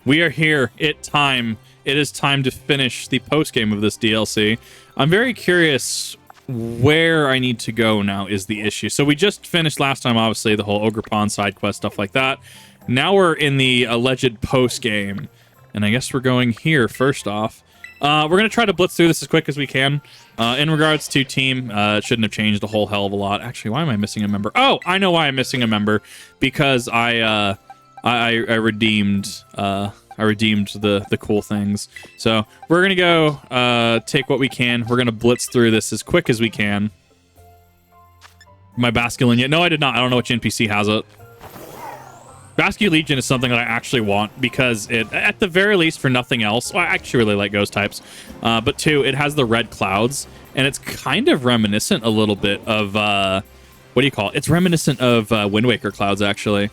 We are here. It is time to finish the post game of this DLC. I'm very curious where I need to go now is the issue. So we just finished last time, obviously, the whole Ogre Pond side quest, stuff like that. Now we're in the alleged post game, and I guess we're going here first off. We're going to try to blitz through this as quick as we can. In regards to team, it shouldn't have changed a whole hell of a lot. Actually, why am I missing a member? Oh, I know why I'm missing a member. Because I redeemed the cool things. So we're gonna go take what we can. We're gonna blitz through this as quick as we can. My Basculin yet? No, I did not. I don't know which NPC has it. Bascu Legion is something that I actually want because it, at the very least, for nothing else, well, I actually really like ghost types, but two, it has the red clouds, and it's kind of reminiscent a little bit of, what do you call it? It's reminiscent of Wind Waker clouds, actually.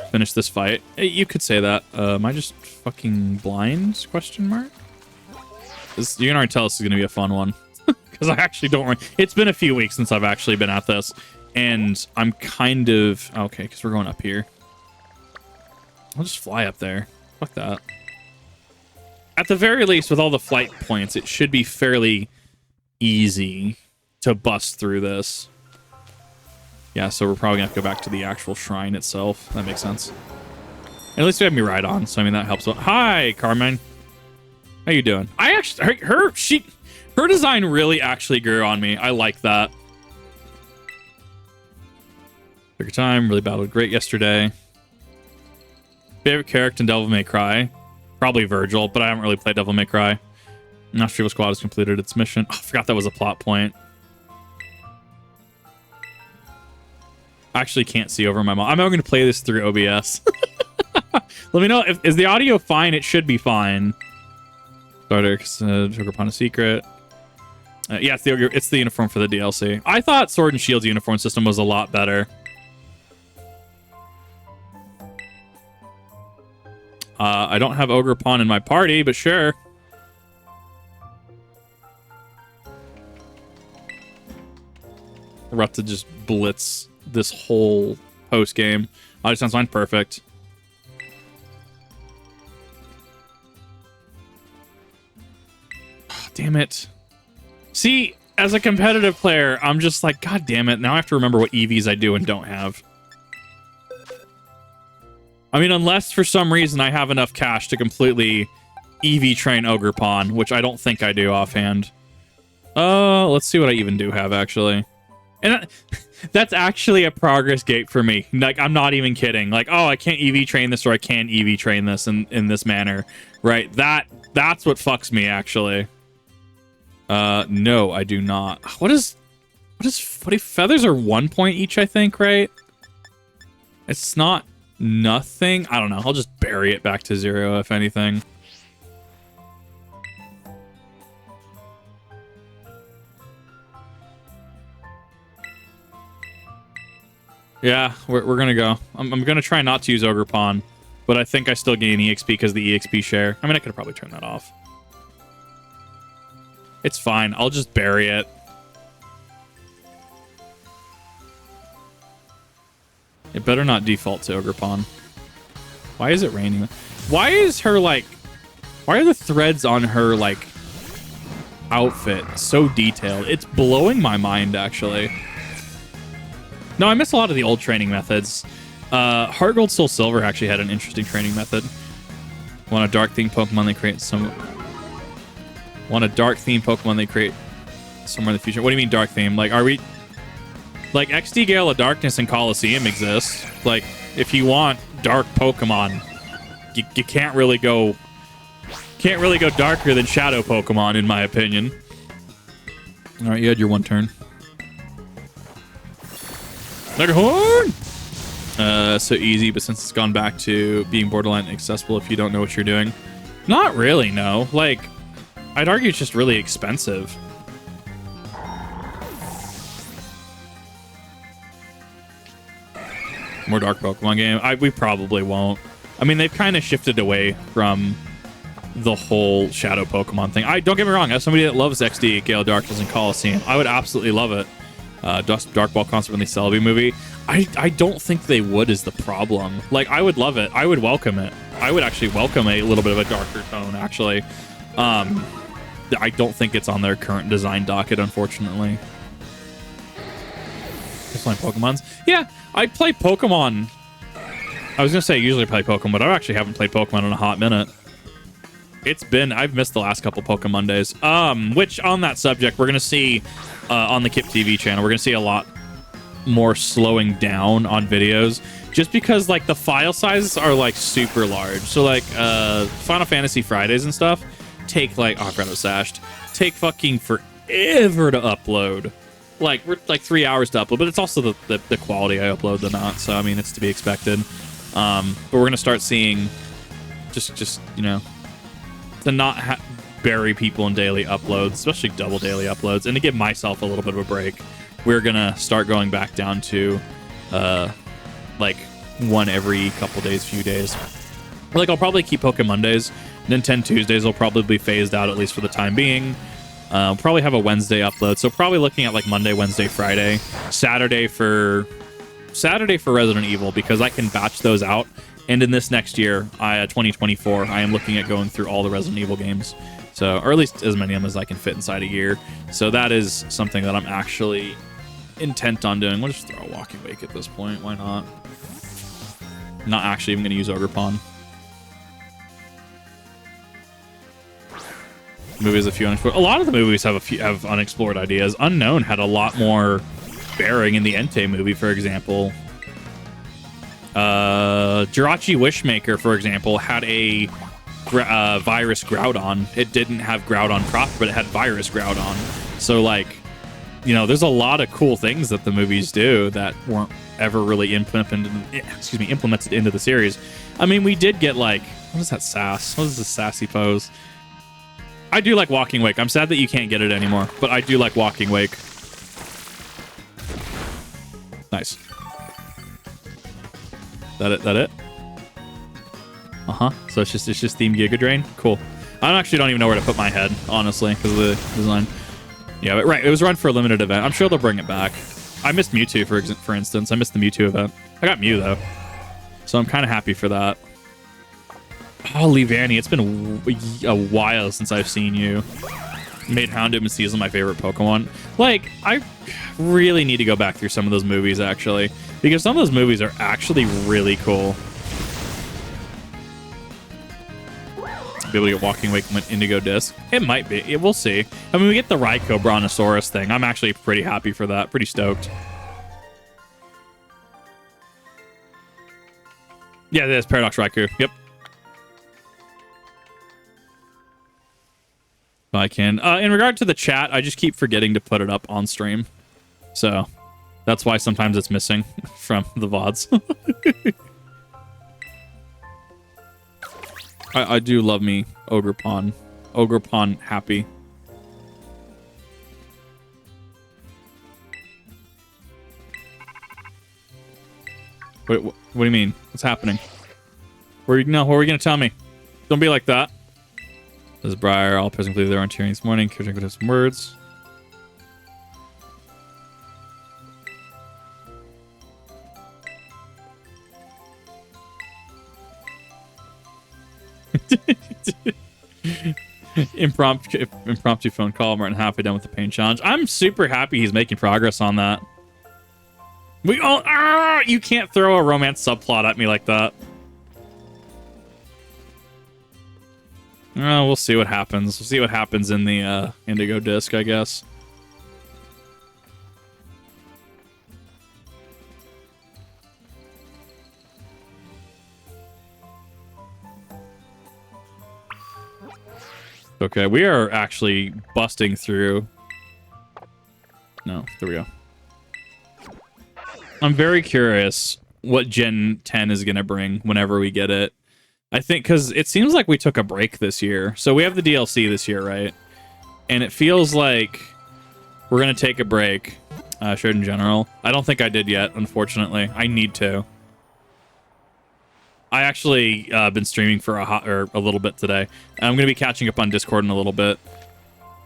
Finish this fight. You could say that. Am I just fucking blind? Question mark? You can already tell this is going to be a fun one. Because I actually don't... It's been a few weeks since I've actually been at this. And I'm kind of... Okay, because we're going up here. I'll just fly up there. Fuck that. At the very least, with all the flight points, it should be fairly easy to bust through this. Yeah, so we're probably going to have to go back to the actual shrine itself. That makes sense. At least we have me right on, so I mean, that helps. Hi, Carmine. How you doing? I actually... Her design really actually grew on me. I like that. Took your time. Really battled great yesterday. Favorite character in Devil May Cry? Probably Virgil, but I haven't really played Devil May Cry. I'm not sure what squad has completed its mission. Oh, I forgot that was a plot point. I actually can't see over my mom. I'm going to play this through OBS. Let me know if is the audio fine. It should be fine. Starter, Joker upon a secret. Yeah, it's the uniform for the DLC. I thought Sword and Shield's uniform system was a lot better. I don't have Ogre Pawn in my party, but sure. We're about to just blitz this whole post game. Oh, it sounds fine. Perfect. Oh, damn it. See, as a competitive player, I'm just like, God damn it. Now I have to remember what EVs I do and don't have. I mean, unless for some reason I have enough cash to completely EV train Ogre Pawn, which I don't think I do offhand. Let's see what I even do have, actually. And that's actually a progress gate for me. Like, I'm not even kidding. Like, oh, I can't EV train this, or I can EV train this in this manner. Right? That's what fucks me, actually. No, I do not. What if feathers are 1 point each, I think, right? It's not nothing. I don't know. I'll just bury it back to 0, if anything. Yeah, we're gonna go. I'm gonna try not to use Ogre Pawn, but I think I still gain EXP because of the EXP share. I mean, I could probably turn that off. It's fine. I'll just bury it. It better not default to Ogre Pawn. Why is it raining? Why is her, like... Why are the threads on her, like, outfit so detailed? It's blowing my mind, actually. No, I miss a lot of the old training methods. Heart Gold, Soul Silver actually had an interesting training method. Want a dark theme Pokemon they create some... Want a dark theme Pokemon they create somewhere in the future. What do you mean dark theme? Like, are we... Like, XD Gale of Darkness and Coliseum exists. Like, if you want dark Pokemon, you can't really go... Can't really go darker than Shadow Pokemon, in my opinion. Alright, you had your one turn. Leghorn! So easy, but since it's gone back to being borderline inaccessible if you don't know what you're doing. Not really, no. Like, I'd argue it's just really expensive. More dark Pokemon game? We probably won't. I mean, they've kind of shifted away from the whole Shadow Pokemon thing. Don't get me wrong, as somebody that loves XD, Gale Darkness, and Coliseum, I would absolutely love it. Dark Ball Concert when they Celebi movie. I don't think they would is the problem. Like, I would love it. I would welcome it. I would actually welcome a little bit of a darker tone, actually. I don't think it's on their current design docket, unfortunately. Just playing Pokemons. Yeah, I play Pokemon. I was gonna say I usually play Pokemon, but I actually haven't played Pokemon in a hot minute. I've missed the last couple Pokemon days. Which on that subject, we're gonna see on the Kip TV channel, we're gonna see a lot more slowing down on videos, just because like the file sizes are like super large. So like Final Fantasy Fridays and stuff take like, oh, I forgot it was sashed, take fucking forever to upload. Like we're like 3 hours to upload, but it's also the quality I upload them out. So I mean, it's to be expected. But we're gonna start seeing just you know, to not bury people in daily uploads, especially double daily uploads, and to give myself a little bit of a break. We're gonna start going back down to like one every couple days, few days. Like I'll probably keep Pokemon Mondays. Nintendo Tuesdays will probably be phased out, at least for the time being. Probably have a Wednesday upload, so probably looking at like Monday, Wednesday, Friday, Saturday for Resident Evil, because I can batch those out. And in this next year, 2024, I am looking at going through all the Resident Evil games, so, or at least as many of them as I can fit inside a year. So that is something that I'm actually intent on doing. We'll just throw a Walking Wake at this point. Why not? Not actually even going to use Ogre Pawn. Movies a few unexplored. A lot of the movies have unexplored ideas. Unknown had a lot more bearing in the Entei movie, for example. Jirachi Wishmaker, for example, had a virus Groudon. It didn't have Groudon proper, but it had virus Groudon. So, like, you know, there's a lot of cool things that the movies do that weren't ever really implemented into the series. I mean, we did get, like, what is that sass? What is this sassy pose? I do like Walking Wake. I'm sad that you can't get it anymore, but I do like Walking Wake. Nice. That it? Uh-huh. So it's just Team Giga Drain? Cool. I actually don't even know where to put my head, honestly, because of the design. Yeah, but right. It was run for a limited event. I'm sure they'll bring it back. I missed Mewtwo, for instance. I missed the Mewtwo event. I got Mew, though. So I'm kind of happy for that. Oh, Leavanny, it's been a while since I've seen you. Made Houndoom and Season my favorite Pokemon. Like, I really need to go back through some of those movies, actually, because some of those movies are actually really cool. Be able to get Walking Wake with Indigo Disc. It might be. We'll see. I mean, we get the Raikou Brontosaurus thing. I'm actually pretty happy for that. Pretty stoked. Yeah, there's Paradox Raikou. Yep. I can. In regard to the chat, I just keep forgetting to put it up on stream. So that's why sometimes it's missing from the VODs. I do love me Ogre Pawn. Ogre Pawn happy. Wait, what do you mean? What's happening? What are you going to tell me? Don't be like that. This is Briar. All present believe they're on cheering this morning. Could have some words. Impromptu phone call. We're halfway done with the pain challenge. I'm super happy he's making progress on that. We all you can't throw a romance subplot at me like that. We'll see what happens. We'll see what happens in the Indigo Disc, I guess. Okay, we are actually busting through. No, there we go. I'm very curious what Gen 10 is going to bring whenever we get it. I think because it seems like we took a break this year. So we have the DLC this year, right? And it feels like we're going to take a break. Shared in general. I don't think I did yet, unfortunately. I need to. I actually been streaming for a little bit today. I'm going to be catching up on Discord in a little bit.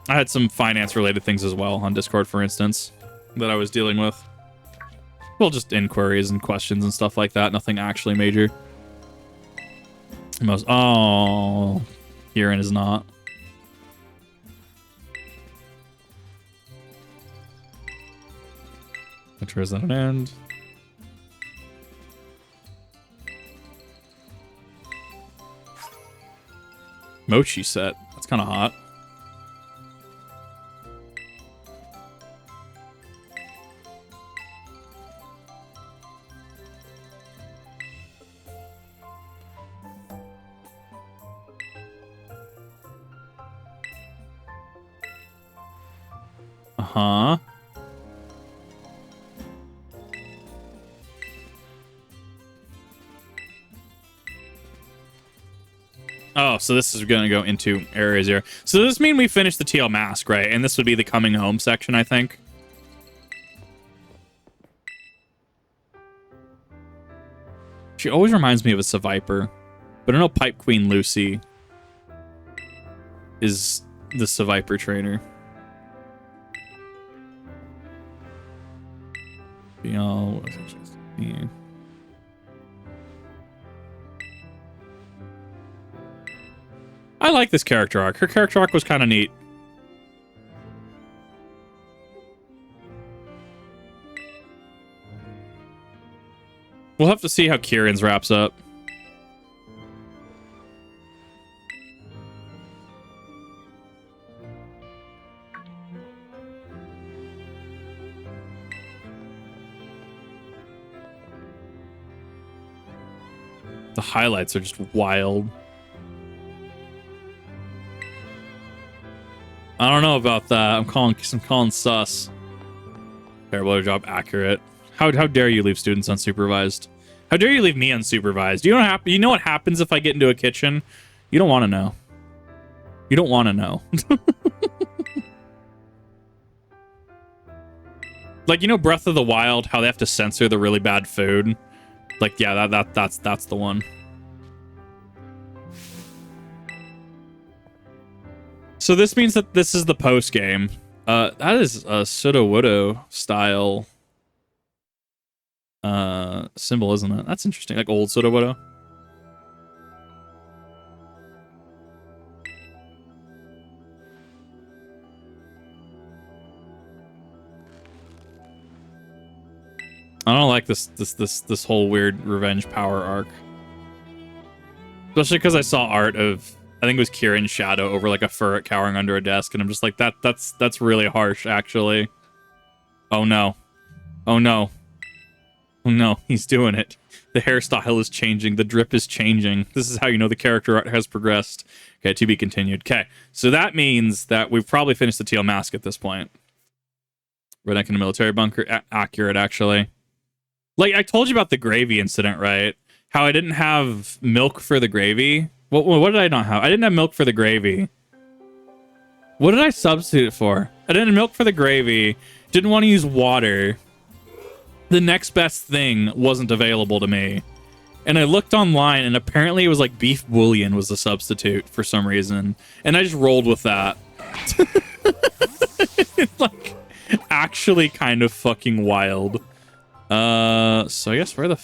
I had some finance-related things as well on Discord, for instance, that I was dealing with. Well, just inquiries and questions and stuff like that. Nothing actually major. Most. Oh, Perrin is not. Which is at an end. Mochi set. That's kind of hot. Uh-huh. Oh, so this is going to go into Area 0. So does this mean we finished the Teal Mask, right? And this would be the coming home section, I think. She always reminds me of a Seviper. But I know Pipe Queen Lucy is the Seviper trainer. What was it just? Yeah. I like this character arc. Her character arc was kind of neat. We'll have to see how Kieran's wraps up. The highlights are just wild. I don't know about that. I'm calling sus. Terrible job, accurate. How dare you leave students unsupervised? How dare you leave me unsupervised? You know what happens if I get into a kitchen? You don't want to know. You don't want to know. Like, you know Breath of the Wild, how they have to censor the really bad food? Like, yeah, that's the one. So this means that this is the post game. That is a Sudowoodo style symbol, isn't it? That's interesting. Like old Sudowoodo. I don't like this whole weird revenge power arc. Especially because I saw art of, I think it was Kieran's shadow over like a ferret cowering under a desk, and I'm just like, that's really harsh, actually. Oh no. Oh no. Oh no, he's doing it. The hairstyle is changing, the drip is changing. This is how you know the character art has progressed. Okay, to be continued. Okay, so that means that we've probably finished the Teal Mask at this point. Redneck in a military bunker, accurate, actually. Like, I told you about the gravy incident, right? How I didn't have milk for the gravy. What did I not have? I didn't have milk for the gravy. What did I substitute it for? I didn't have milk for the gravy. Didn't want to use water. The next best thing wasn't available to me. And I looked online, and apparently it was like beef bouillon was the substitute for some reason. And I just rolled with that. It's like actually kind of fucking wild. So I guess where the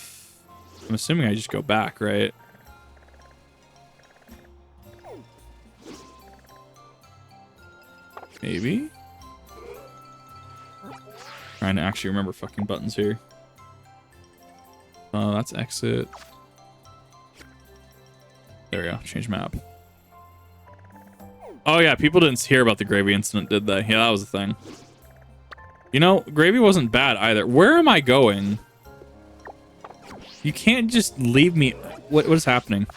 I'm assuming I just go back, right? Maybe? Trying to actually remember fucking buttons here. That's exit. There we go. Change map. Oh yeah, people didn't hear about the gravy incident, did they? Yeah, that was the thing. You know, gravy wasn't bad either. Where am I going? You can't just leave me. What is happening?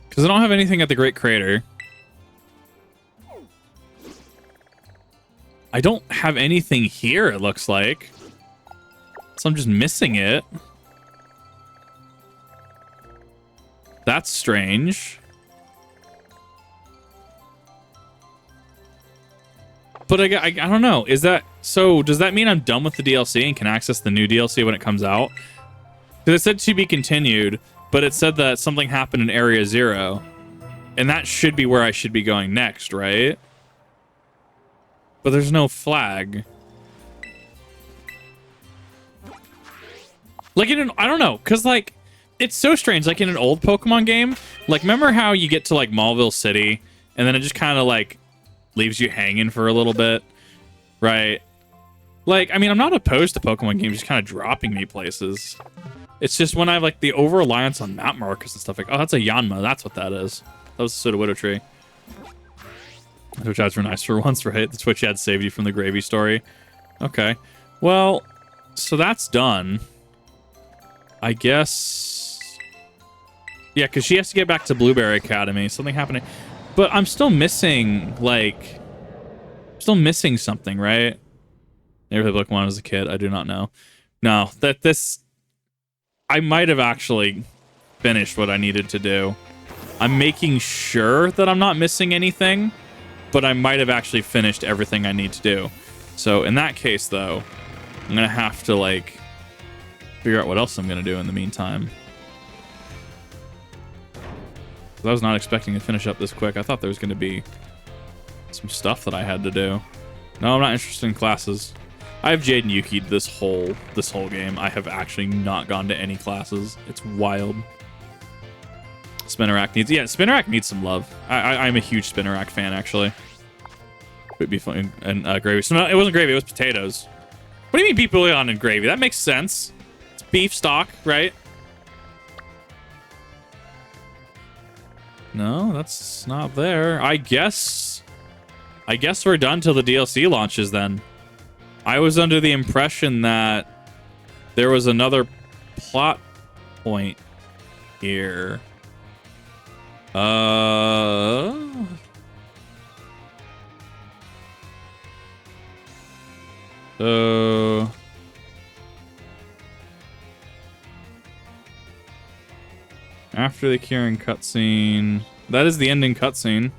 Because I don't have anything at the Great Crater. I don't have anything here, it looks like. So I'm just missing it. That's strange. But I don't know. Is that... So, does that mean I'm done with the DLC and can access the new DLC when it comes out? Because it said to be continued, but it said that something happened in Area 0. And that should be where I should be going next, right? But there's no flag. Like I don't know, because like it's so strange. Like in an old Pokemon game, like remember how you get to like Mauville City and then it just kind of like leaves you hanging for a little bit, right? Like, I mean, I'm not opposed to Pokemon games just kind of dropping me places. It's just when I have like the over-reliance on map markers and stuff like, oh, that's a Yanma. That's what that is. That was the Sudowoodo tree. Which ads were nice for once, right? The Twitch ad saved you from the gravy story. Okay. Well, so that's done. I guess... Yeah, because she has to get back to Blueberry Academy. Something happening. But I'm still missing, like... Still missing something, right? Never played Pokemon as a kid. I do not know. No, that this... I might have actually finished what I needed to do. I'm making sure that I'm not missing anything, but I might have actually finished everything I need to do. So in that case, though, I'm going to have to, like, figure out what else I'm going to do in the meantime. I was not expecting to finish up this quick. I thought there was going to be some stuff that I had to do. No, I'm not interested in classes. I have Jade and Yuki this whole game. I have actually not gone to any classes. It's wild. Spinarak needs... Yeah, Spinarak needs some love. I'm a huge Spinarak fan, actually. Would be fun. And gravy. So no, it wasn't gravy. It was potatoes. What do you mean beef bouillon and gravy? That makes sense. It's beef stock, right? No, that's not there. I guess we're done till the DLC launches then. I was under the impression that there was another plot point here. So after the Kieran cutscene, that is the ending cutscene.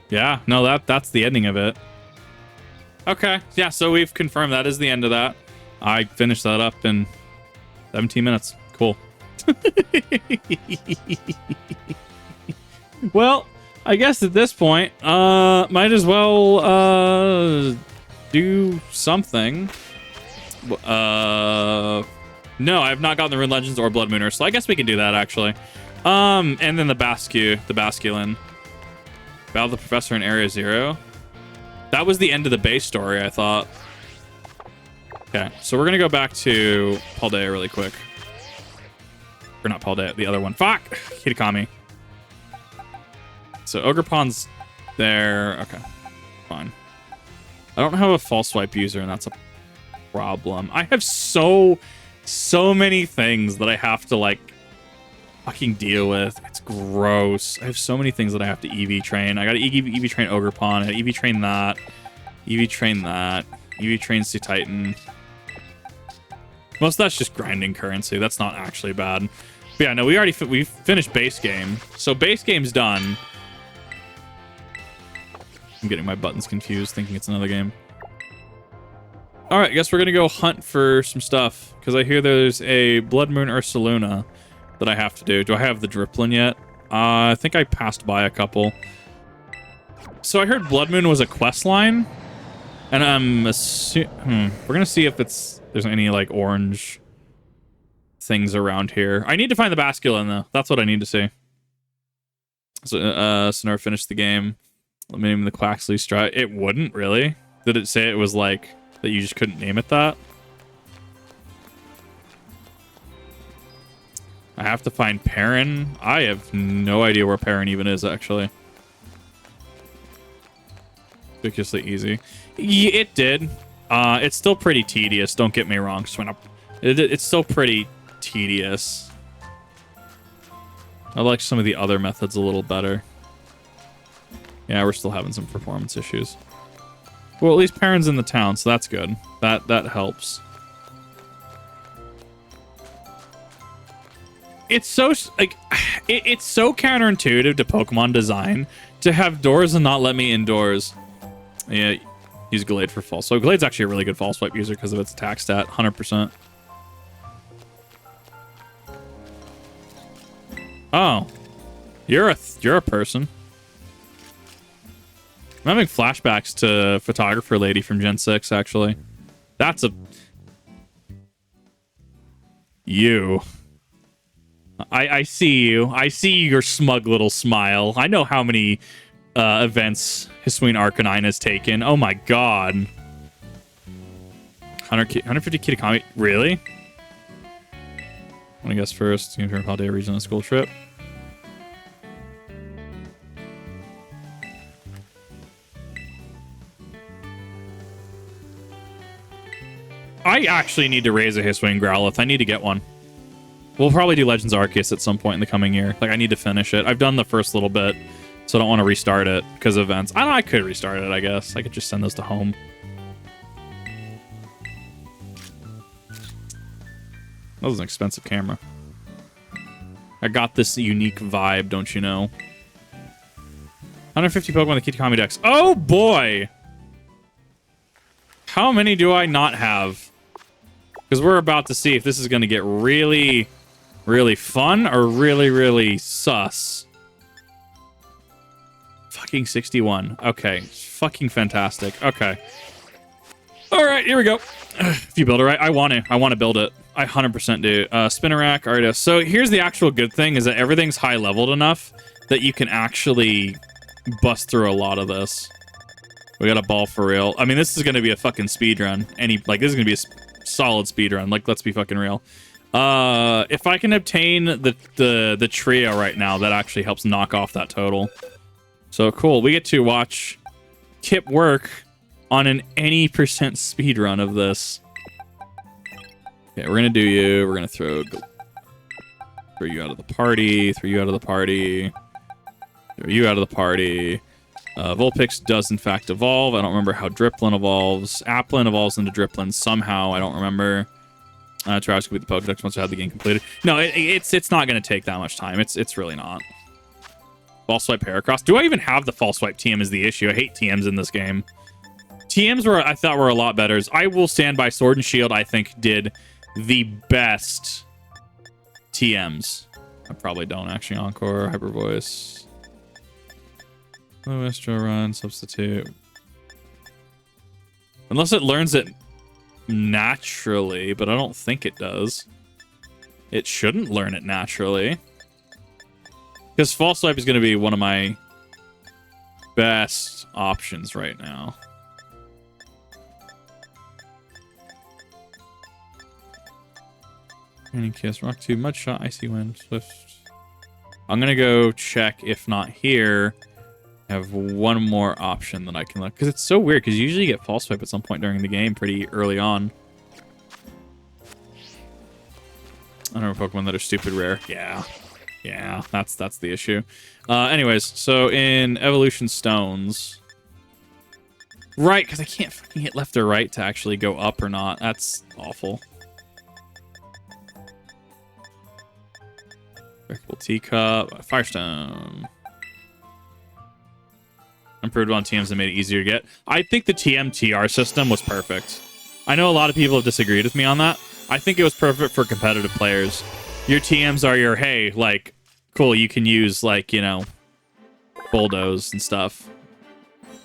Yeah, no, that's the ending of it. Okay, yeah, so we've confirmed that is the end of that. I finished that up in 17 minutes. Cool. Well, I guess at this point, might as well do something. No, I have not gotten the Rune Legends or Blood Mooner, so I guess we can do that actually. And then the Basculin. Battle the Professor in Area 0. That was the end of the base story, I thought. Okay, so we're gonna go back to Paldea really quick. Or not Paldea, the other one. Fuck! Kitakami. So Ogerpon's there. Okay, fine. I don't have a false swipe user, and that's a problem. I have so many things that I have to, like, fucking deal with. It's gross. I have so many things that I have to EV train. I gotta EV train Ogerpon. I gotta EV train that. EV train that. EV train Sea Titan. Most of that's just grinding currency. That's not actually bad. But yeah, no, we finished base game. So base game's done. I'm getting my buttons confused, thinking it's another game. All right, I guess we're gonna go hunt for some stuff because I hear there's a Blood Moon Ursaluna that I have to do. Do I have the Driplin yet? I think I passed by a couple. So I heard Blood Moon was a quest line, and I'm assuming we're gonna see if there's any like orange things around here. I need to find the Basculin though. That's what I need to see. So Sonora finished the game. Let me name the Quaxley Stride. It wouldn't really. Did it say it was like that you just couldn't name it that? I have to find Perrin. I have no idea where Perrin even is, actually. Ridiculously easy. Yeah, it did. It's still pretty tedious, don't get me wrong. It's still pretty tedious. I like some of the other methods a little better. Yeah, we're still having some performance issues. Well, at least Perrin's in the town, so that's good. That helps. It's so like it's so counterintuitive to Pokemon design to have doors and not let me indoors. Yeah, use Glade for false. So Glade's actually a really good false swipe user because of its attack stat, 100%. Oh, you're a person. I'm having flashbacks to Photographer Lady from Gen 6, actually. That's a... You. I see you. I see your smug little smile. I know how many events Hisuian Arcanine has taken. Oh my god. 150 Kitakami. Really? Want to guess first? You can turn day regional school trip. I actually need to raise a Hisuian Growlithe. I need to get one. We'll probably do Legends Arceus at some point in the coming year. Like, I need to finish it. I've done the first little bit, so I don't want to restart it because of events. I don't know, I could restart it, I guess. I could just send those to home. That was an expensive camera. I got this unique vibe, don't you know? 150 Pokemon the Kitakami Dex. Oh, boy! How many do I not have? Because we're about to see if this is going to get really, really fun or really, really sus. Fucking 61. Okay. Fucking fantastic. Okay. All right, here we go. If you build it right, I want to build it. I 100% do. Spinnerack, Artis. So here's the actual good thing is that everything's high leveled enough that you can actually bust through a lot of this. We got a ball for real. I mean, this is going to be a fucking speed run. This is going to be a solid speed run. Like, let's be fucking real. If I can obtain the trio right now, that actually helps knock off that total. So cool. We get to watch Kip work on an any percent speed run of this. Okay, we're gonna do you. We're gonna throw you out of the party. Throw you out of the party. Throw you out of the party. Vulpix does in fact evolve. I don't remember how Dripplin evolves. Applin evolves into Dripplin somehow. I don't remember. Travis could be the Pokedex once I have the game completed. No, it's not gonna take that much time. It's really not. False Swipe Heracross. Do I even have the False Swipe TM is the issue. I hate TMs in this game. TMs I thought were a lot better. I will stand by Sword and Shield, I think, did the best TMs. I probably don't, actually. Encore, Hyper Voice. Estro Run, Substitute. Unless it learns it naturally, but I don't think it does. It shouldn't learn it naturally. Because False Swipe is going to be one of my best options right now. Any Kiss, Rock 2, Mudshot, Icy Wind, Swift. I'm going to go check, if not here. I have one more option that I can look. Because it's so weird, because you usually get False Swipe at some point during the game pretty early on. I don't know Pokemon that are stupid rare. Yeah. Yeah, that's the issue. Anyways, so in Evolution Stones... Right, because I can't fucking hit left or right to actually go up or not. That's awful. Breakable Teacup, Firestone. Improved on TMs and made it easier to get. I think the TM-TR system was perfect. I know a lot of people have disagreed with me on that. I think it was perfect for competitive players. Your TMs are your, hey, like, cool, you can use, like, you know, Bulldoze and stuff.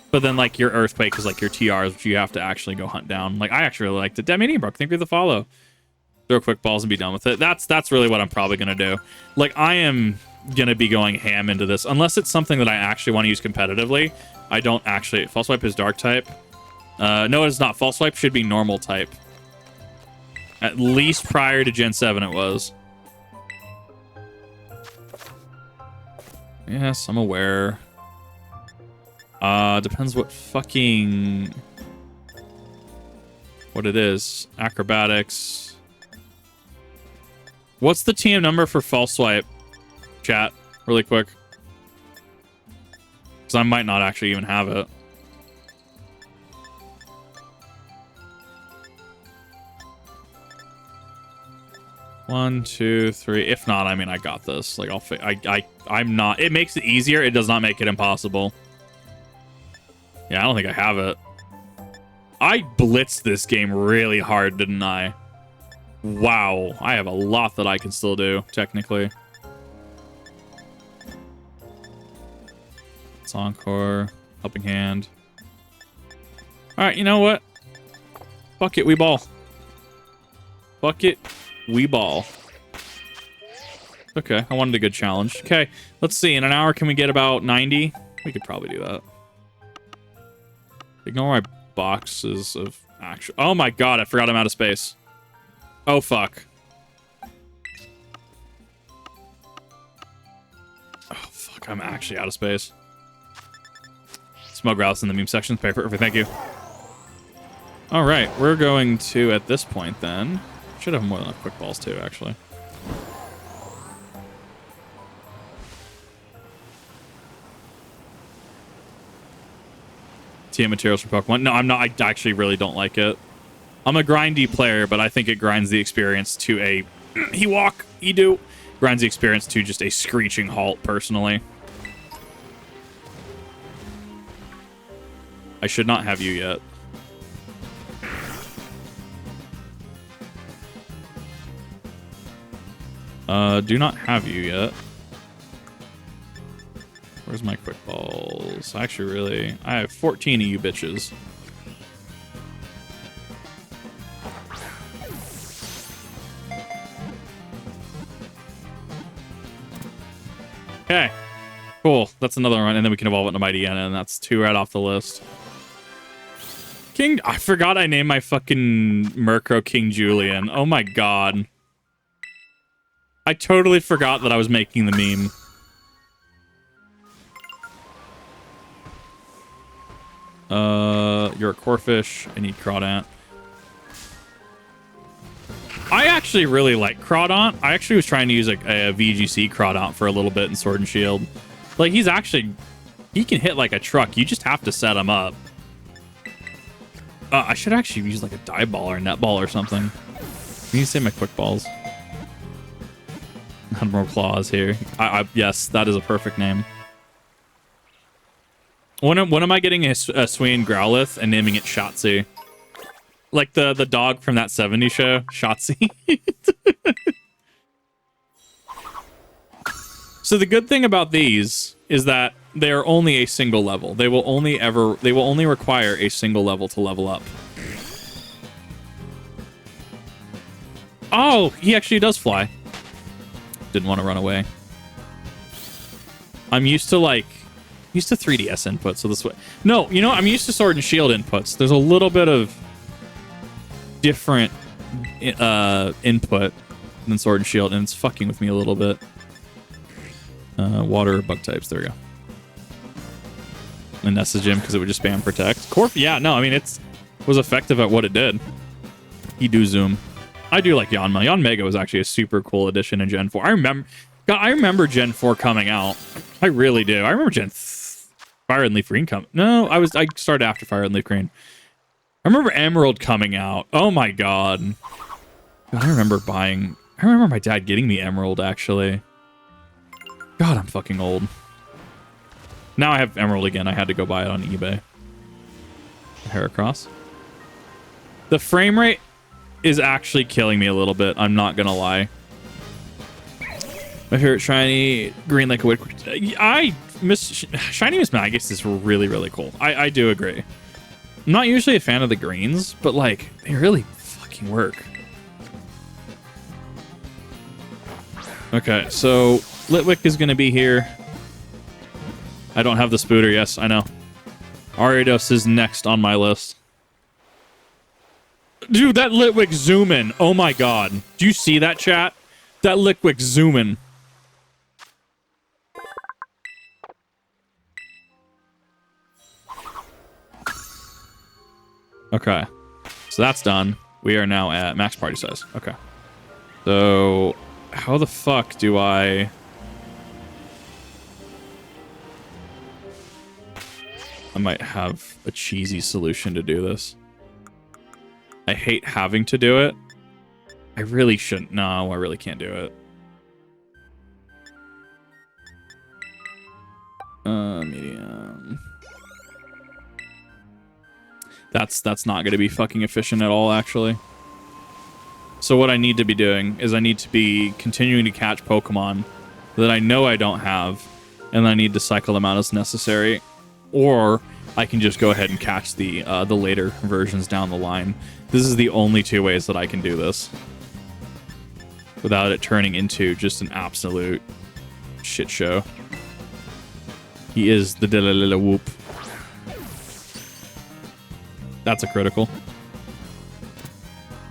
But then, like, your Earthquake is, like, your TRs, which you have to actually go hunt down. Like, I actually really liked it. Brook, think of the follow. Throw quick balls and be done with it. That's really what I'm probably going to do. Like, I am going to be going ham into this. Unless it's something that I actually want to use competitively. I don't actually... False Swipe is Dark type. No, it's not. False Swipe should be normal type. At least prior to Gen 7 it was. Yes, I'm aware. Depends what fucking... what it is. Acrobatics... What's the TM number for False Swipe? Chat, really quick. Because I might not actually even have it. One, two, three. If not, I mean, I got this. Like, I'm not... It makes it easier. It does not make it impossible. Yeah, I don't think I have it. I blitzed this game really hard, didn't I? Wow, I have a lot that I can still do, technically. It's Encore. Helping hand. All right, you know what? Fuck it, we ball. Fuck it, we ball. Okay, I wanted a good challenge. Okay, let's see. In an hour, can we get about 90? We could probably do that. Ignore my boxes of actual... Oh my god, I forgot I'm out of space. Oh, fuck. Oh, fuck, I'm actually out of space. Smug Rouse in the meme section. Perfect, thank you. All right, we're going to, at this point then... Should have more than enough quick balls too, actually. TM materials for Pokemon. No, I'm not. I actually really don't like it. I'm a grindy player, but I think it grinds the experience to a... he walk, he do. Grinds the experience to just a screeching halt, personally. I should not have you yet. Do not have you yet. Where's my quick balls? Actually, really, I have 14 of you bitches. Okay, cool. That's another one, and then we can evolve it into Mighty Anna, and that's 2 right off the list. King, I forgot I named my fucking Murkrow King Julian. Oh my god. I totally forgot that I was making the meme. You're a Corphish. I need Crawdaunt. I actually really like Crawdaunt. I actually was trying to use like a VGC Crawdaunt for a little bit in Sword and Shield. Like, he's actually... he can hit like a truck. You just have to set him up. I should actually use like a dive ball or a net ball or something. I need to say my quick balls. Admiral Claws here. Yes, that is a perfect name. When am I getting a Swain Growlithe and naming it Shotzi? Like the dog from that 70s show, Shotzi. So the good thing about these is that they are only a single level. They will only require a single level to level up. Oh, he actually does fly. Didn't want to run away. I'm used to 3DS input, so this way. No, you know, I'm used to Sword and Shield inputs. There's a little bit of different input than Sword and Shield, and it's fucking with me a little bit. Water bug types. There we go. And that's the gym because it would just spam protect. Corp, yeah, no, I mean, it was effective at what it did. He do zoom. I do like Yanma. Yanmega was actually a super cool addition in Gen 4. I remember Gen 4 coming out. I really do. I remember Fire and Leaf Green coming. No, I started after Fire and Leaf Green. I remember Emerald coming out. Oh my god. I remember my dad getting me Emerald, actually. God, I'm fucking old. Now I have Emerald again. I had to go buy it on eBay. Heracross. The frame rate is actually killing me a little bit. I'm not gonna lie. My favorite shiny green like a wood. Shiny Miss Magus is really, really cool. I do agree. I'm not usually a fan of the greens, but like they really fucking work. Okay, so Litwick is gonna be here. I don't have the Spooter. Yes, I know. Ariados is next on my list. Dude, that Litwick zooming. Oh my god. Do you see that, chat? That Litwick zooming. Okay. So that's done. We are now at max party size. Okay. So, how the fuck do I might have a cheesy solution to do this. I hate having to do it. I really shouldn't. No, I really can't do it. Medium. That's not going to be fucking efficient at all, actually. So what I need to be doing is I need to be continuing to catch Pokemon that I know I don't have, and I need to cycle them out as necessary. Or I can just go ahead and catch the later versions down the line. This is the only two ways that I can do this without it turning into just an absolute shit show. He is the Dillalilla Whoop. That's a critical.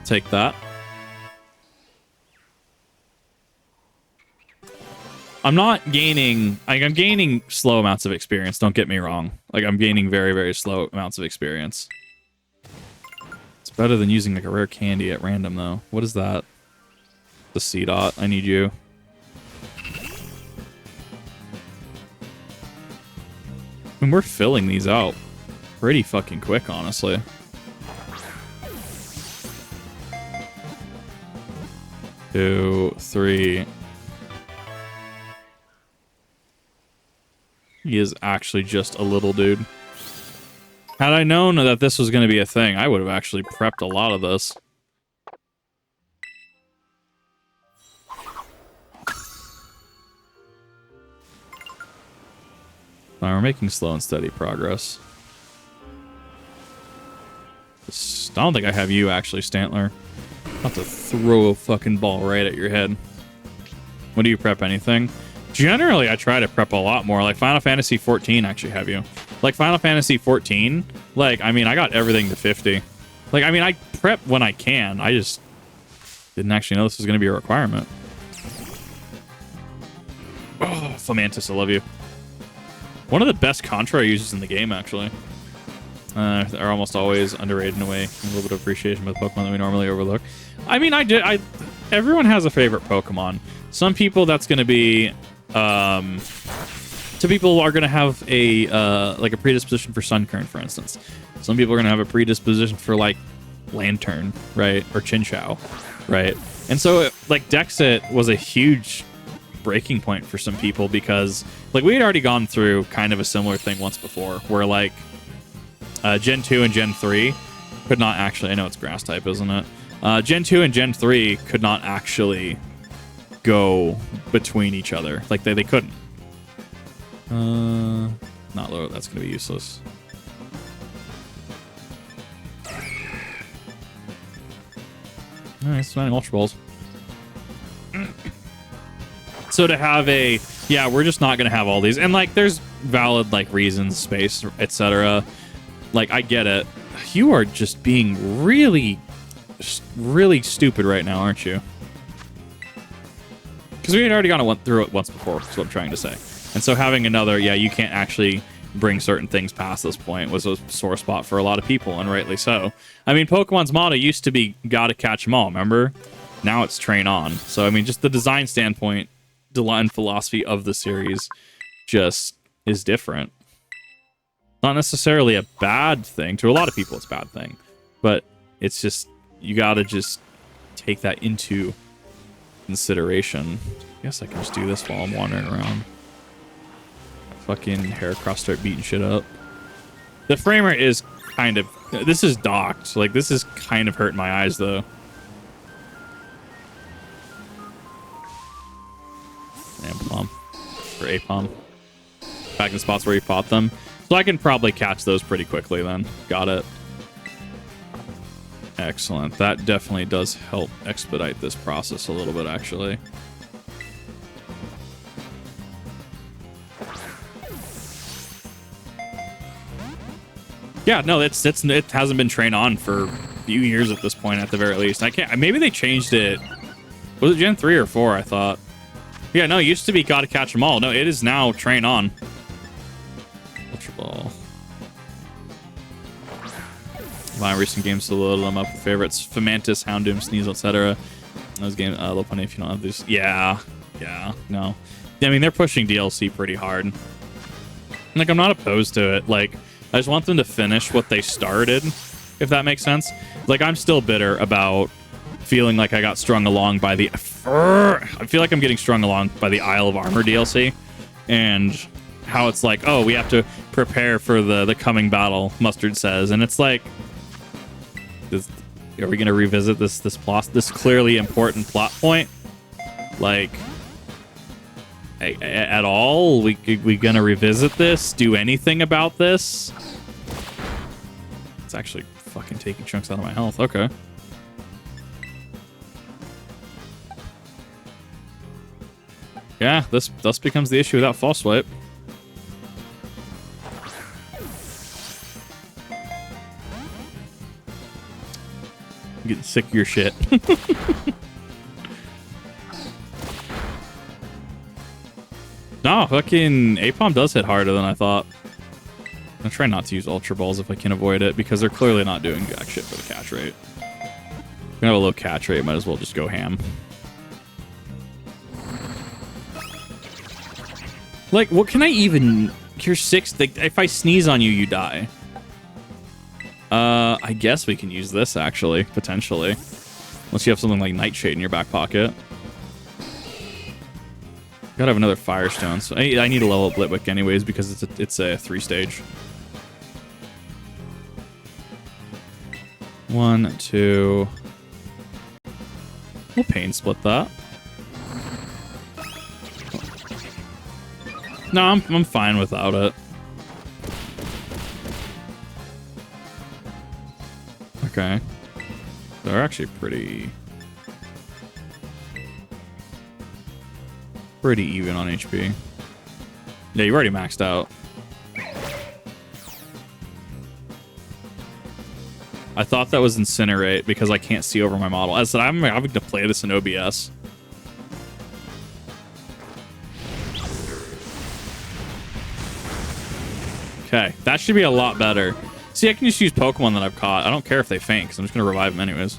Take that. I'm not gaining... Like, I'm gaining slow amounts of experience, don't get me wrong. Like, I'm gaining very, very slow amounts of experience. It's better than using, like, a rare candy at random, though. What is that? The C-Dot. I need you. I mean, we're filling these out pretty fucking quick, honestly. Two, three... He is actually just a little dude. Had I known that this was going to be a thing, I would have actually prepped a lot of this. Now we're making slow and steady progress. I don't think I have you, actually, Stantler. I'll have to throw a fucking ball right at your head. When do you prep anything? Generally, I try to prep a lot more. Like, Final Fantasy 14 actually have you. Like, Final Fantasy 14, like, I mean, I got everything to 50. Like, I mean, I prep when I can. I just didn't actually know this was going to be a requirement. Oh, Fomantis, I love you. One of the best Contra uses in the game, actually. They're almost always underrated in a way. A little bit of appreciation for the Pokemon that we normally overlook. I mean, everyone has a favorite Pokemon. Some people, that's going to be... some people are going to have a like a predisposition for Sunkern, for instance. Some people are going to have a predisposition for, like, Lantern, right? Or Chinchou, right? And so, like, Dexit was a huge breaking point for some people because, like, we had already gone through kind of a similar thing once before where, like, Gen 2 and Gen 3 could not actually... I know it's grass type, isn't it? Gen 2 and Gen 3 could not actually go between each other. Like, they couldn't. Not low. That's going to be useless. Alright, it's 9 Ultra Balls. So to have a... Yeah, we're just not going to have all these. And, like, there's valid, like, reasons, space, etc. Like, I get it. You are just being really, really stupid right now, aren't you? Because we had already gone through it once before, is what I'm trying to say. And so having another, yeah, you can't actually bring certain things past this point was a sore spot for a lot of people, and rightly so. I mean, Pokemon's motto used to be, gotta catch them all, remember? Now it's train on. So, I mean, just the design standpoint, design philosophy of the series just is different. Not necessarily a bad thing. To a lot of people, it's a bad thing. But it's just, you gotta just take that into consideration. I guess I can just do this while I'm wandering around. Fucking Heracross start beating shit up. The frame rate is kind of... This is docked. Like, this is kind of hurting my eyes, though. Ampom. Or Apom. Back in spots where you fought them. So I can probably catch those pretty quickly, then. Got it. Excellent. That definitely does help expedite this process a little bit, actually. Yeah, no, it hasn't been trained on for a few years at this point, at the very least. I can't. Maybe they changed it. Was it Gen 3 or 4? I thought. Yeah, no, it used to be gotta catch them all. No, it is now train on. Ultra Ball. My recent games to load them up with favorites: Fomantis, Houndoom, Sneasel, etc. Those games, low punny if you don't have these. Yeah, no. I mean, they're pushing DLC pretty hard. Like, I'm not opposed to it. Like, I just want them to finish what they started, if that makes sense. Like, I'm still bitter about feeling like I got strung along by the... I feel like I'm getting strung along by the Isle of Armor DLC, and how it's like, oh, we have to prepare for the coming battle, Mustard says. And it's like, are we going to revisit this clearly important plot point? Like, at all? We gonna revisit this? Do anything about this? It's actually fucking taking chunks out of my health. Okay. Yeah, this becomes the issue without false swipe. I'm getting sick of your shit. No, fucking Apom does hit harder than I thought. I'm gonna try not to use Ultra Balls if I can avoid it, because they're clearly not doing jack shit for the catch rate. If we have a low catch rate, might as well just go ham. Like, what can I even... You're 6. If I sneeze on you, you die. I guess we can use this, actually, potentially. Unless you have something like Nightshade in your back pocket. Gotta have another Firestone. So I need a level up Litwick anyways, because it's a 3-stage. 1, 2... We'll Pain Split that. No, I'm fine without it. Okay. They're actually pretty even on HP. Yeah, you've already maxed out. I thought that was Incinerate because I can't see over my model. As I said, I'm having to play this in OBS. Okay, that should be a lot better. See, I can just use Pokemon that I've caught. I don't care if they faint, because I'm just going to revive them anyways.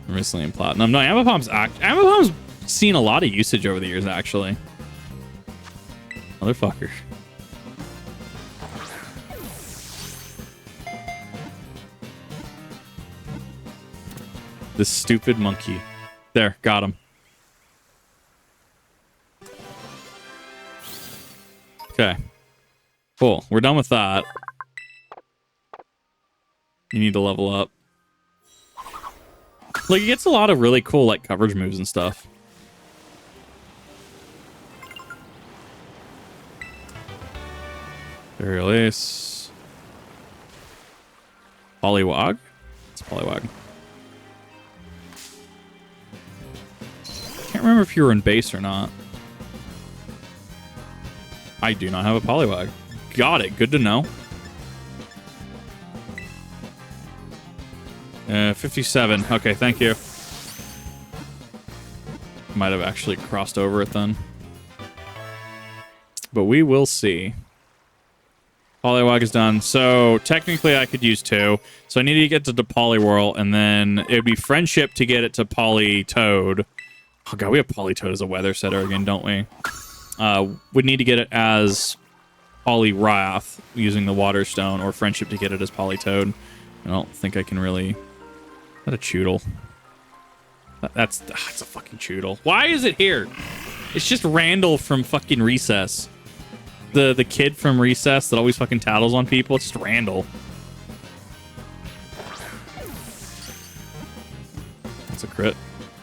Recently in Platinum. No, Amapom's seen a lot of usage over the years, actually. Motherfucker. This stupid monkey. There, got him. Okay. Cool. We're done with that. You need to level up. Like, it gets a lot of really cool, like, coverage moves and stuff. Aerial Ace. Poliwag? It's Poliwag. Can't remember if you were in base or not. I do not have a Poliwag. Got it. Good to know. 57. Okay, thank you. Might have actually crossed over it then. But we will see. Poliwag is done. So technically I could use 2. So I need to get to the Poliwhirl, and then it would be Friendship to get it to Politoad. Oh god, we have Politoad as a weather setter again, don't we? Would need to get it as Poliwrath using the Water Stone, or Friendship to get it as Politoad. I don't think I can really... Is that a Choodle? That's a fucking Choodle. Why is it here? It's just Randall from fucking Recess. The kid from Recess that always fucking tattles on people. It's just Randall. That's a crit.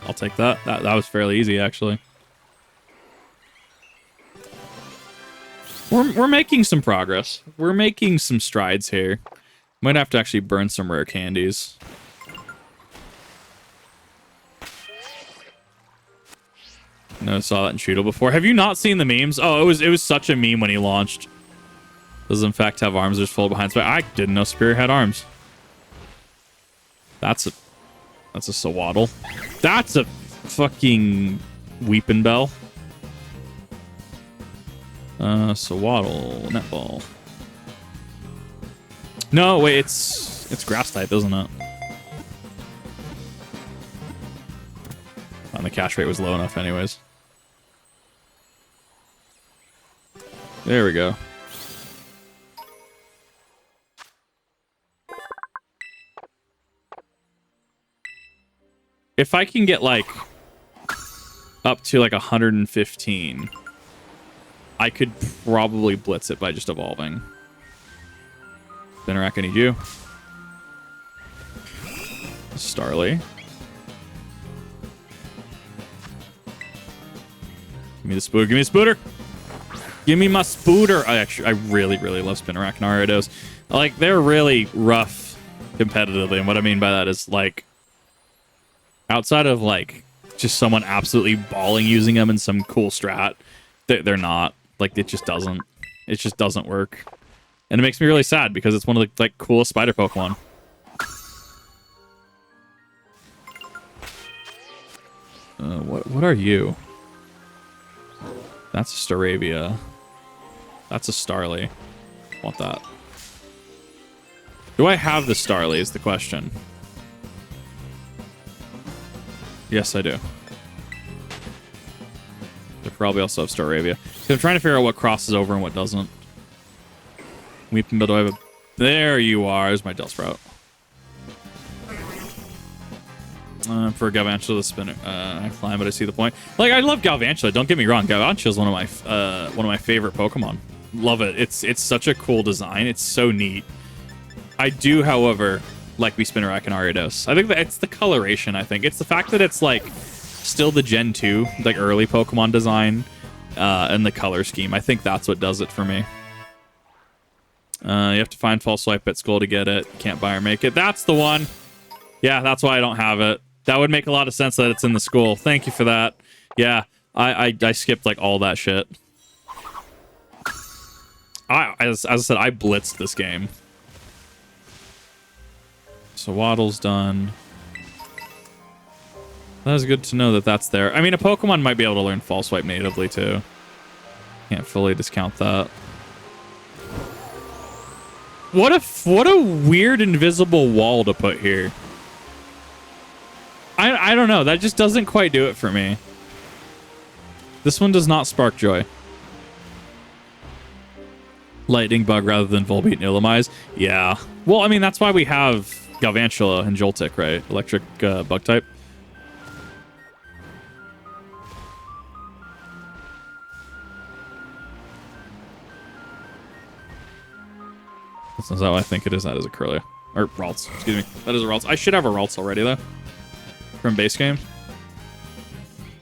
I'll take that. That was fairly easy, actually. We're making some progress. We're making some strides here. Might have to actually burn some rare candies. No, saw that in Choodle before. Have you not seen the memes? Oh, it was such a meme when he launched. Does in fact have arms. There's full behind. I didn't know Spear had arms. That's a Sawaddle. That's a fucking Weepin' Bell. Sawaddle, Netball. No, wait, it's grass type, isn't it? And the catch rate was low enough anyways. There we go. If I can get like up to like 115, I could probably blitz it by just evolving. Spinarak, I need you. Starly. Give me the Spooter. Give me the Spooter. Give me my Spooter. I really, really love Spinnerack and Ariados. Like, they're really rough competitively. And what I mean by that is, like, outside of, like, just someone absolutely balling using them in some cool strat, they're not. Like, it just doesn't work. And it makes me really sad because it's one of the, like, coolest spider Pokemon. What are you? That's a Staravia. That's a Starly. Want that. Do I have the Starly is the question. Yes, I do. I probably also have Staravia. I'm trying to figure out what crosses over and what doesn't. Weeping, but do I have a... There you are. There's my Delsprout. For Galvantula, the spinner. I climb, but I see the point. Like, I love Galvantula. Don't get me wrong. Galvantula is one of my favorite Pokemon. Love it. It's such a cool design. It's so neat. I do, however, like Spinnerack and Ariados. I think that it's the coloration. I think it's the fact that it's like still the Gen 2, like early Pokemon design, and the color scheme. I think that's what does it for me. You have to find False Swipe at school to get it. Can't buy or make it. That's the one. Yeah, that's why I don't have it. That would make a lot of sense that it's in the school. Thank you for that. Yeah, I skipped like all that shit. As I said, I blitzed this game. So Waddle's done. That is good to know that that's there. I mean, a Pokemon might be able to learn False Swipe natively too. Can't fully discount that. What a weird invisible wall to put here. I don't know. That just doesn't quite do it for me. This one does not spark joy. Lightning Bug rather than Volbeat and Illumise. Yeah. Well, I mean, that's why we have Galvantula and Joltik, right? Electric bug type. That's not how I think it is. That is a Curlia. Or Ralts. Excuse me. That is a Ralts. I should have a Ralts already, though. From base game.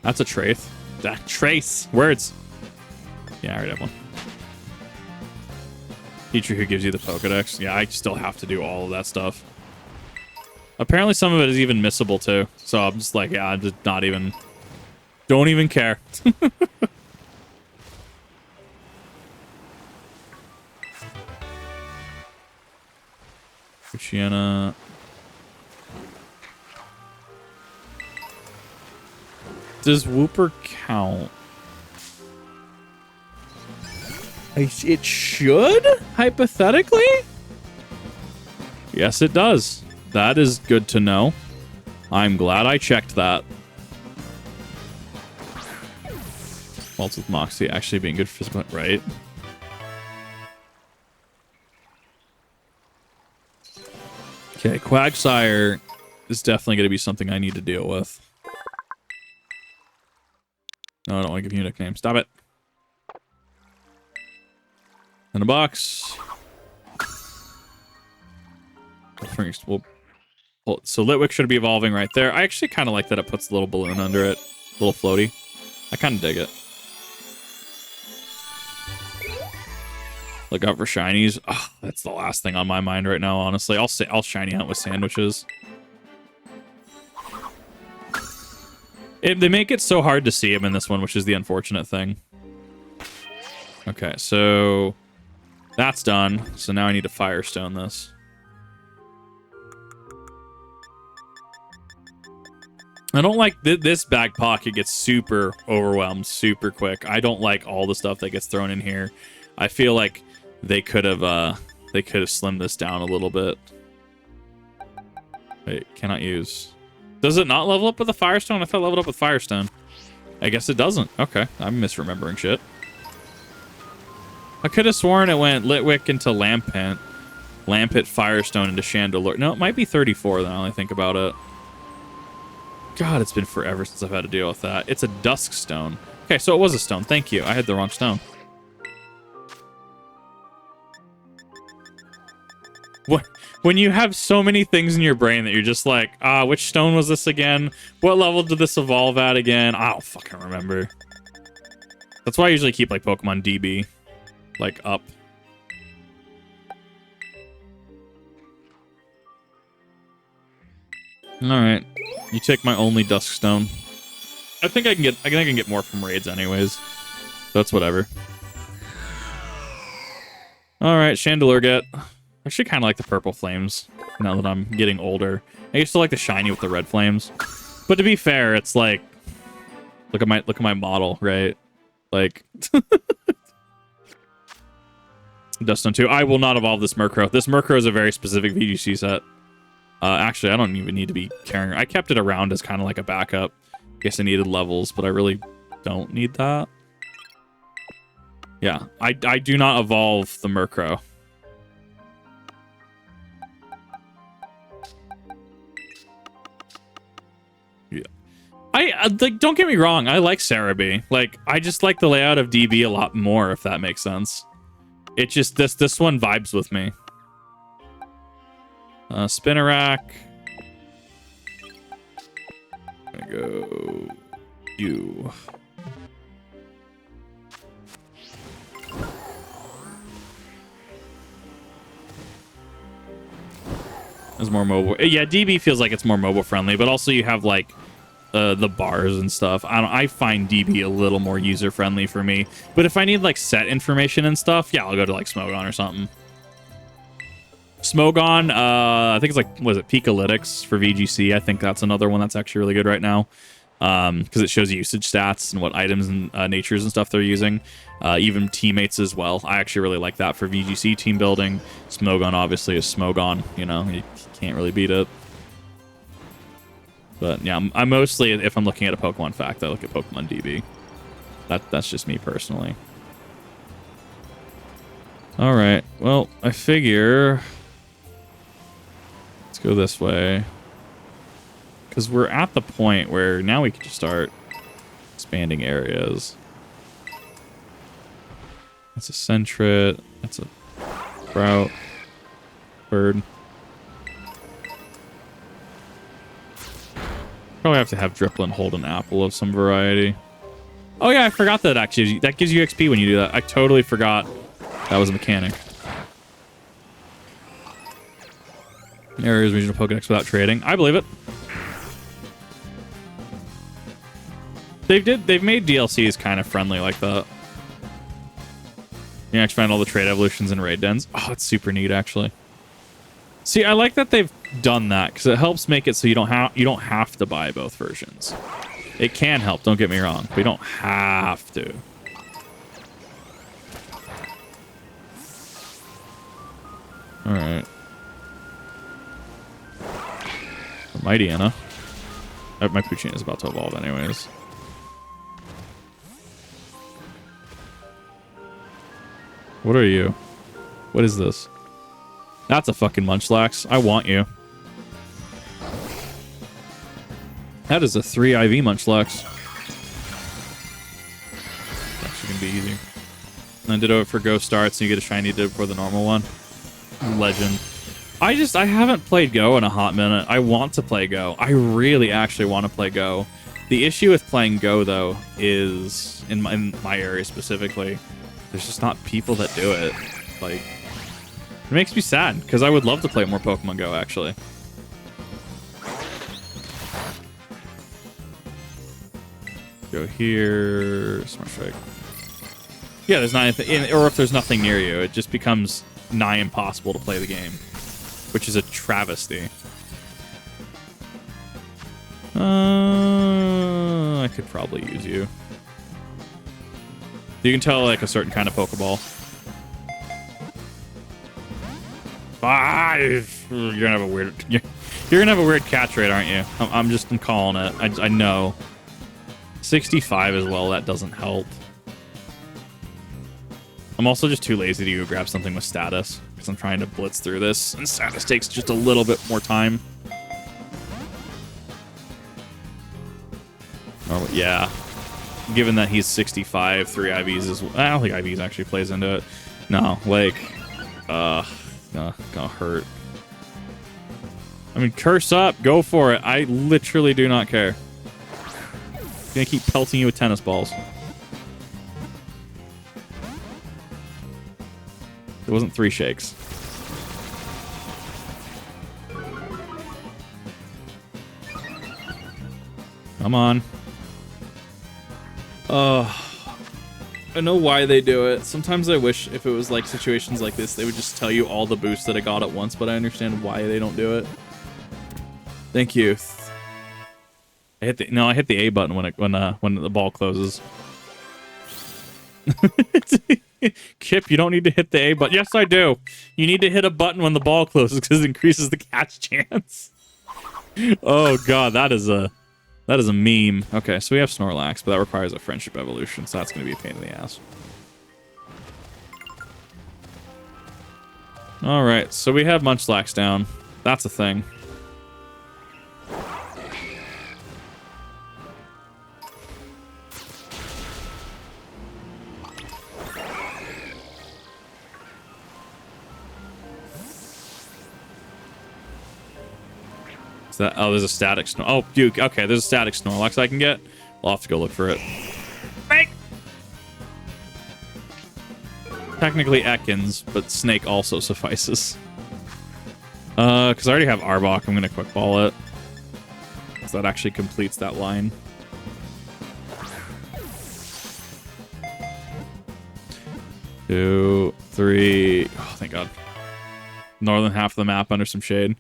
That's a Trace. Trace. Words. Yeah, I already have one. Teacher who gives you the Pokedex. Yeah, I still have to do all of that stuff. Apparently some of it is even missable, too. So I'm just like, yeah, I'm just not even... Don't even care. Luciana. Does Wooper count? It should, hypothetically? Yes, it does. That is good to know. I'm glad I checked that. Waltz with Moxie actually being good for physical, right? Okay, Quagsire is definitely going to be something I need to deal with. No, I don't want to give you a nickname. Stop it. In a box. So Litwick should be evolving right there. I actually kind of like that it puts a little balloon under it. A little floaty. I kind of dig it. Look out for shinies. Oh, that's the last thing on my mind right now, honestly. I'll shiny hunt with sandwiches. They make it so hard to see him in this one, which is the unfortunate thing. Okay, so that's done. So now I need to Firestone this. I don't like this back pocket gets super overwhelmed super quick. I don't like all the stuff that gets thrown in here. I feel like they could have slimmed this down a little bit. Wait, cannot use. Does it not level up with a Firestone? I thought it leveled up with Firestone. I guess it doesn't. Okay, I'm misremembering shit. I could have sworn it went Litwick into Lampent, Lampent Firestone into Chandelure. No, it might be 34 now I think about it. God, it's been forever since I've had to deal with that. It's a Dusk Stone. Okay, so it was a stone. Thank you. I had the wrong stone. When you have so many things in your brain that you're just like, which stone was this again? What level did this evolve at again? I don't fucking remember. That's why I usually keep like Pokemon DB. like up. All right, you take my only dusk stone. I think I can get more from raids anyways. That's whatever. All right, Chandelure get. I actually kind of like the purple flames now that I'm getting older. I used to like the shiny with the red flames, but to be fair, it's like, look at my model, right? Like, Duststone 2. I will not evolve this Murkrow. This Murkrow is a very specific VGC set. Actually, I don't even need to be carrying. I kept it around as kind of like a backup. I guess I needed levels, but I really don't need that. Yeah, I do not evolve the Murkrow. Yeah. I like, don't get me wrong, I like Cerebi. Like, I just like the layout of DB a lot more, if that makes sense. It just, this one vibes with me. Spinnerack. I'm gonna go you. It's more mobile. Yeah, DB feels like it's more mobile friendly, but also you have like the bars and stuff. I find DB a little more user friendly for me. But if I need like set information and stuff, yeah, I'll go to like Smogon or something. Smogon, I think it's like, what is it, Pikalytics for VGC. I think that's another one that's actually really good right now. Because it shows usage stats and what items and natures and stuff they're using. Even teammates as well. I actually really like that for VGC team building. Smogon obviously is Smogon, you know, you can't really beat it. But yeah, I'm mostly, if I'm looking at a Pokemon fact, I look at Pokemon DB. That's just me personally. All right, well, I figure let's go this way. Because we're at the point where now we can just start expanding areas. That's a Sentret. That's a Sprout. Bird. Probably have to have Dripplin hold an apple of some variety. Oh yeah, I forgot that actually. That gives you XP when you do that. I totally forgot that was a mechanic. Areas regional Pokedex without trading. I believe it. They've made DLCs kind of friendly like that. You can actually find all the trade evolutions in raid dens. Oh, it's super neat actually. See, I like that they've done that because it helps make it so you don't have to buy both versions. It can help, don't get me wrong, but you don't have to. All right. Mighty Anna. My Poochyena is about to evolve anyways. What are you? What is this? That's a fucking Munchlax. I want you. That is a 3 IV Munchlax. Actually gonna be easy. And then ditto it for Go starts, and you get a shiny dip for the normal one. Legend. I haven't played Go in a hot minute. I want to play Go. I really actually want to play Go. The issue with playing Go though is in my area specifically, there's just not people that do it. Like, it makes me sad because I would love to play more Pokemon Go actually. Go here, Smart Strike. Yeah, there's not anything, or if there's nothing near you, it just becomes nigh impossible to play the game, which is a travesty. I could probably use you. You can tell like a certain kind of Pokeball. You're gonna have a weird. You're gonna have a weird catch rate, aren't you? I'm calling it. I know. 65 as well. That doesn't help. I'm also just too lazy to go grab something with status because I'm trying to blitz through this, and status takes just a little bit more time. Oh yeah. Given that he's 65, 3 IVs is... I don't think IVs actually plays into it. No, like... gonna hurt. I mean, curse up. Go for it. I literally do not care. I'm gonna keep pelting you with tennis balls. It wasn't 3 shakes. Come on. I know why they do it. Sometimes I wish if it was like situations like this, they would just tell you all the boosts that I got at once, but I understand why they don't do it. Thank you. I hit the A button when the ball closes. Kip, you don't need to hit the A button. Yes, I do. You need to hit a button when the ball closes because it increases the catch chance. Oh god, that is a meme. Okay, so we have Snorlax, but that requires a friendship evolution, so that's going to be a pain in the ass. Alright, so we have Munchlax down. That's a thing. Oh, there's a static Snor. Oh, dude. Okay, there's a static Snorlax I can get. We'll have to go look for it. Snake! Technically Ekans, but Snake also suffices. Because I already have Arbok, I'm going to Quick Ball it. So that actually completes that line. Two, three. Oh, thank God. Northern half of the map under some shade.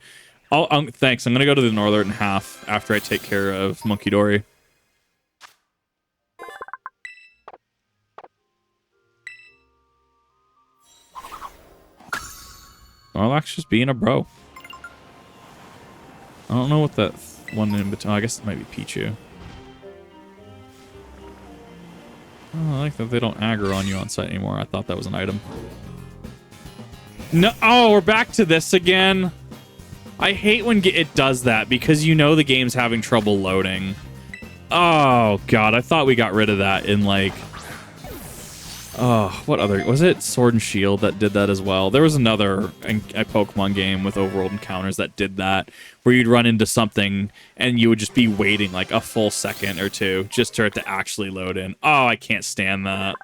Oh, thanks. I'm going to go to the northern half after I take care of Monkey Dory. Snorlax just being a bro. I don't know what that one in between. Oh, I guess it might be Pichu. Oh, I like that they don't aggro on you on site anymore. I thought that was an item. No. Oh, we're back to this again. I hate when it does that because you know the game's having trouble loading. Oh, God. I thought we got rid of that in, like... Oh, what other... Was it Sword and Shield that did that as well? There was another a Pokemon game with overworld encounters that did that, where you'd run into something and you would just be waiting, like, a full second or two just for it to actually load in. Oh, I can't stand that.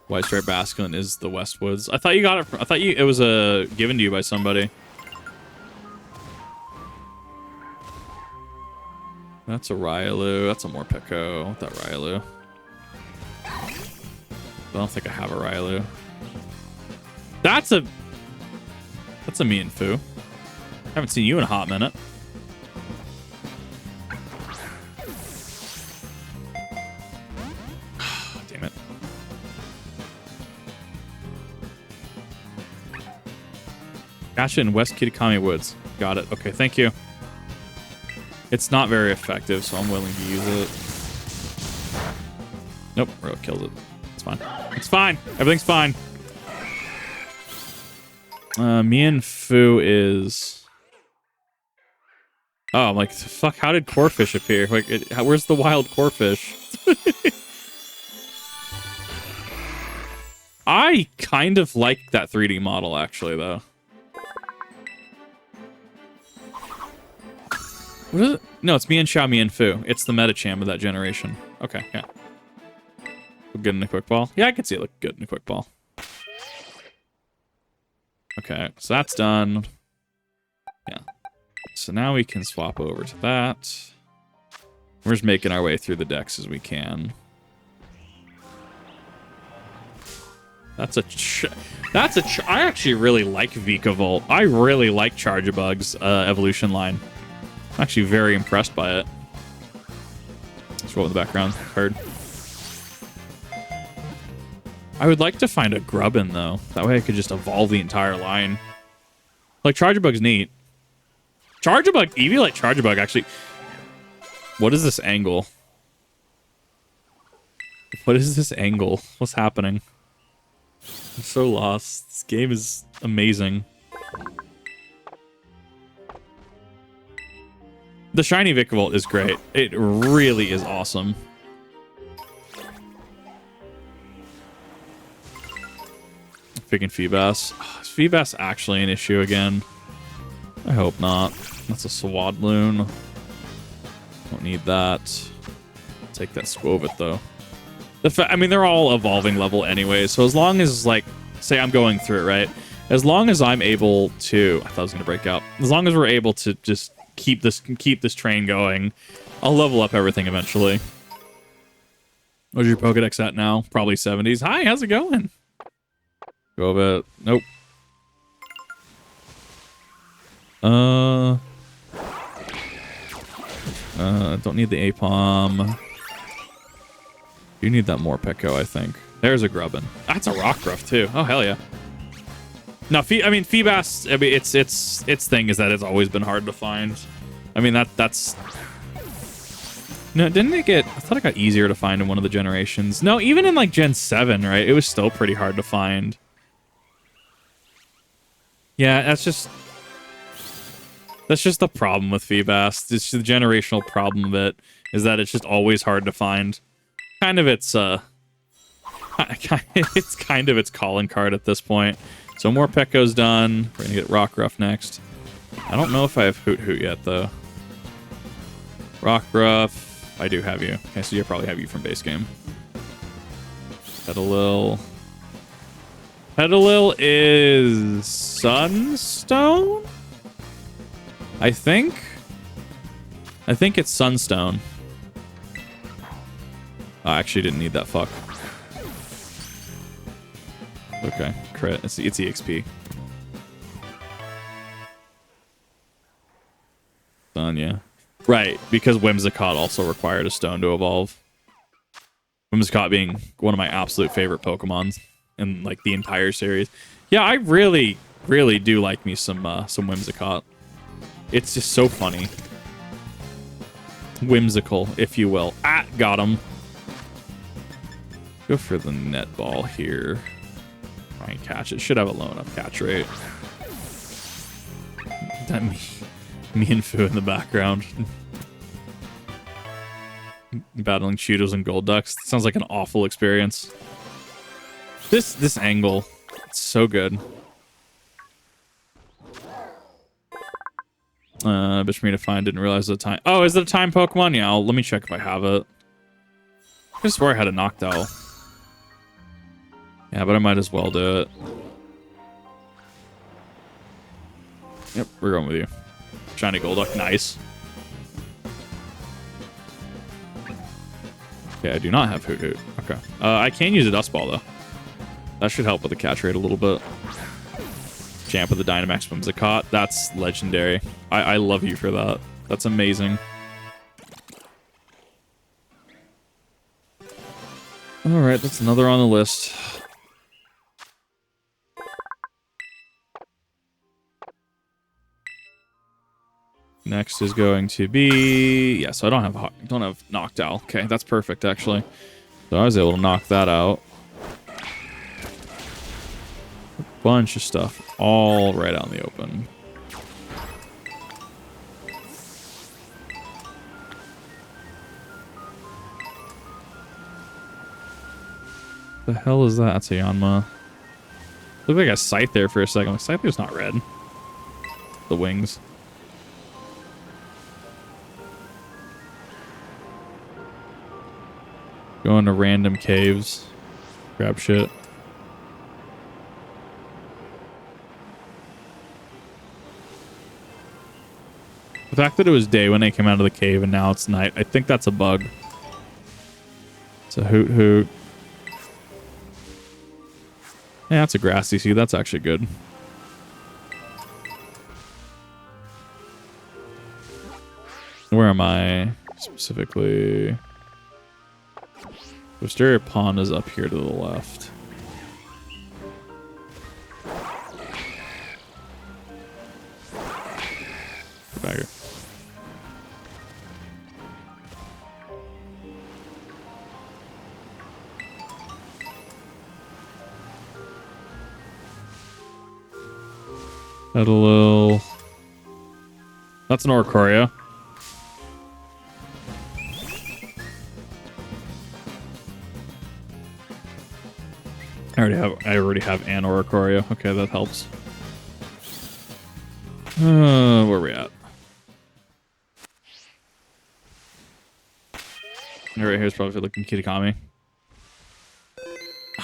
White Stripe Basculin is the Westwoods. I thought you got it. I thought it was given to you by somebody. That's a Railu. That's a Morpeko. What that Railu? I don't think I have a Railu. That's a Mienfoo. Haven't seen you in a hot minute. Damn it. Gotcha in West Kitakami Woods. Got it. Okay, thank you. It's not very effective, so I'm willing to use it. Nope, Rogue kills it. It's fine. It's fine. Everything's fine. Mienfoo is... Oh, I'm like, fuck, how did Corphish appear? Like, where's the wild Corphish? I kind of like that 3D model, actually, though. What is it? No, it's Mienshao Mienfoo. It's the Metacham of that generation. Okay, yeah. Look good in a quick ball? Yeah, I could see it look good in a quick ball. Okay, so that's done. Yeah. So now we can swap over to that. We're just making our way through the decks as we can. That's I actually really like Vikavolt. I really like Charjabug's evolution line. I'm actually very impressed by it. Let's roll in the background card. I would like to find a Grubbin, though. That way I could just evolve the entire line. Like, Charjabug's neat. Charjabug, Eevee like Charjabug, actually. What is this angle? What is this angle? What's happening? I'm so lost. This game is amazing. The shiny Vikavolt is great. It really is awesome. Freaking Feebas. Oh, is Feebas actually an issue again? I hope not. That's a Swadloon. Don't need that. Take that Squovit, though. I mean, they're all evolving level anyway. So as long as, like, say I'm going through it, right? As long as I'm able to, I thought I was gonna break out. As long as we're able to just keep this train going, I'll level up everything eventually. What's your Pokedex at now? Probably 70s. Hi, how's it going? Go a bit. Nope. Don't need the Apom. You need that more Pecco, I think. There's a Grubbin. That's a Rockruff too. Oh hell yeah. No, Feebas. I mean, its thing is that it's always been hard to find. I mean that's. No, didn't it get... I thought it got easier to find in one of the generations. No, even in, like, Gen 7, right? It was still pretty hard to find. Yeah, that's just the problem with Feebas. It's the generational problem of it, is that it's just always hard to find. Kind of its calling card at this point. So more Pecco's done. We're gonna get Rockruff next. I don't know if I have Hoot Hoot yet, though. Rockruff. I do have you. Okay, so you probably have you from base game. Petalil. Petalil is Sunstone? I think it's Sunstone. I actually didn't need that fuck. Okay, crit. It's EXP. Done, yeah. Right, because Whimsicott also required a stone to evolve. Whimsicott being one of my absolute favorite Pokemon in like the entire series. Yeah, I really, really do like me some Whimsicott. It's just so funny. Whimsical, if you will. Ah, got him. Go for the net ball here. Try and catch it. Should have a low enough catch rate. That me and Fu in the background. Battling Cheetos and Golducks. Sounds like an awful experience. This angle, it's so good. Bitch for me to find, didn't realize the time. Oh, is it a time Pokemon? Yeah, let me check if I have it. I swear I had a Noctowl. Yeah, but I might as well do it. Yep, we're going with you. Shiny Golduck, nice. Okay, I do not have Hoot Hoot. Okay. I can use a Dust Ball, though. That should help with the catch rate a little bit. Champ with the Dynamax Whimsicott. That's legendary. I love you for that. That's amazing. Alright, that's another on the list. Next is going to be... Yeah, so I don't have Noctowl. Okay, that's perfect, actually. So I was able to knock that out. A bunch of stuff all right out in the open. The hell is that? That's a Yanma. Looked like a Scythe there for a second. Like, Scythe's not red. The wings. Go into random caves. Grab shit. The fact that it was day when they came out of the cave and now it's night, I think that's a bug. It's a Hoot Hoot. Yeah, that's a Grassy Seed. That's actually good. Where am I specifically? Wisteria Pond is up here to the left. Bagger. Petalil. That's an Oricorio. I already have an Oricorio. Okay, that helps. Where are we at? Right here's probably looking Kitakami.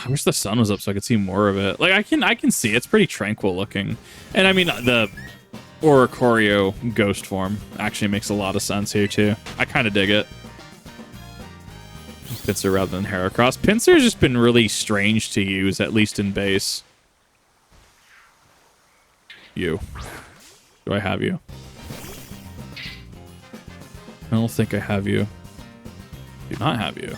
I wish the sun was up so I could see more of it. Like, I can see it's pretty tranquil looking. And I mean, the Oricorio ghost form actually makes a lot of sense here too. I kind of dig it. Pinsir rather than Heracross. Pinsir's just been really strange to use, at least in base. You. Do I have you? I don't think I have you. Do not have you.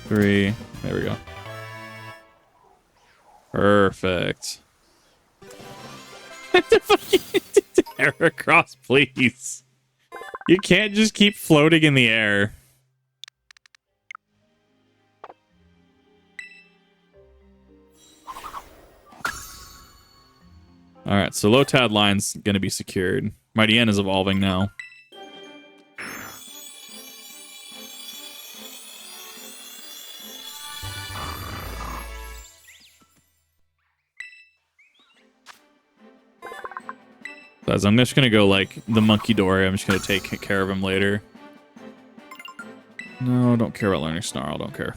Three. There we go. Perfect. Heracross, please. You can't just keep floating in the air. Alright, so Lotad line's gonna be secured. Mighty N is evolving now. Guys, I'm just gonna go like the Monkey Dory. I'm just gonna take care of him later. No, don't care about learning Snarl. Don't care.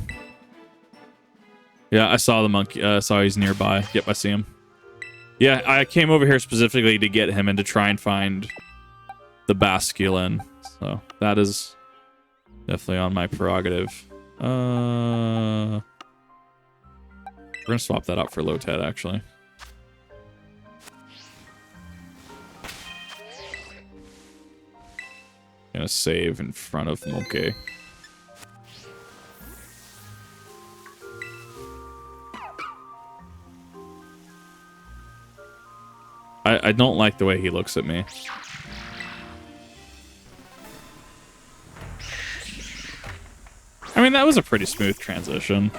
Yeah, I saw the monkey. Saw he's nearby. Yep, I see him. Yeah, I came over here specifically to get him and to try and find the Basculin. So that is definitely on my prerogative. We're gonna swap that out for Lotad, actually. Gonna save in front of Monkey. I don't like the way he looks at me. I mean, that was a pretty smooth transition.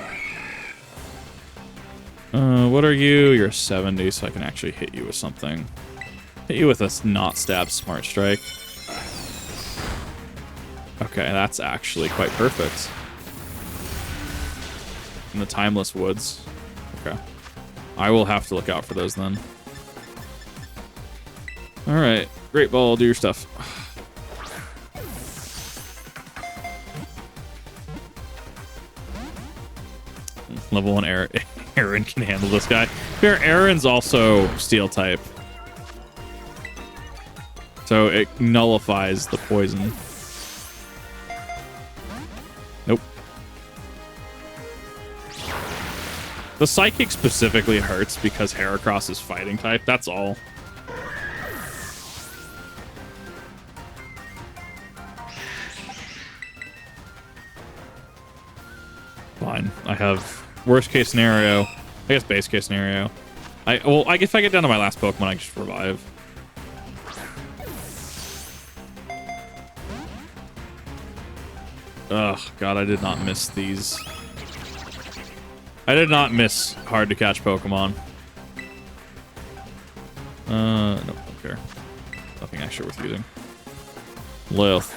What are you? You're 70, so I can actually hit you with something. Hit you with a not stab smart strike. Okay, that's actually quite perfect. In the Timeless Woods. Okay. I will have to look out for those then. Alright, Great Ball, do your stuff. Level 1 Aaron can handle this guy. Fair, Aaron's also Steel type. So it nullifies the poison. Nope. The Psychic specifically hurts because Heracross is fighting type, that's all. Fine. I have worst case scenario. I guess base case scenario. I guess if I get down to my last Pokemon, I can just revive. Ugh, God, I did not miss these. I did not miss hard to catch Pokemon. Nope, don't care. Nothing actually worth using. Lilith,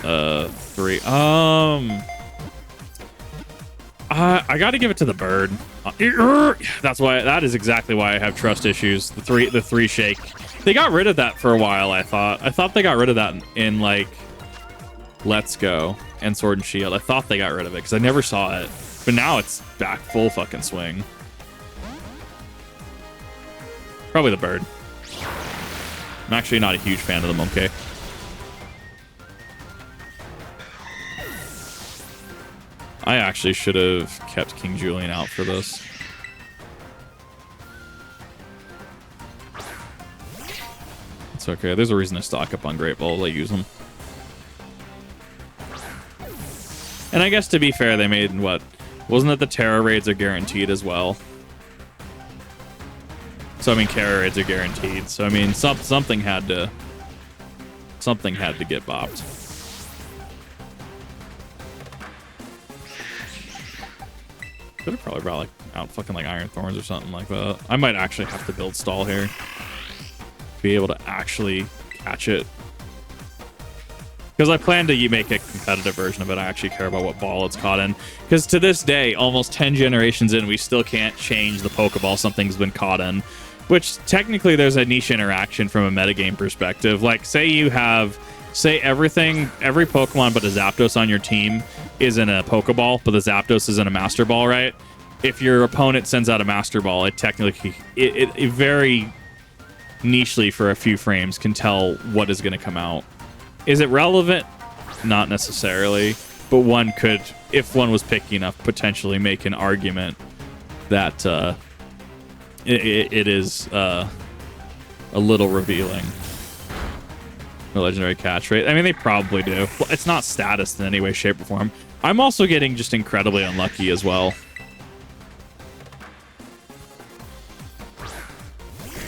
3. I got to give it to the bird. That is exactly why I have trust issues. The three shake. They got rid of that for a while, I thought. I thought they got rid of that in like Let's Go and Sword and Shield. I thought they got rid of it because I never saw it. But now it's back full fucking swing. Probably the bird. I'm actually not a huge fan of the monkey. I actually should have kept King Julian out for this. It's okay. There's a reason to stock up on Great Balls. I use them. And I guess to be fair, they made what? Wasn't it the Terra raids are guaranteed as well? So I mean, Terra raids are guaranteed. So I mean, something had to get bopped. Could have probably brought like out fucking like Iron Thorns or something like that. I might actually have to build stall here to be able to actually catch it. Because I plan to make a competitive version of it. I actually care about what ball it's caught in. Because to this day, almost 10 generations in, we still can't change the Pokeball something's been caught in. Which technically there's a niche interaction from a metagame perspective. Like, say you have, every Pokemon but a Zapdos on your team is in a Pokeball, but the Zapdos is in a Master Ball, right? If your opponent sends out a Master Ball, it technically, it very nichely for a few frames can tell what is going to come out. Is it relevant? Not necessarily, but one could, if one was picky enough, potentially make an argument that it is a little revealing. The legendary catch rate. I mean, they probably do. Well, it's not status in any way, shape, or form. I'm also getting just incredibly unlucky as well.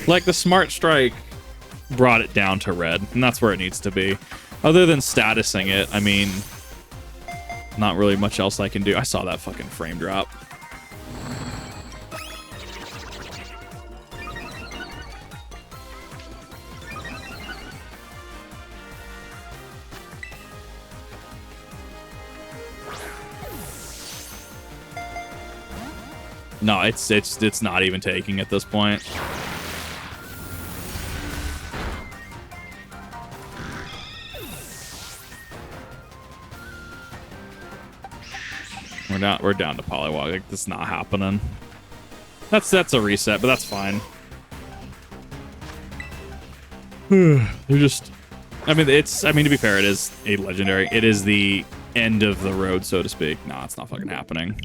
Like, the Smart Strike brought it down to red, and that's where it needs to be. Other than statusing it, I mean, not really much else I can do. I saw that fucking frame drop. No, it's not even taking at this point. We're down to Poliwag. Like, this is not happening. That's a reset, but that's fine. They're just, I mean, to be fair, it is a legendary. It is the end of the road, so to speak. Nah, it's not fucking happening.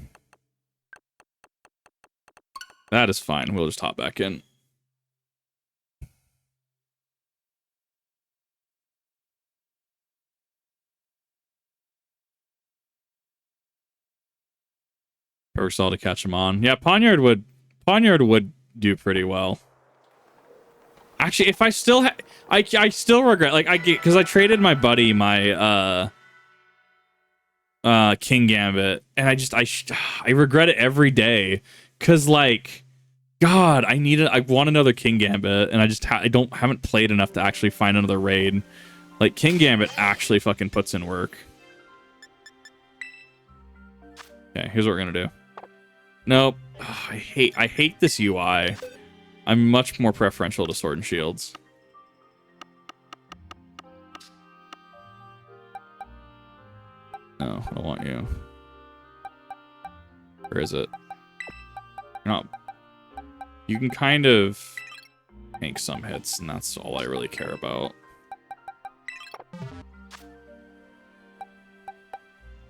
That is fine. We'll just hop back in. Urksal to catch him on. Yeah, Poniard would do pretty well. Actually, if I still I still regret, like, because I traded my buddy my King Gambit, and I regret it every day. Cause, like, God, I want another King Gambit, and I haven't played enough to actually find another raid. Like, King Gambit actually fucking puts in work. Okay, here's what we're gonna do. Nope. Oh, I hate this UI. I'm much more preferential to Sword and Shields. No, I don't want you. Where is it? No. You can kind of make some hits, and that's all I really care about.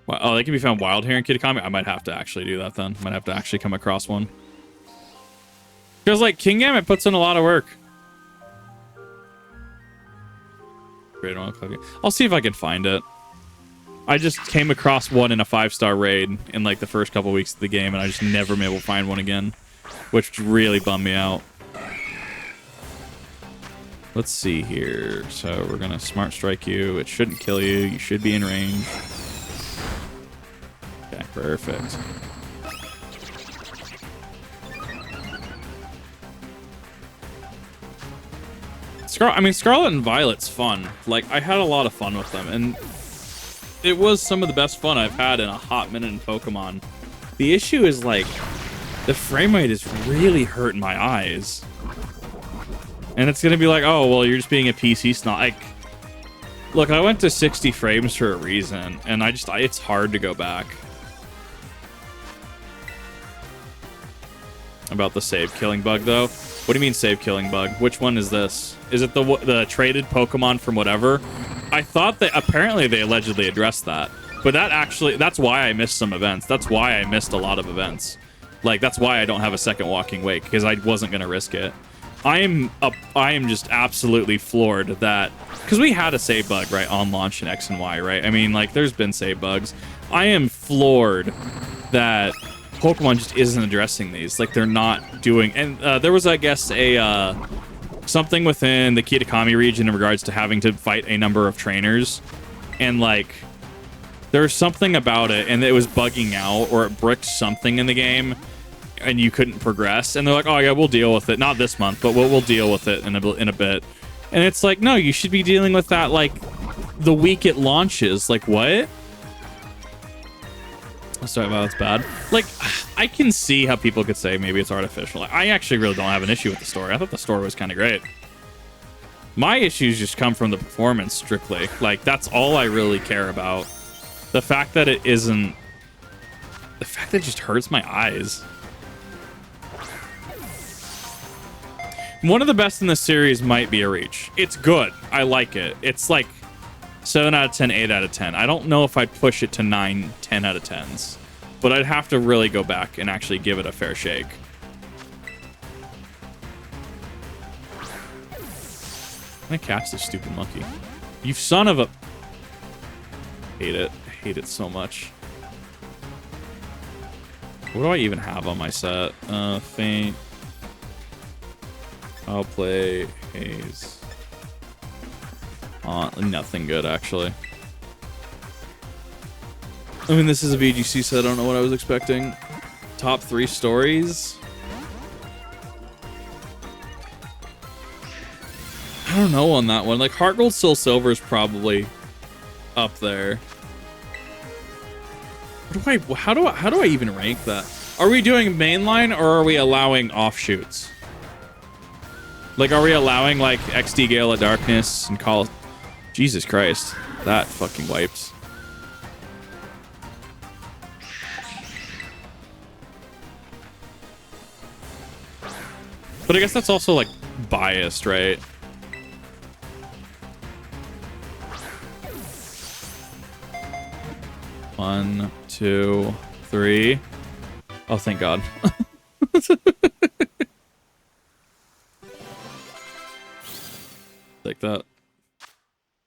Well, oh, they can be found wild here in Kitakami? I might have to actually do that then. Might have to actually come across one. Because, like, King Gambit puts in a lot of work. I'll see if I can find it. I just came across one in a 5-star raid in, like, the first couple weeks of the game, and I just never been able to find one again, which really bummed me out. Let's see here. So we're gonna Smart Strike you. It shouldn't kill you. You should be in range. Okay, perfect. Scarlet and Violet's fun. Like, I had a lot of fun with them, and it was some of the best fun I've had in a hot minute in Pokemon. The issue is, like, the frame rate is really hurting my eyes. And it's gonna be like, oh, well, you're just being a PC snob. Like, look, I went to 60 frames for a reason, and it's hard to go back. About the save killing bug, though. What do you mean save killing bug? Which one is this? Is it the traded Pokemon from whatever? I thought that apparently they allegedly addressed that. But that's why I missed some events. That's why I missed a lot of events. Like, that's why I don't have a second Walking Wake, because I wasn't going to risk it. I am just absolutely floored that, because we had a save bug, right, on launch in X and Y, right? I mean, like, there's been save bugs. I am floored that Pokemon just isn't addressing these. Like, they're not doing, and there was, I guess, something within the Kitakami region in regards to having to fight a number of trainers, and, like, there's something about it, and it was bugging out, or it bricked something in the game, and you couldn't progress. And they're like, oh yeah, we'll deal with it. Not this month, but we'll deal with it in a bit. And it's like, no, you should be dealing with that, like, the week it launches. Like, what? Sorry, well, that's bad. Like, I can see how people could say maybe it's artificial. I actually really don't have an issue with the story. I thought the story was kind of great. My issues just come from the performance, strictly. Like, that's all I really care about. The fact that it isn't... The fact that it just hurts my eyes. One of the best in this series might be a Reach. It's good. I like it. It's like 7 out of 10, 8 out of 10. I don't know if I'd push it to 9, 10 out of 10s. But I'd have to really go back and actually give it a fair shake. I'm gonna catch this stupid monkey. You son of a... Hate it. I hate it so much. What do I even have on my set? Faint. I'll play Haze. Nothing good, actually. I mean, this is a VGC, so I don't know what I was expecting. Top 3 stories? I don't know on that one. Like, Heart Gold, Soul Silver is probably up there. How do I even rank that? Are we doing mainline or are we allowing offshoots? Like, are we allowing, like, XD Gale of Darkness and Call... Jesus Christ. That fucking wiped. But I guess that's also, like, biased, right? One, 2, 3. Oh, thank God. Like that.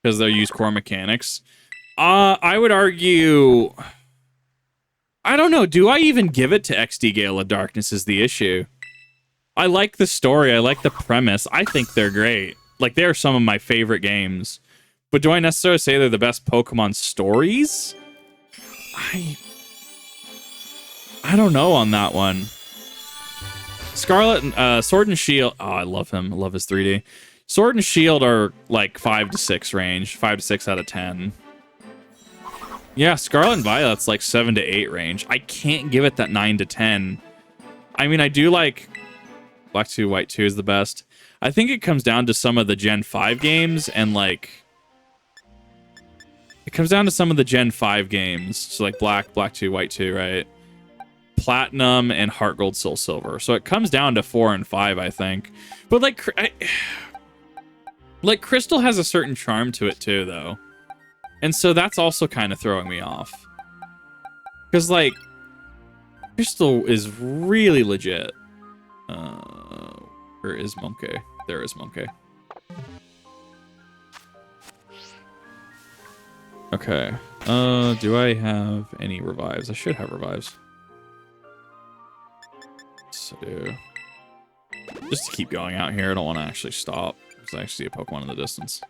Because they'll use core mechanics. I would argue... I don't know. Do I even give it to XD Gale of Darkness is the issue. I like the story. I like the premise. I think they're great. Like, they're some of my favorite games. But do I necessarily say they're the best Pokemon stories? I don't know on that one. Scarlet and Sword and Shield. Oh, I love him. I love his 3D. Sword and Shield are like 5 to 6 range. 5 to 6 out of 10. Yeah, Scarlet and Violet's like 7 to 8 range. I can't give it that 9 to 10. I mean, I do like Black 2, White 2 is the best. I think it comes down to some of the Gen 5 games and like... It comes down to some of the Gen 5 games. So like Black 2, White 2, right? Platinum and Heart Gold, Soul Silver. So it comes down to 4 and 5, I think. But like... Like, Crystal has a certain charm to it, too, though. And so that's also kind of throwing me off. Because, like, Crystal is really legit. Where is Monkey? There is Monkey. Okay. Do I have any revives? I should have revives. So, just to keep going out here, I don't want to actually stop. I actually see a Pokemon in the distance.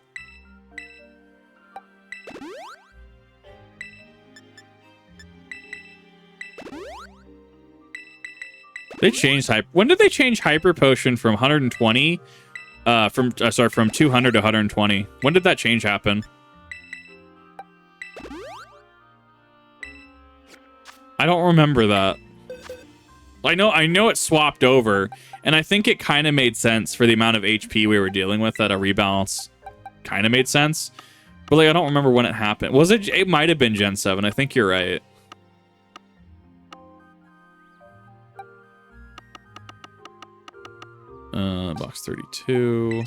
They changed Hyper. When did they change Hyper Potion from 120? From 200 to 120. When did that change happen? I don't remember that. I know it swapped over, and I think it kind of made sense for the amount of HP we were dealing with that a rebalance kind of made sense. But like, I don't remember when it happened. Was it? It might have been Gen 7. I think you're right. Box 32.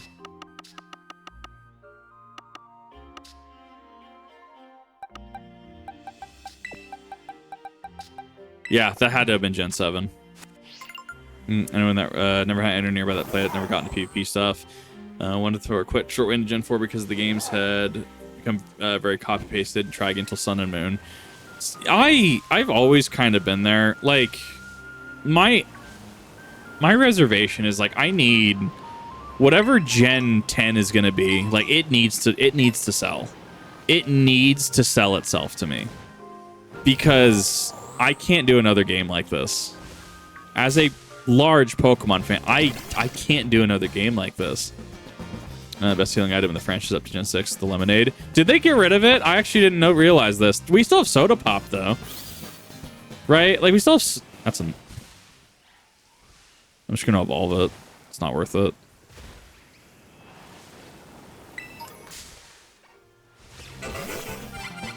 Yeah, that had to have been Gen 7. Anyone that never had entered nearby that played it, never gotten to PvP stuff. Wanted to throw a quick short into Gen 4 because the games had become very copy-pasted. Try again until Sun and Moon. I've always kind of been there. Like, my reservation is, like, I need whatever Gen 10 is going to be. Like, it needs to sell. It needs to sell itself to me. Because I can't do another game like this. As a large Pokemon fan, I can't do another game like this. Best healing item in the franchise up to Gen 6, the Lemonade. Did they get rid of it? I actually didn't realize this. We still have Soda Pop, though. Right? Like, we still have... That's an... I'm just gonna evolve it. It's not worth it.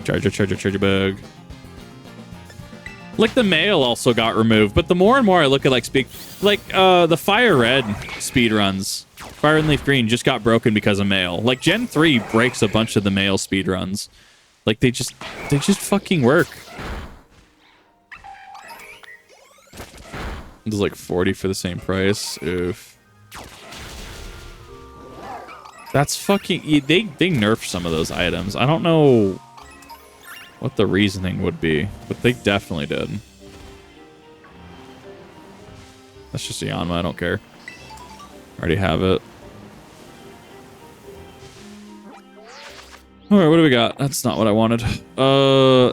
Charger bug. Like, the mail also got removed, but the more and more I look at, like, the Fire Red speedruns, Fire and Leaf Green just got broken because of mail. Like, Gen 3 breaks a bunch of the mail speedruns. Like, they just fucking work. It's like 40 for the same price. Oof. That's fucking... They nerfed some of those items. I don't know what the reasoning would be, but they definitely did. That's just a Yanma, I don't care. Already have it. Alright, what do we got? That's not what I wanted.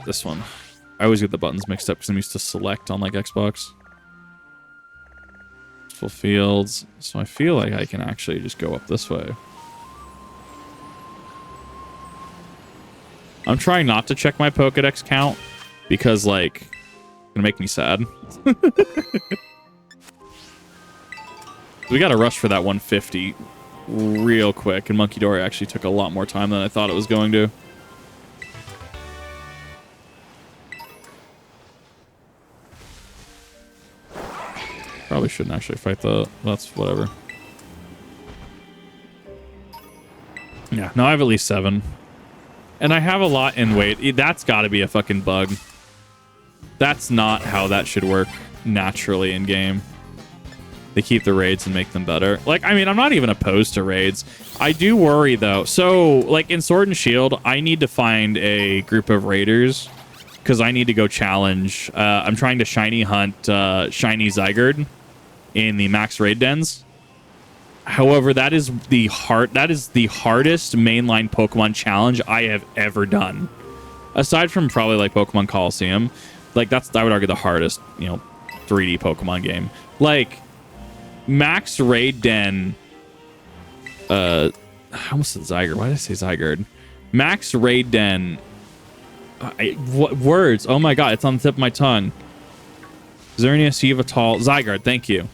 This one. I always get the buttons mixed up because I'm used to select on, like, Xbox. Full fields. So I feel like I can actually just go up this way. I'm trying not to check my Pokedex count because, like, it's gonna make me sad. We got to rush for that 150 real quick, and Monkey Dory actually took a lot more time than I thought it was going to. Probably shouldn't actually fight the... That's whatever. Yeah, no, I have at least 7. And I have a lot in weight. That's got to be a fucking bug. That's not how that should work naturally in game. They keep the raids and make them better. Like, I mean, I'm not even opposed to raids. I do worry, though. So, like, in Sword and Shield, I need to find a group of raiders because I need to go challenge. I'm trying to shiny hunt shiny Zygarde in the max raid dens. However, that is the hardest mainline Pokemon challenge I have ever done. Aside from probably like Pokemon Coliseum, like that's, I would argue, the hardest, 3D Pokemon game. Like max raid den. I almost said Zygarde. Why did I say Zygarde? Max raid den. What words? Oh my god, it's on the tip of my tongue. Xerneas, Yveltal, Zygarde. Thank you.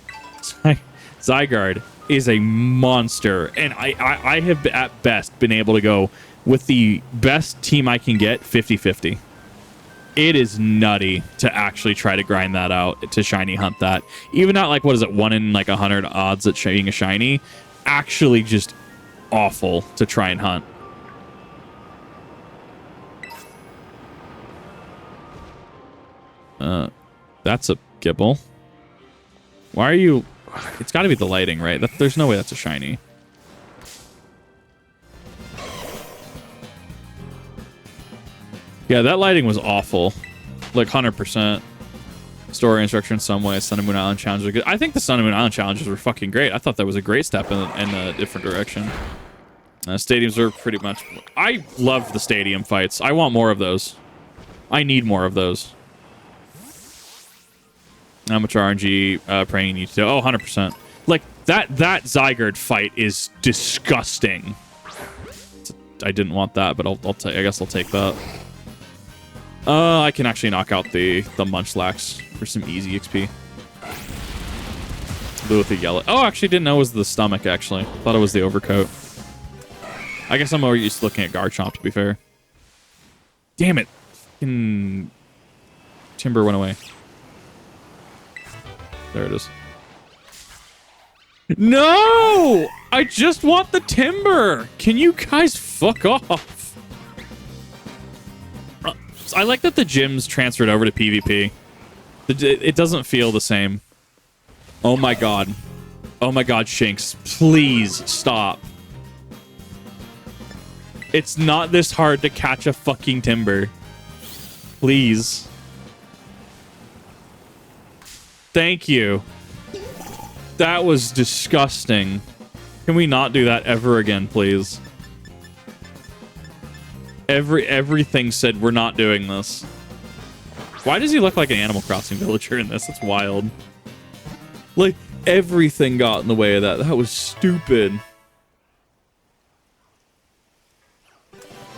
Zygarde is a monster, and I have at best been able to go with the best team I can get 50-50. It is nutty to actually try to grind that out, to shiny hunt that. Even not like, what is it, 1 in like 100 odds at being a shiny. Actually just awful to try and hunt. That's a Gibble. Why are you... It's got to be the lighting, right? There's no way that's a shiny. Yeah, that lighting was awful. Like, 100%. Story instruction in some way. Sun and Moon Island challenges are good. I think the Sun and Moon Island challenges were fucking great. I thought that was a great step in a different direction. Stadiums are pretty much... I love the stadium fights. I want more of those. I need more of those. How much RNG praying you need to do? Oh, 100%. Like, that Zygarde fight is disgusting. I didn't want that, but I guess I'll take that. I can actually knock out the Munchlax for some easy XP. Blue with the yellow. Oh, actually didn't know it was the stomach, actually. Thought it was the overcoat. I guess I'm more used to looking at Garchomp, to be fair. Damn it. Fucking Timber went away. There it is. No! I just want the Timber! Can you guys fuck off? I like that the gym's transferred over to PvP. It doesn't feel the same. Oh my god. Oh my god, Shinx. Please stop. It's not this hard to catch a fucking Timber. Please. Thank you. That was disgusting. Can we not do that ever again, please? Everything said we're not doing this. Why does he look like an Animal Crossing villager in this? That's wild. Like, everything got in the way of that. That was stupid.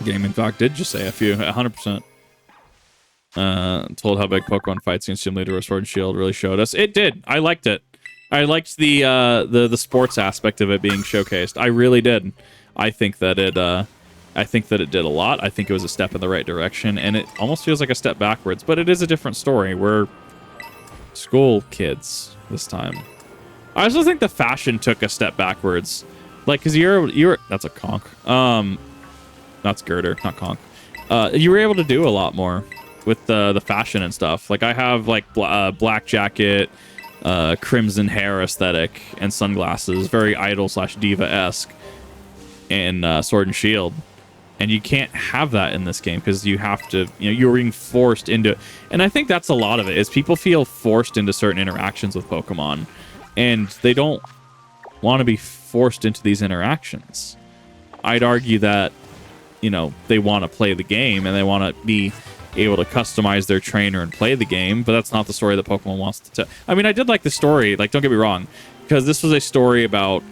Game, in fact, did just say a few, 100%. Told how big Pokemon fights against Gym Leader or Sword and Shield really showed us. It did. I liked it. I liked the sports aspect of it being showcased. I really did. I think that it did a lot. I think it was a step in the right direction, and it almost feels like a step backwards. But it is a different story. We're school kids this time. I also think the fashion took a step backwards. Like, because you're that's a conch. That's girder, not conch. You were able to do a lot more with the fashion and stuff. Like, I have like black jacket, crimson hair aesthetic, and sunglasses, very idol/diva-esque, and Sword and Shield. And you can't have that in this game because you have to, you're being forced into it. And I think that's a lot of it, is people feel forced into certain interactions with Pokemon, and they don't want to be forced into these interactions. I'd argue that, they want to play the game and they want to be able to customize their trainer and play the game, but that's not the story that Pokemon wants to tell. I mean, I did like the story, like, don't get me wrong, because this was a story about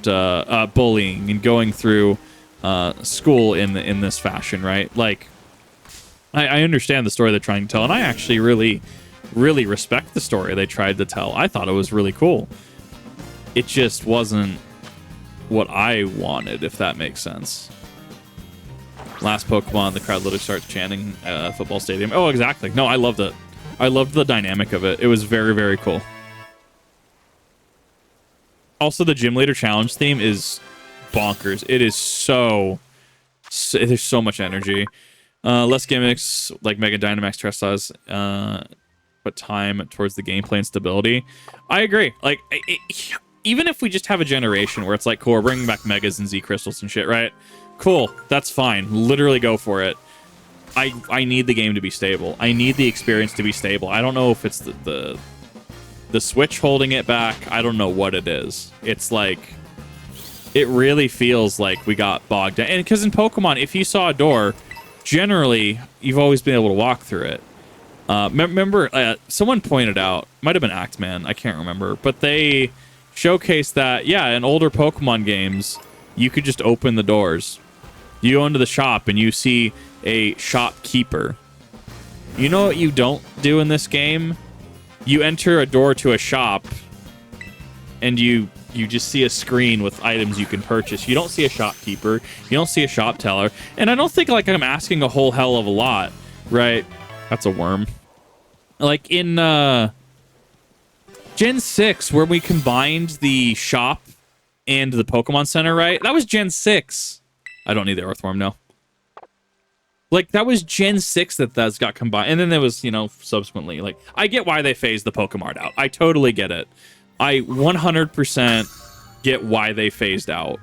bullying and going through school in this fashion, right? Like, I understand the story they're trying to tell, and I actually really, really respect the story they tried to tell. I thought it was really cool. It just wasn't what I wanted, if that makes sense. Last Pokemon, the crowd literally starts chanting football stadium. Oh, exactly. No, I loved it. I loved the dynamic of it. It was very, very cool. Also, the Gym Leader Challenge theme is bonkers. It is there's so much energy. Less gimmicks, like Mega Dynamax Stress size, put time towards the gameplay and stability. I agree. Like, even if we just have a generation where it's like, cool, we're bringing back Megas and Z Crystals and shit, right? Cool, that's fine. Literally go for it. I need the game to be stable. I need the experience to be stable. I don't know if it's the Switch holding it back. I don't know what it is. It's like, it really feels like we got bogged down. And because in Pokemon, if you saw a door, generally, you've always been able to walk through it. Remember, someone pointed out, might have been Actman, I can't remember, but they showcased that, yeah, in older Pokemon games, you could just open the doors. You go into the shop and you see a shopkeeper. You know what you don't do in this game? You enter a door to a shop and you just see a screen with items you can purchase. You don't see a shopkeeper. You don't see a shop teller. And I don't think like I'm asking a whole hell of a lot, right? That's a worm. Like in Gen 6, where we combined the shop and the Pokemon Center, right? That was Gen 6. I don't need the Earthworm, no. Like, that was Gen 6 that's got combined. And then there was, subsequently, like, I get why they phased the Pokemart out. I totally get it. I 100% get why they phased out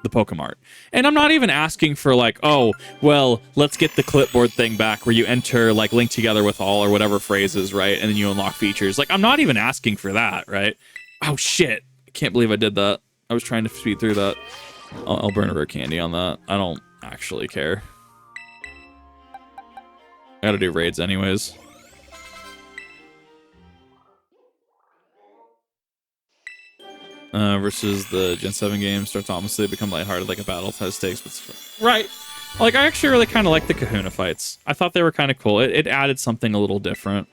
the Pokemart. And I'm not even asking for, like, oh, well, let's get the clipboard thing back where you enter, like, link together with all or whatever phrases, right? And then you unlock features. Like, I'm not even asking for that, right? Oh, shit. I can't believe I did that. I was trying to speed through that. I'll burn a rare candy on that. I don't actually care. I gotta do raids anyways. Versus the Gen 7 game starts honestly become lighthearted, like a battle has stakes, but right. Like, I actually really kind of like the Kahuna fights. I thought they were kind of cool. It added something a little different.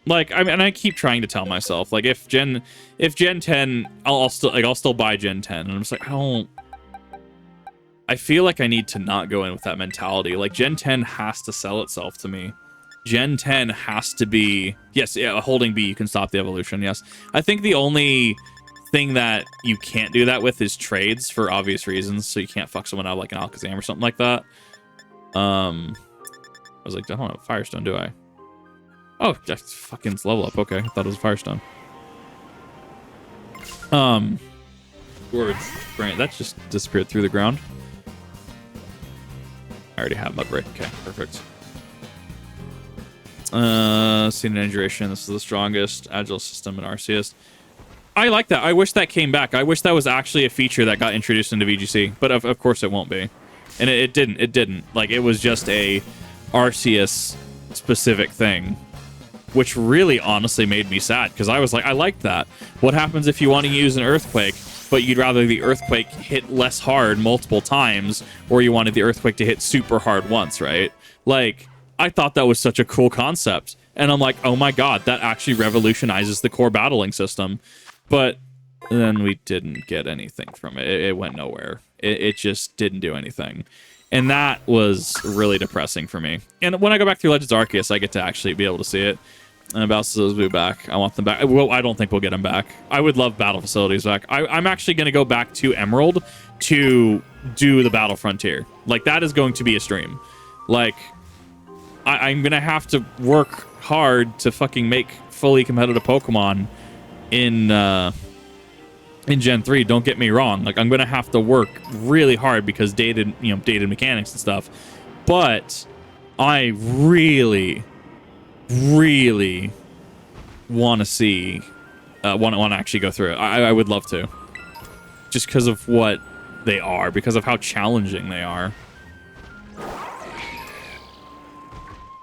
Like, I mean, I keep trying to tell myself, like, if Gen 10, I'll still buy Gen 10, and I'm just like, I feel like I need to not go in with that mentality. Like, Gen 10 has to sell itself to me. Gen 10 has to be, yes, yeah, holding B, you can stop the evolution, yes. I think the only thing that you can't do that with is trades for obvious reasons, so you can't fuck someone out like an Alakazam or something like that. I was like, I don't have a Firestone, do I? Oh, just fucking level up. Okay, I thought it was Firestone. Words. Right, that just disappeared through the ground. I already have Mud Break. Okay, perfect. Scene and duration. This is the strongest agile system in Arceus. I like that. I wish that came back. I wish that was actually a feature that got introduced into VGC, but of course it won't be. And it didn't. It didn't. Like, it was just a Arceus specific thing. which really honestly made me sad because I was like, I like that. What happens if you want to use an earthquake, but you'd rather the earthquake hit less hard multiple times, or you wanted the earthquake to hit super hard once, right? Like, I thought that was such a cool concept. And I'm like, oh my god, that actually revolutionizes the core battling system. But then we didn't get anything from it. It went nowhere. It just didn't do anything. And that was really depressing for me. And when I go back through Legends Arceus, I get to actually be able to see it. And Balthazar's will be back. I want them back. Well, I don't think we'll get them back. I would love battle facilities back. I'm actually going to go back to Emerald to do the Battle Frontier. Like, that is going to be a stream. Like, I'm going to have to work hard to fucking make fully competitive Pokemon in Gen 3. Don't get me wrong. Like, I'm going to have to work really hard because dated mechanics and stuff. But I really want to see, want to actually go through it. I would love to. Just because of what they are, because of how challenging they are.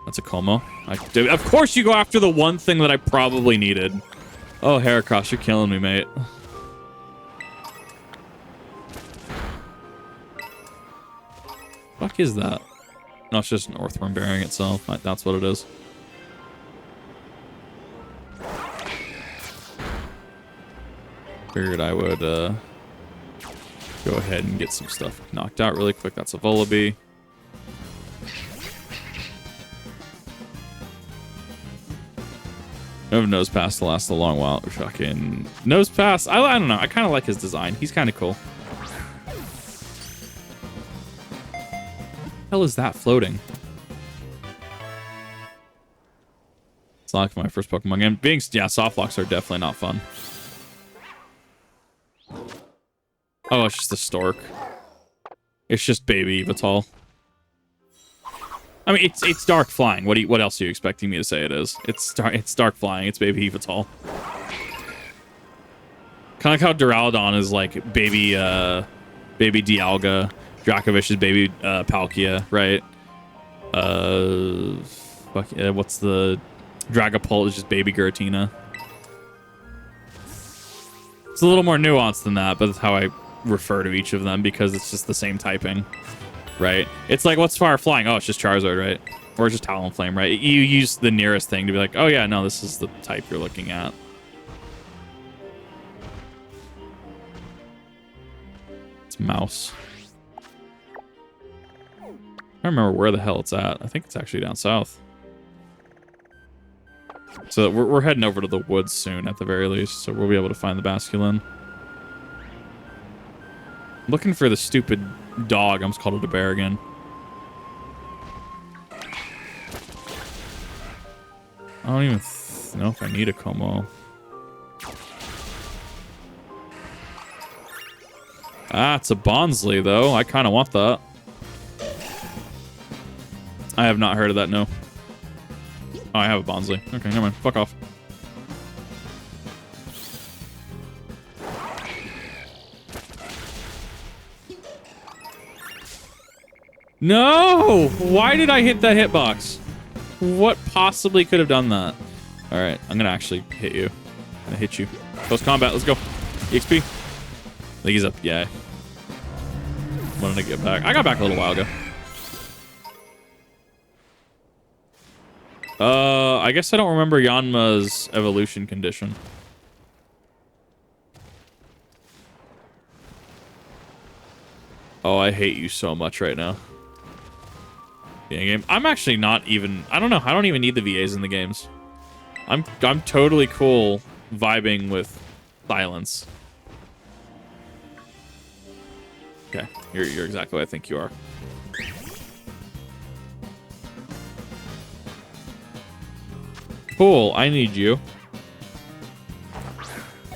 That's a Como. Of course you go after the one thing that I probably needed. Oh, Heracross, you're killing me, mate. Fuck is that? No, it's just an Earthworm burying itself. That's what it is. Figured I would go ahead and get some stuff knocked out really quick. That's a Vullaby. I have Nosepass to last a long while. Fucking Nosepass. I don't know. I kind of like his design. He's kind of cool. Hell is that floating? It's not like my first Pokemon game. Yeah, soft locks are definitely not fun. Oh, it's just a Stork. It's just baby Yveltal. I mean, it's dark flying. What else are you expecting me to say it is? It's dark flying. It's baby Yveltal. Kind of like how Duraludon is like baby Dialga. Dracovish is baby Palkia, right? What's the Dragapult is just baby Giratina. It's a little more nuanced than that, but that's how I refer to each of them because it's just the same typing, right? It's like, what's fire flying? Oh, it's just Charizard, right? Or it's just Talonflame, right? You use the nearest thing to be like, oh yeah, no, this is the type you're looking at. It's Mouse. I don't remember where the hell it's at. I think it's actually down south. So we're heading over to the woods soon, at the very least, so we'll be able to find the Basculin. Looking for the stupid dog. I almost called it a bear again. I don't even know if I need a Como. Ah, it's a Bonsley, though. I kind of want that. I have not heard of that, no. Oh, I have a Bonsley. Okay, never mind. Fuck off. No! Why did I hit that hitbox? What possibly could have done that? Alright, I'm gonna actually hit you. I'm gonna hit you. Close combat, let's go. EXP. I think he's up. Yeah. Wanted to get back. I got back a little while ago. I guess I don't remember Yanma's evolution condition. Oh, I hate you so much right now. Yeah, game. I'm actually not even. I don't know. I don't even need the VAs in the games. I'm totally cool vibing with silence. Okay, you're exactly what I think you are. Cool, I need you.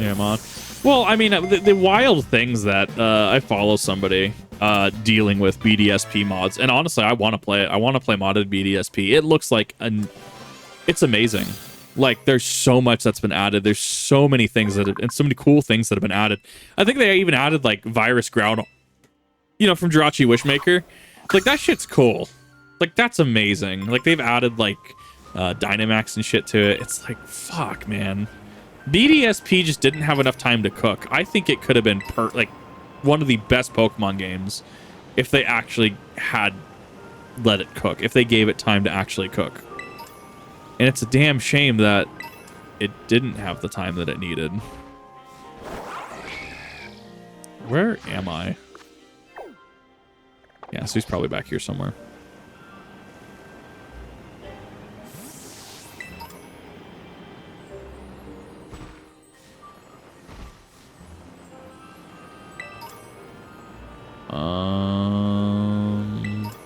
Yeah, man. Well, I mean, the wild things that I follow somebody dealing with BDSP mods, and honestly, I want to play it. I want to play modded BDSP. It looks like it's amazing. Like, there's so much that's been added. There's so many things and so many cool things that have been added. I think they even added like Virus Ground, you know, from Jirachi Wishmaker. Like, that shit's cool. Like, that's amazing. Like, they've added like Dynamax and shit to it. It's like, fuck, man. BDSP just didn't have enough time to cook. I think it could have been like one of the best Pokemon games if they actually had let it cook, if they gave it time to actually cook. And it's a damn shame that it didn't have the time that it needed. Where am I? Yeah, so he's probably back here somewhere.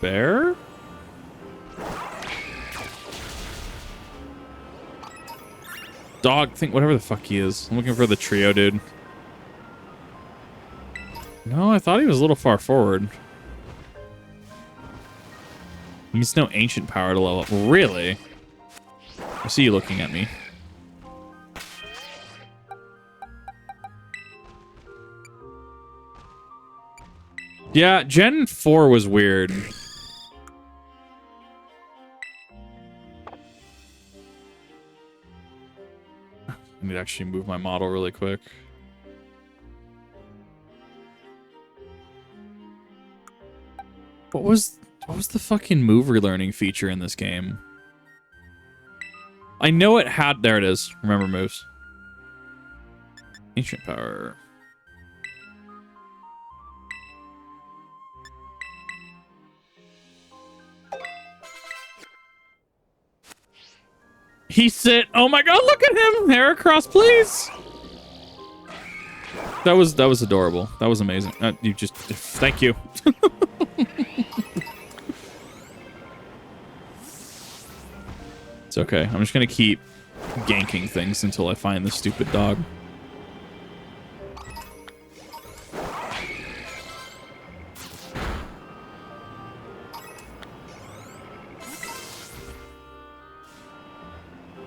Bear? Dog, think whatever the fuck he is. I'm looking for the trio, dude. No, I thought he was a little far forward. He needs no ancient power to level up. Really? I see you looking at me. Yeah, Gen 4 was weird. I need to actually move my model really quick. What was the fucking move relearning feature in this game? I know it had... There it is. Remember moves. Ancient power. He sit. Oh my god, look at him! Heracross, please! That was adorable. That was amazing. You just... Thank you. It's okay. I'm just gonna keep ganking things until I find this stupid dog.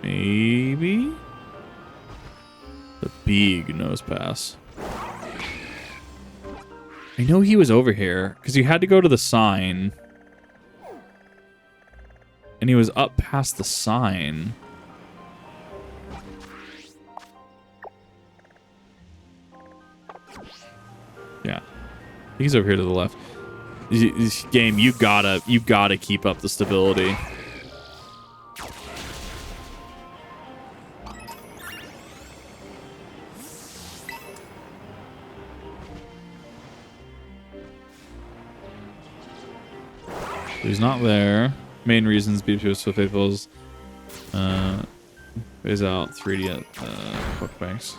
Maybe? The big nose pass. I know he was over here because you had to go to the sign. And he was up past the sign. Yeah. He's over here to the left. This game, you gotta keep up the stability. He's not there. Main reasons BP so faithfuls is out 3D at Pokedex.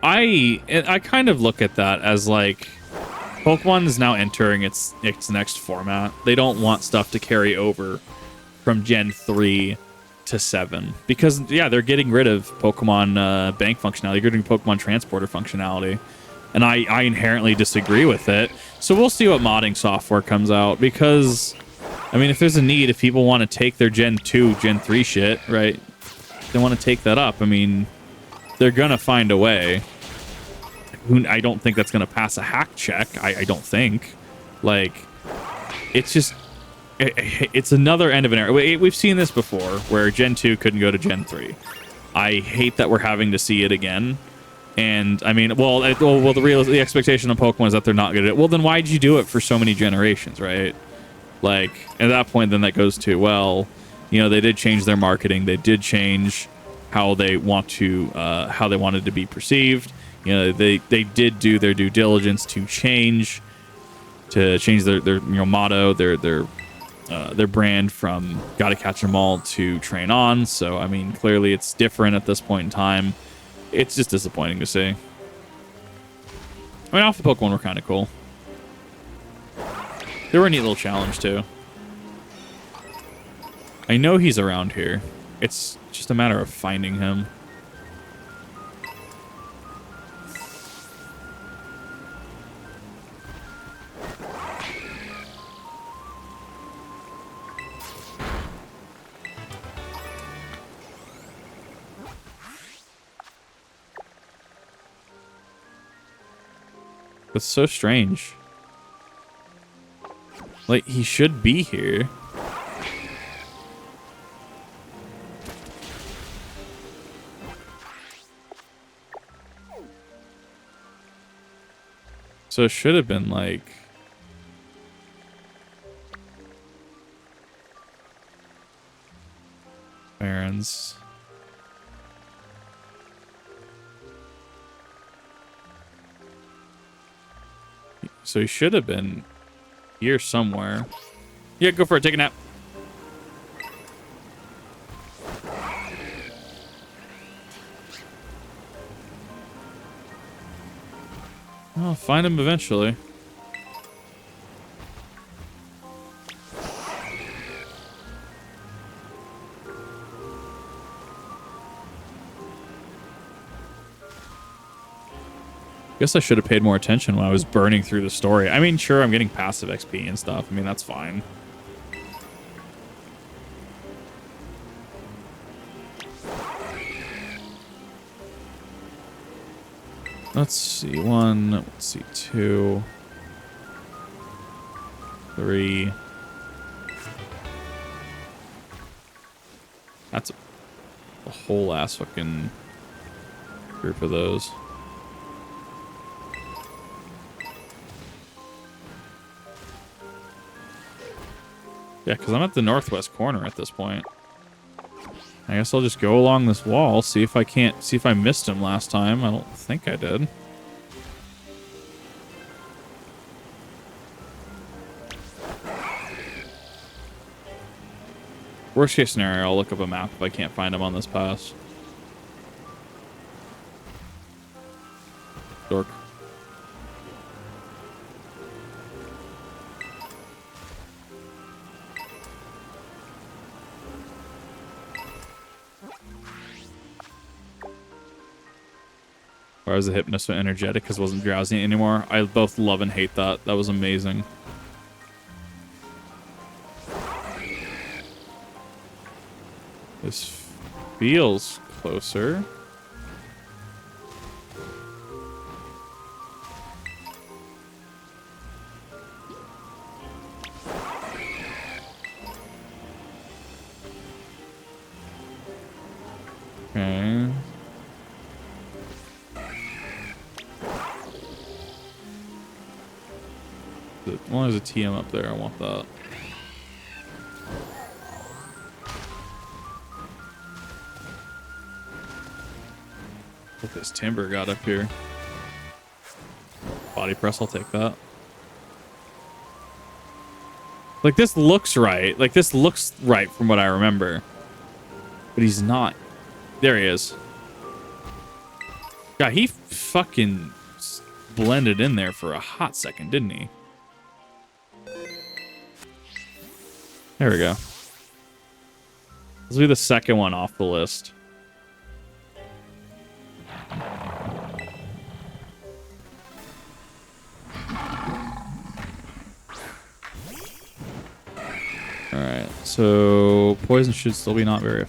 I kind of look at that as like Pokemon is now entering its next format. They don't want stuff to carry over from Gen 3 to 7 because yeah, they're getting rid of Pokemon bank functionality. They're getting Pokemon transporter functionality. And I inherently disagree with it. So we'll see what modding software comes out. Because, I mean, if there's a need, if people want to take their Gen 2, Gen 3 shit, right? They want to take that up. I mean, they're going to find a way. I don't think that's going to pass a hack check. I don't think. Like, it's just... It's another end of an era. We've seen this before, where Gen 2 couldn't go to Gen 3. I hate that we're having to see it again. And I mean, the expectation of Pokemon is that they're not good at it. Well, then why'd you do it for so many generations, right? Like at that point, then that goes to, well, you know, they did change their marketing. They did change how they how they wanted to be perceived. You know, they did do their due diligence to change their motto, their brand from "Gotta catch 'em all" to "Train on." So I mean, clearly it's different at this point in time. It's just disappointing to see. I mean, Alpha Pokemon were kind of cool. They were a neat little challenge, too. I know he's around here. It's just a matter of finding him. That's so strange. Like, he should be here. So it should have been like... Perrin's. So he should have been here somewhere. Yeah, go for it. Take a nap. I'll find him eventually. Guess I should have paid more attention when I was burning through the story. I mean, sure, I'm getting passive XP and stuff. I mean, that's fine. Let's see. 1, let's see. 2, 3. That's a whole ass fucking group of those. Yeah, because I'm at the northwest corner at this point. I guess I'll just go along this wall, see if I missed him last time. I don't think I did. Worst case scenario, I'll look up a map if I can't find him on this pass. Dork. Why was the hypnotist so energetic? Because it wasn't drowsy anymore. I both love and hate that. That was amazing. This feels closer. Okay. As long as a TM up there, I want that. What this timber got up here. Body press, I'll take that. Like, this looks right. Like, this looks right from what I remember. But he's not. There he is. God, he fucking blended in there for a hot second, didn't he? There we go. This will be the second one off the list. Alright, so poison should still be not very...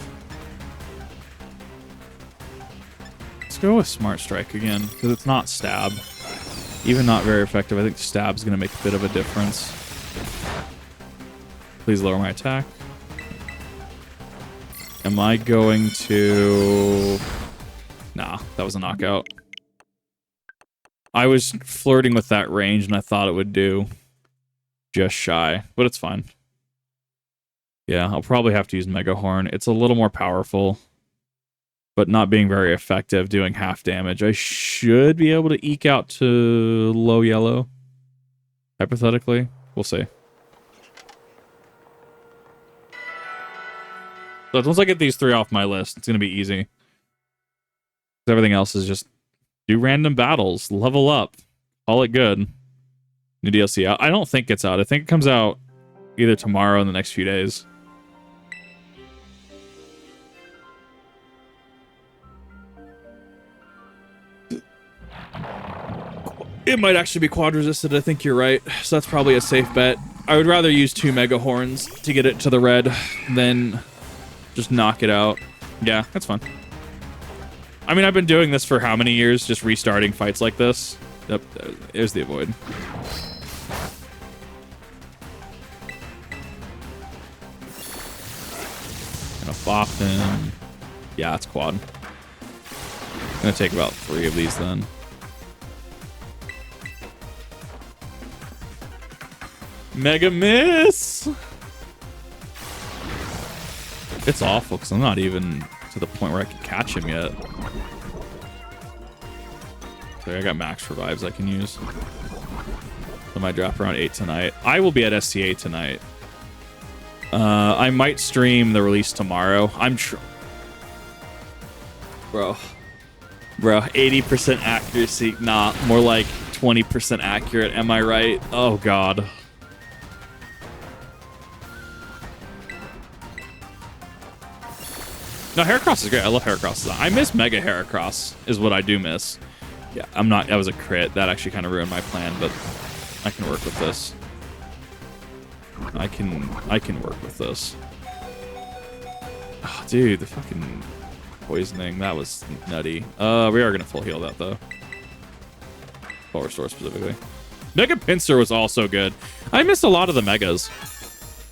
Let's go with Smart Strike again, because it's not stab. Even not very effective. I think stab's going to make a bit of a difference. Please lower my attack. Am I going to... Nah, that was a knockout. I was flirting with that range and I thought it would do just shy, but it's fine. Yeah, I'll probably have to use Mega Horn. It's a little more powerful, but not being very effective, doing half damage. I should be able to eke out to low yellow. Hypothetically, we'll see. So once I get these 3 off my list, it's going to be easy. Everything else is just do random battles, level up, call it good. New DLC out. I don't think it's out. I think it comes out either tomorrow or in the next few days. It might actually be quad resisted. I think you're right. So that's probably a safe bet. I would rather use 2 Mega Horns to get it to the red than just knock it out. Yeah, that's fine. I mean, I've been doing this for how many years? Just restarting fights like this. Yep, there's the avoid. Gonna bop him. Yeah, it's quad. Gonna take about 3 of these then. Mega miss. It's awful because I'm not even to the point where I can catch him yet. So I got max revives I can use. I might drop around 8 tonight. I will be at SCA tonight. I might stream the release tomorrow. Bro, 80% accuracy. Nah, more like 20% accurate. Am I right? Oh, God. No, Heracross is great. I love Heracross. I miss Mega Heracross is what I do miss. Yeah, I'm not... That was a crit. That actually kind of ruined my plan, but I can work with this. I can work with this. Oh, dude, the fucking poisoning. That was nutty. We are going to full heal that, though. Full restore specifically. Mega Pinsir was also good. I missed a lot of the Megas.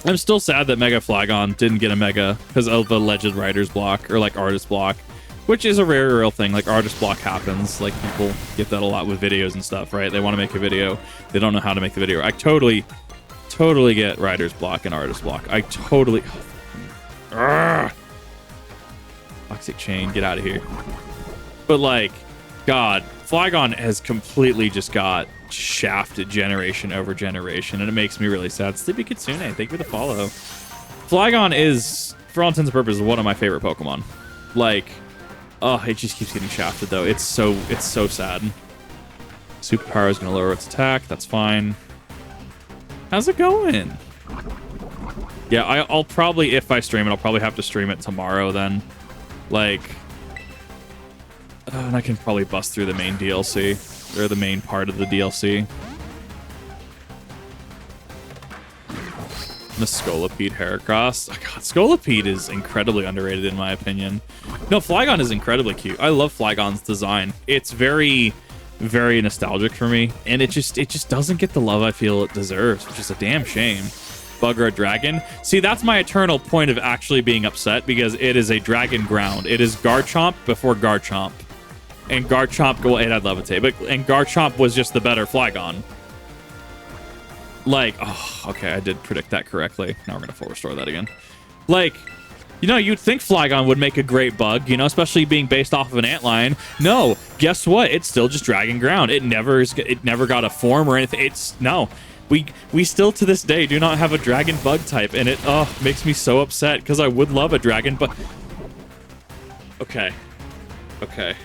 I'm still sad that Mega Flagon didn't get a Mega because of the alleged writer's block or like artist block, which is a very real thing. Like artist block happens. Like people get that a lot with videos and stuff, right? They want to make a video. They don't know how to make the video. I totally get writer's block and artist block. I totally... Urgh. Toxic Chain, get out of here. But like, God, Flagon has completely just got shafted generation over generation, and it makes me really sad. Sleepy Kitsune, thank you for the follow. Flagon is, for all intents and purposes, one of my favorite Pokemon. Like, oh, it just keeps getting shafted though. It's so sad. Superpower is gonna lower its attack. That's fine. How's it going? Yeah, I'll probably, if I stream it, I'll probably have to stream it tomorrow then. Like, and I can probably bust through the main DLC. Or the main part of the DLC. The Scolipede Heracross. Oh God, Scolipede is incredibly underrated in my opinion. No, Flagon is incredibly cute. I love Flagon's design. It's very, very nostalgic for me, and it just doesn't get the love I feel it deserves, which is a damn shame. Bugger Dragon. See, that's my eternal point of actually being upset because it is a Dragon Ground. It is Garchomp before Garchomp. And Garchomp, well, it had Levitate, but and Garchomp was just the better Flagon. Like, oh, okay, I did predict that correctly. Now we're gonna full restore that again. Like, you know, you'd think Flagon would make a great bug, you know, especially being based off of an antlion. No, guess what? It's still just Dragon Ground. It never got a form or anything. It's no. We still to this day do not have a Dragon bug type, and it makes me so upset because I would love a Dragon, but okay. Okie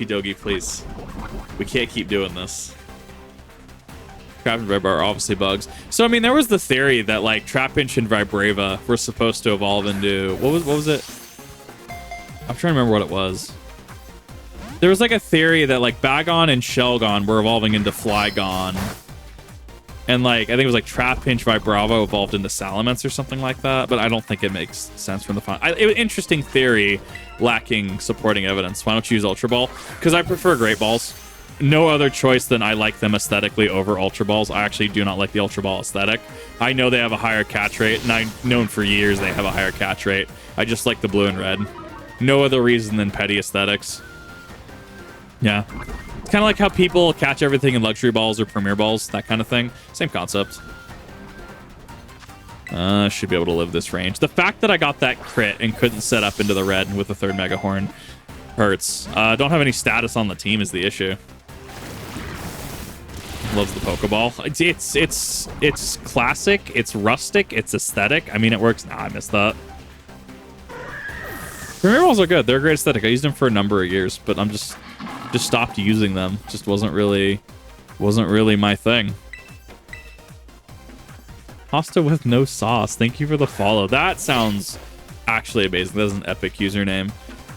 dokie, please. We can't keep doing this. Trapinch and Vibrava are obviously bugs. So, I mean, there was the theory that, like, Trapinch and Vibrava were supposed to evolve into... What was it? I'm trying to remember what it was. There was, like, a theory that, like, Bagon and Shelgon were evolving into Flygon. And, like, I think it was, like, Trapinch, Vibrava evolved into Salamence or something like that. But I don't think it makes sense from the fun. Interesting theory, lacking supporting evidence. Why don't you use Ultra Ball? Because I prefer Great Balls. No other choice than I like them aesthetically over Ultra Balls. I actually do not like the Ultra Ball aesthetic. I know they have a higher catch rate, and I've known for years they have a higher catch rate. I just like the blue and red. No other reason than petty aesthetics. Yeah. It's kind of like how people catch everything in Luxury Balls or Premier Balls, that kind of thing. Same concept. Should be able to live this range. The fact that I got that crit and couldn't set up into the red with the third Mega Horn hurts. Don't have any status on the team is the issue. Loves the Pokeball. It's classic. It's rustic. It's aesthetic. I mean, it works. Nah, I missed that. Premier Balls are good. They're a great aesthetic. I used them for a number of years, but I'm just stopped using them. Just wasn't really my thing. Pasta with no sauce. Thank you for the follow. That sounds actually amazing. That is an epic username.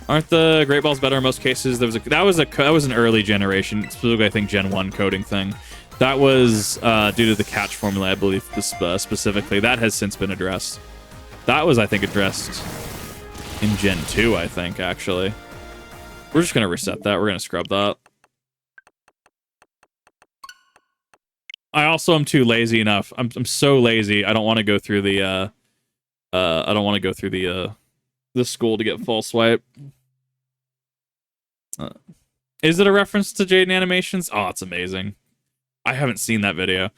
Aren't the Great Balls better in most cases? That was an early generation, specifically I think Gen 1 coding thing. That was due to the catch formula, I believe, specifically. That has since been addressed. That was, I think, addressed in Gen 2, I think, actually. We're just going to reset that. We're going to scrub that. I also am too lazy enough. I'm so lazy. I don't want to go through the the school to get full swipe. Is it a reference to Jaden Animations? Oh, it's amazing. I haven't seen that video.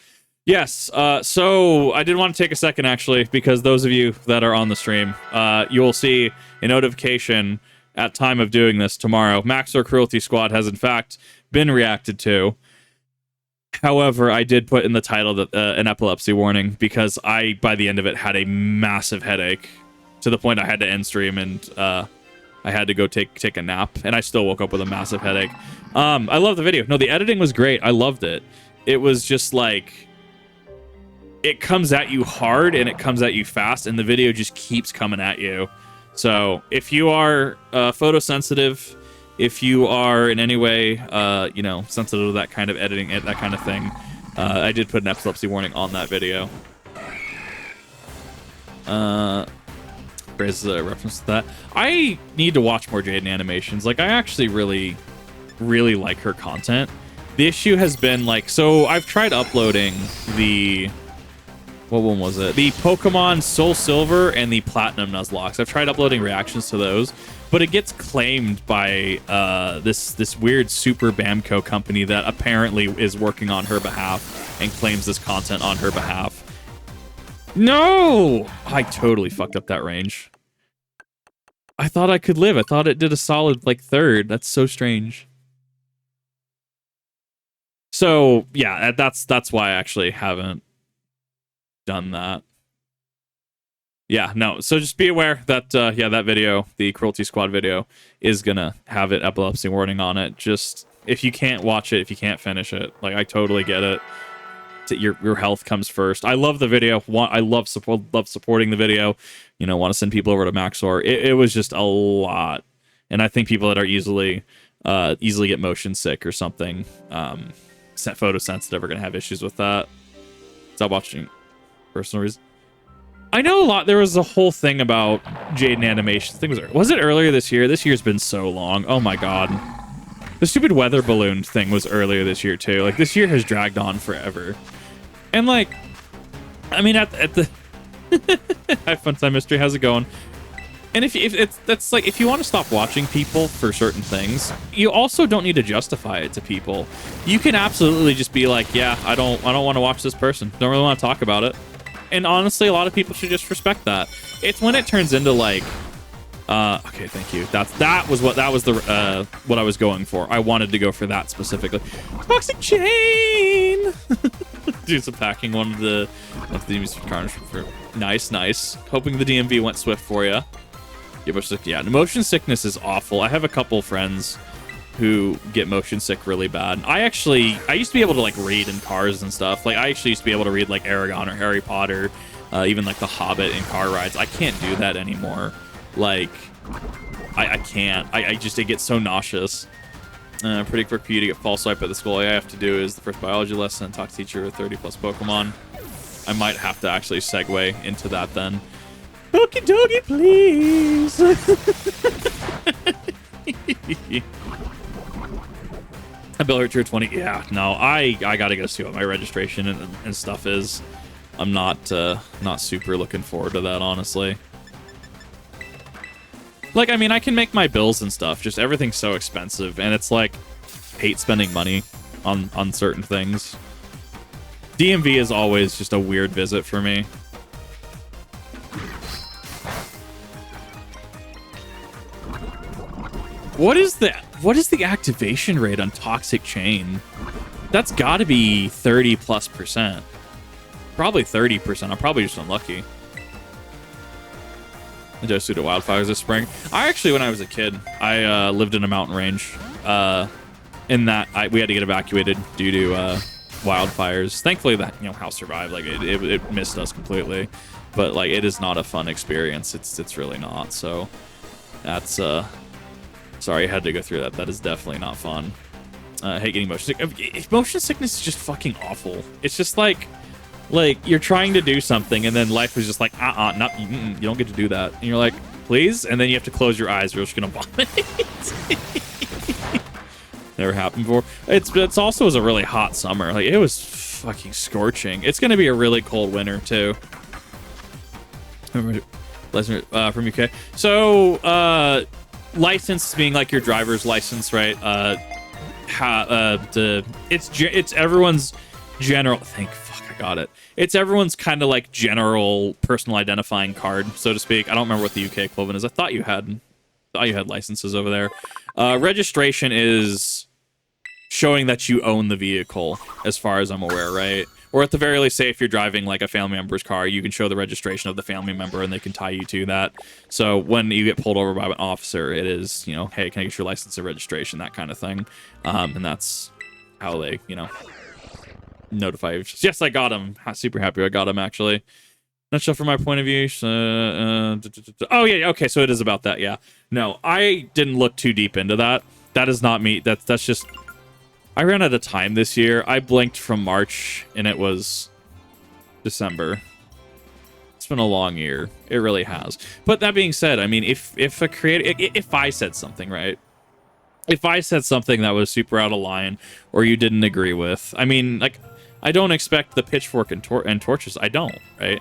Yes. So I did want to take a second, actually, because those of you that are on the stream, you will see a notification at time of doing this tomorrow. Maxor Cruelty Squad has, in fact, been reacted to. However, I did put in the title that an epilepsy warning because I, by the end of it, had a massive headache to the point I had to end stream and I had to go take a nap, and I still woke up with a massive headache. I love the video. No, the editing was great. I loved it. It was just like, it comes at you hard and it comes at you fast, and the video just keeps coming at you. So if you are photosensitive, if you are in any way, you know, sensitive to that kind of editing, that kind of thing, I did put an epilepsy warning on that video. There's a reference to that. I need to watch more Jaden animations. Like, I actually really, really like her content. The issue has been, like, so I've tried uploading the... What one was it? The Pokemon Soul Silver and the Platinum Nuzlocke. I've tried uploading reactions to those, but it gets claimed by this weird Super Bamco company that apparently is working on her behalf and claims this content on her behalf. No! I totally fucked up that range. I thought I could live. I thought it did a solid, like, third. That's so strange. So, yeah, that's why I actually haven't done that. Yeah, no. So just be aware that, yeah, that video, the Cruelty Squad video, is gonna have an epilepsy warning on it. Just, if you can't watch it, if you can't finish it, like, I totally get it. Your health comes first. I love the video. I love supporting the video. You know, want to send people over to Maxor. It was just a lot, and I think people that are easily get motion sick or something, photosensitive, are gonna have issues with that. Stop watching. Personal reason. I know a lot. There was a whole thing about Jaden animations. I think was it earlier this year? This year's been so long. Oh my god. The stupid weather balloon thing was earlier this year too. Like, this year has dragged on forever. And, like, I mean, at the Hi, Funtime Mystery, how's it going? And that's like, if you want to stop watching people for certain things, you also don't need to justify it to people. You can absolutely just be like, yeah, I don't want to watch this person. Don't really want to talk about it. And honestly, a lot of people should just respect that. It's when it turns into, like, okay, thank you. That was what I was going for. I wanted to go for that specifically. Toxic Chain. Do some packing. One of the Carnage for nice. Hoping the DMV went swift for you. Yeah, motion sickness is awful. I have a couple friends who get motion sick really bad. I used to be able to, like, read in cars and stuff. Like, I actually used to be able to read, like, Aragon or Harry Potter, even, like, The Hobbit in car rides. I can't do that anymore. Like, I can't. It gets so nauseous. Pretty quick for you to get false swipe at the school. All I have to do is the first biology lesson, talk to teacher with 30 plus Pokemon. I might have to actually segue into that then. Okie dokie, please. A bill hurt tier 20. Yeah, no, I gotta go see what my registration and stuff is. I'm not super looking forward to that, honestly. Like, I mean, I can make my bills and stuff, just everything's so expensive, and it's like, hate spending money on certain things. DMV is always just a weird visit for me. What is the activation rate on Toxic Chain? That's got to be 30+%. Probably 30%. I'm probably just unlucky. I just due to wildfires this spring. I actually, when I was a kid, I lived in a mountain range. In that we had to get evacuated due to wildfires. Thankfully, that house survived. Like, it missed us completely, but like, it is not a fun experience. It's really not. So that's sorry I had to go through that. That is definitely not fun. I hate getting motion sick. Motion sickness is just fucking awful. It's just like you're trying to do something and then life is just like, you don't get to do that. And you're like, please? And then you have to close your eyes or you're just gonna vomit. Never happened before. It's also was a really hot summer. Like, it was fucking scorching. It's gonna be a really cold winter too. From UK. So license being like your driver's license, right? It's everyone's general. Fuck, I got it. It's everyone's kind of like general personal identifying card, so to speak. I don't remember what the UK equivalent is. I thought you had licenses over there. Registration is showing that you own the vehicle, as far as I'm aware, right? Or at the very least, say if you're driving like a family member's car, you can show the registration of the family member and they can tie you to that. So when you get pulled over by an officer, it is, you know, hey, can I get your license and registration, that kind of thing. And that's how they, you know, notify you. Yes, I got him. I'm super happy I got him, actually. Not sure from my point of view. Oh, yeah, okay, so it is about that, yeah. No, I didn't look too deep into that. That is not me. That's just... I ran out of time this year. I blinked from March, and it was December. It's been a long year. It really has. But that being said, I mean, if a creator... If I said something, right? If I said something that was super out of line, or you didn't agree with, I mean, like, I don't expect the pitchfork and torches. I don't, right?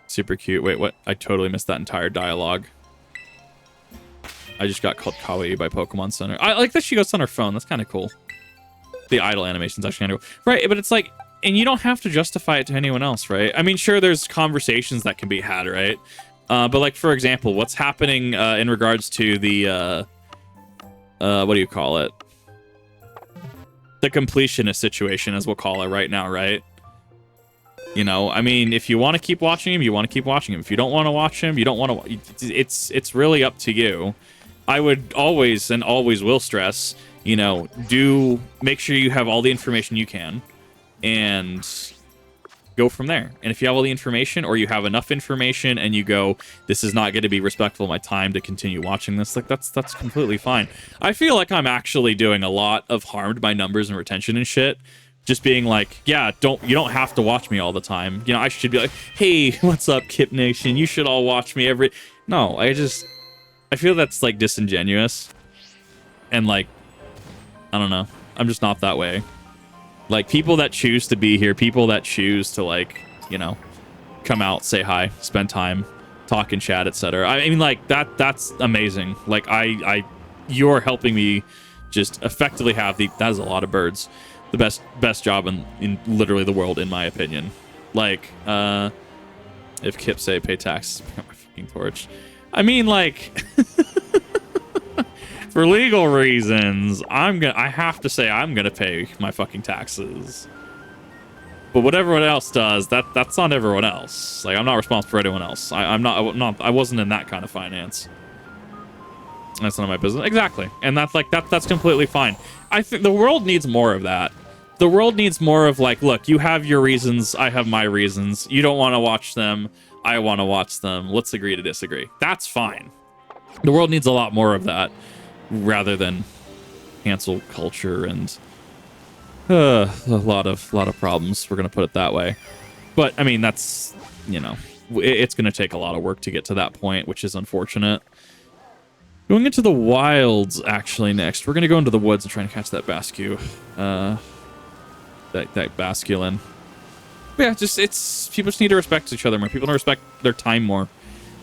Super cute. Wait, what? I totally missed that entire dialogue. I just got called kawaii by Pokemon Center. I like that she goes on her phone. That's kind of cool. The idle animation's actually kind of cool. Right, but it's like, and you don't have to justify it to anyone else, right? I mean, sure, there's conversations that can be had, right? But like, for example, what's happening in regards to the, what do you call it? The completionist situation, as we'll call it right now, right? You know, I mean, if you want to keep watching him, you want to keep watching him. If you don't want to watch him, you don't want to. It's really up to you. I would always and always will stress, you know, make sure you have all the information you can and go from there. And if you have all the information or you have enough information and you go, this is not going to be respectful of my time to continue watching this, like that's completely fine. I feel like I'm actually doing a lot of harm to my numbers and retention and shit. Just being like, yeah, you don't have to watch me all the time. You know, I should be like, hey, what's up, Kip Nation? You should all watch me every... No, I feel that's, like, disingenuous. And, like, I don't know. I'm just not that way. Like, people that choose to be here, people that choose to, like, you know, come out, say hi, spend time, talk and chat, etc. I mean, like, that's amazing. Like, you're helping me just effectively have that is a lot of birds. The best job in literally the world, in my opinion. Like, if Kip say pay taxes, pick up my fucking torch. I mean, like, for legal reasons, I have to say I'm gonna pay my fucking taxes. But what everyone else does, that's on everyone else. Like, I'm not responsible for anyone else. I wasn't in that kind of finance. That's none of my business. Exactly. And that's completely fine. I think the world needs more of that. The world needs more of, like, look, you have your reasons, I have my reasons. You don't want to watch them, I want to watch them. Let's agree to disagree. That's fine. The world needs a lot more of that, rather than cancel culture and a lot of problems. We're gonna put it that way. But I mean, that's, you know, it's gonna take a lot of work to get to that point, which is unfortunate. Going into the wilds, actually, next. We're going to go into the woods and try and catch that Bascu. That Basculin. But yeah, people just need to respect each other more. People don't respect their time more.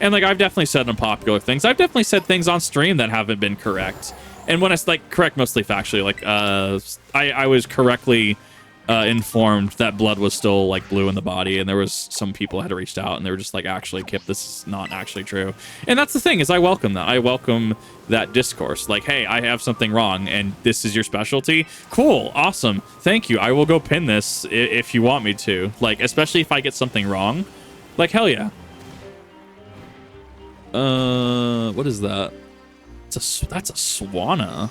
And, like, I've definitely said unpopular things. I've definitely said things on stream that haven't been correct. And when I, like, correct mostly factually, like, I was correctly informed that blood was still, like, blue in the body, and there was some people had reached out and they were just like, actually, Kip, this is not actually true. And that's the thing, is I welcome that. I welcome that discourse. Like, hey, I have something wrong and this is your specialty. Cool, awesome, thank you. I will go pin this if you want me to. Like, especially if I get something wrong. Like, hell yeah. What is that? That's a Swanna.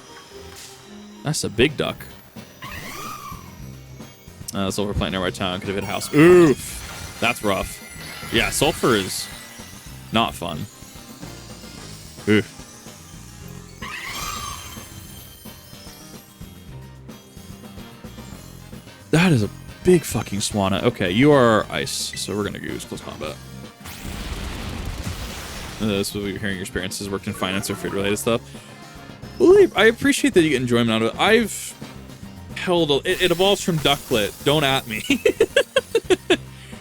That's a big duck. Sulfur plant near my town could have hit a house. Oof, that's rough. Yeah, sulfur is not fun. Oof. That is a big fucking Swanna. Okay, you are ice, so we're gonna use close combat. This will be hearing your experiences, worked in finance or food-related stuff. Well, I appreciate that you get enjoyment out of it. I've held it evolves from ducklet. Don't at me.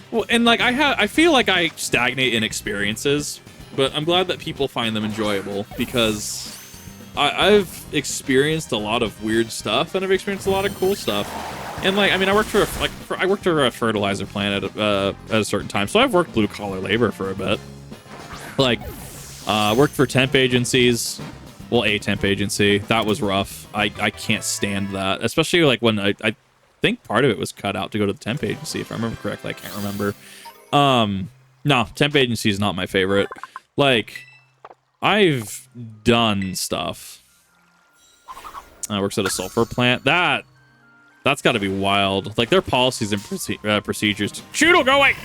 Well, and like I feel like I stagnate in experiences, but I'm glad that people find them enjoyable, because I've experienced a lot of weird stuff and I've experienced a lot of cool stuff. And like, I mean, I worked for a fertilizer plant at a certain time, so I've worked blue collar labor for a bit. Like, worked for temp agencies. Well, a temp agency. That was rough. I can't stand that, especially like when I think part of it was cut out to go to the temp agency, if I remember correctly. I can't remember. No, temp agency is not my favorite. Like, I've done stuff. Works at a sulfur plant. That's got to be wild. Like, their policies and procedures. Shoot, go away!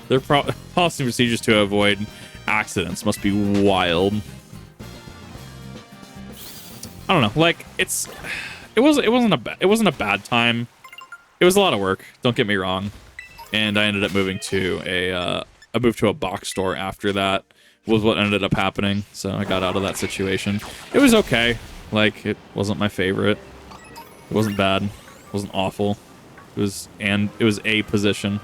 Their policies and procedures to avoid accidents must be wild. I don't know. Like, it wasn't a bad time. It was a lot of work. Don't get me wrong. And I ended up moving to I moved to a box store after that. Was what ended up happening. So I got out of that situation. It was okay. Like, it wasn't my favorite. It wasn't bad. It wasn't awful. It was a position.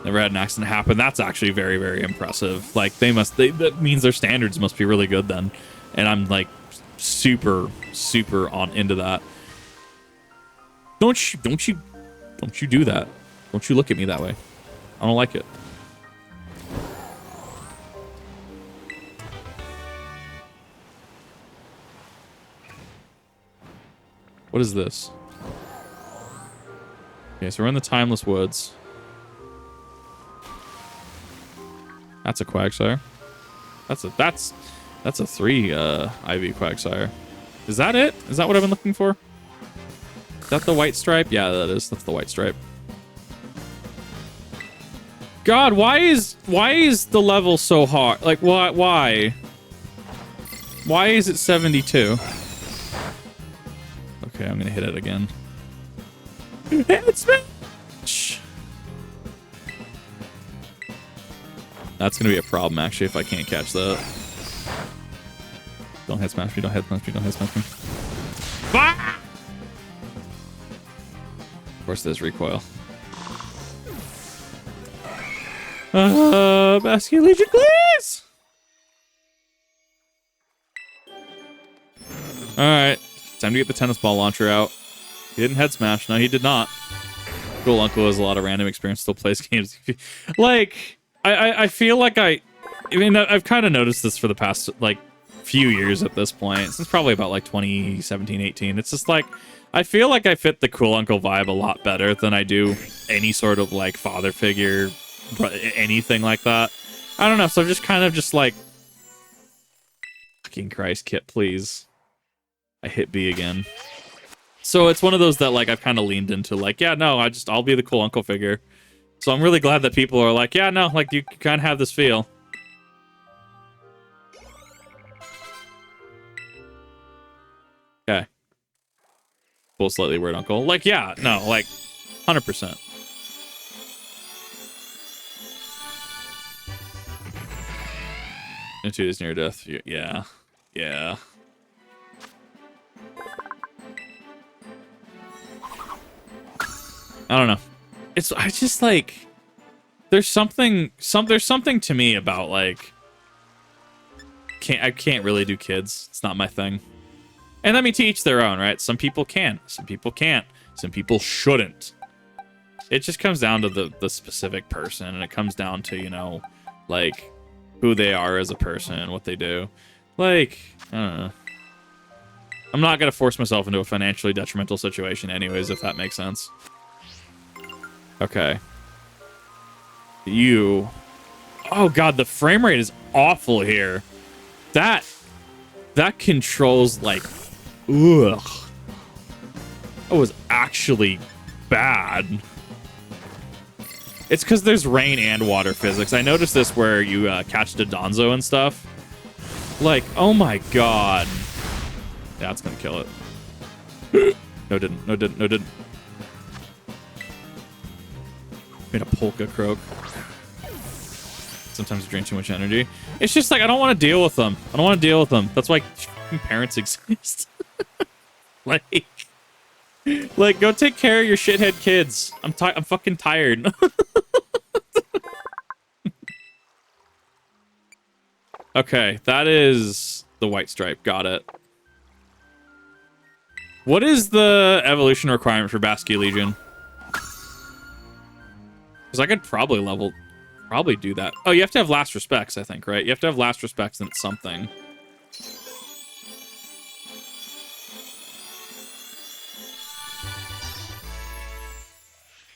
Never had an accident happen. That's actually very, very impressive. Like, that means their standards must be really good then. And I'm like super, super on into that. Don't you do that. Don't you look at me that way. I don't like it. What is this? Okay, so we're in the Timeless Woods. That's a Quagsire. That's a 3 IV Quagsire. Is that it? Is that what I've been looking for? Is that the white stripe? Yeah, that is. That's the white stripe. God, why is the level so hard? Like, why? Why is it 72? Okay, I'm gonna hit it again. Head smash! That's gonna be a problem, actually, if I can't catch that. Don't head smash me, don't head smash me, don't head smash me. Ah! Of course, there's recoil. Basket Legion, please! Alright. Time to get the tennis ball launcher out. He didn't head smash. No, he did not. Cool Uncle has a lot of random experience, still plays games. Like, I feel like I mean, I've kind of noticed this for the past, like, few years at this point. Since probably about, like, 2017, 18. It's just, like, I feel like I fit the Cool Uncle vibe a lot better than I do any sort of, like, father figure, anything like that. I don't know, so I'm just kind of just, like, fucking Christ, Kit, please. I hit B again. So it's one of those that, like, I've kind of leaned into, like, yeah, no, I'll be the Cool Uncle figure. So I'm really glad that people are like, yeah, no, like, you kind of have this feel. Okay. Cool, slightly weird uncle. Like, yeah, no, like, 100%. Into his near death. Yeah. Yeah. I don't know. I just like there's something to me about like I can't really do kids. It's not my thing. And I mean, to each their own, right? Some people can, some people can't, some people shouldn't. It just comes down to the specific person, and it comes down to, you know, like who they are as a person and what they do. Like, I don't know. I'm not gonna force myself into a financially detrimental situation anyways, if that makes sense. Okay. Oh god, the frame rate is awful here. That controls like, ugh. That was actually bad. It's because there's rain and water physics. I noticed this where you catch Dodonzo and stuff. Like, oh my god. Yeah, it's gonna kill it. No, didn't. No, didn't. No, didn't. Made a polka croak. Sometimes you drain too much energy. It's just like, I don't want to deal with them. I don't want to deal with them. That's why parents exist. like, go take care of your shithead kids. I'm fucking tired. Okay, that is the white stripe. Got it. What is the evolution requirement for Basque Legion? Because I could probably do that. Oh, you have to have last respects, I think, right? You have to have last respects and it's something.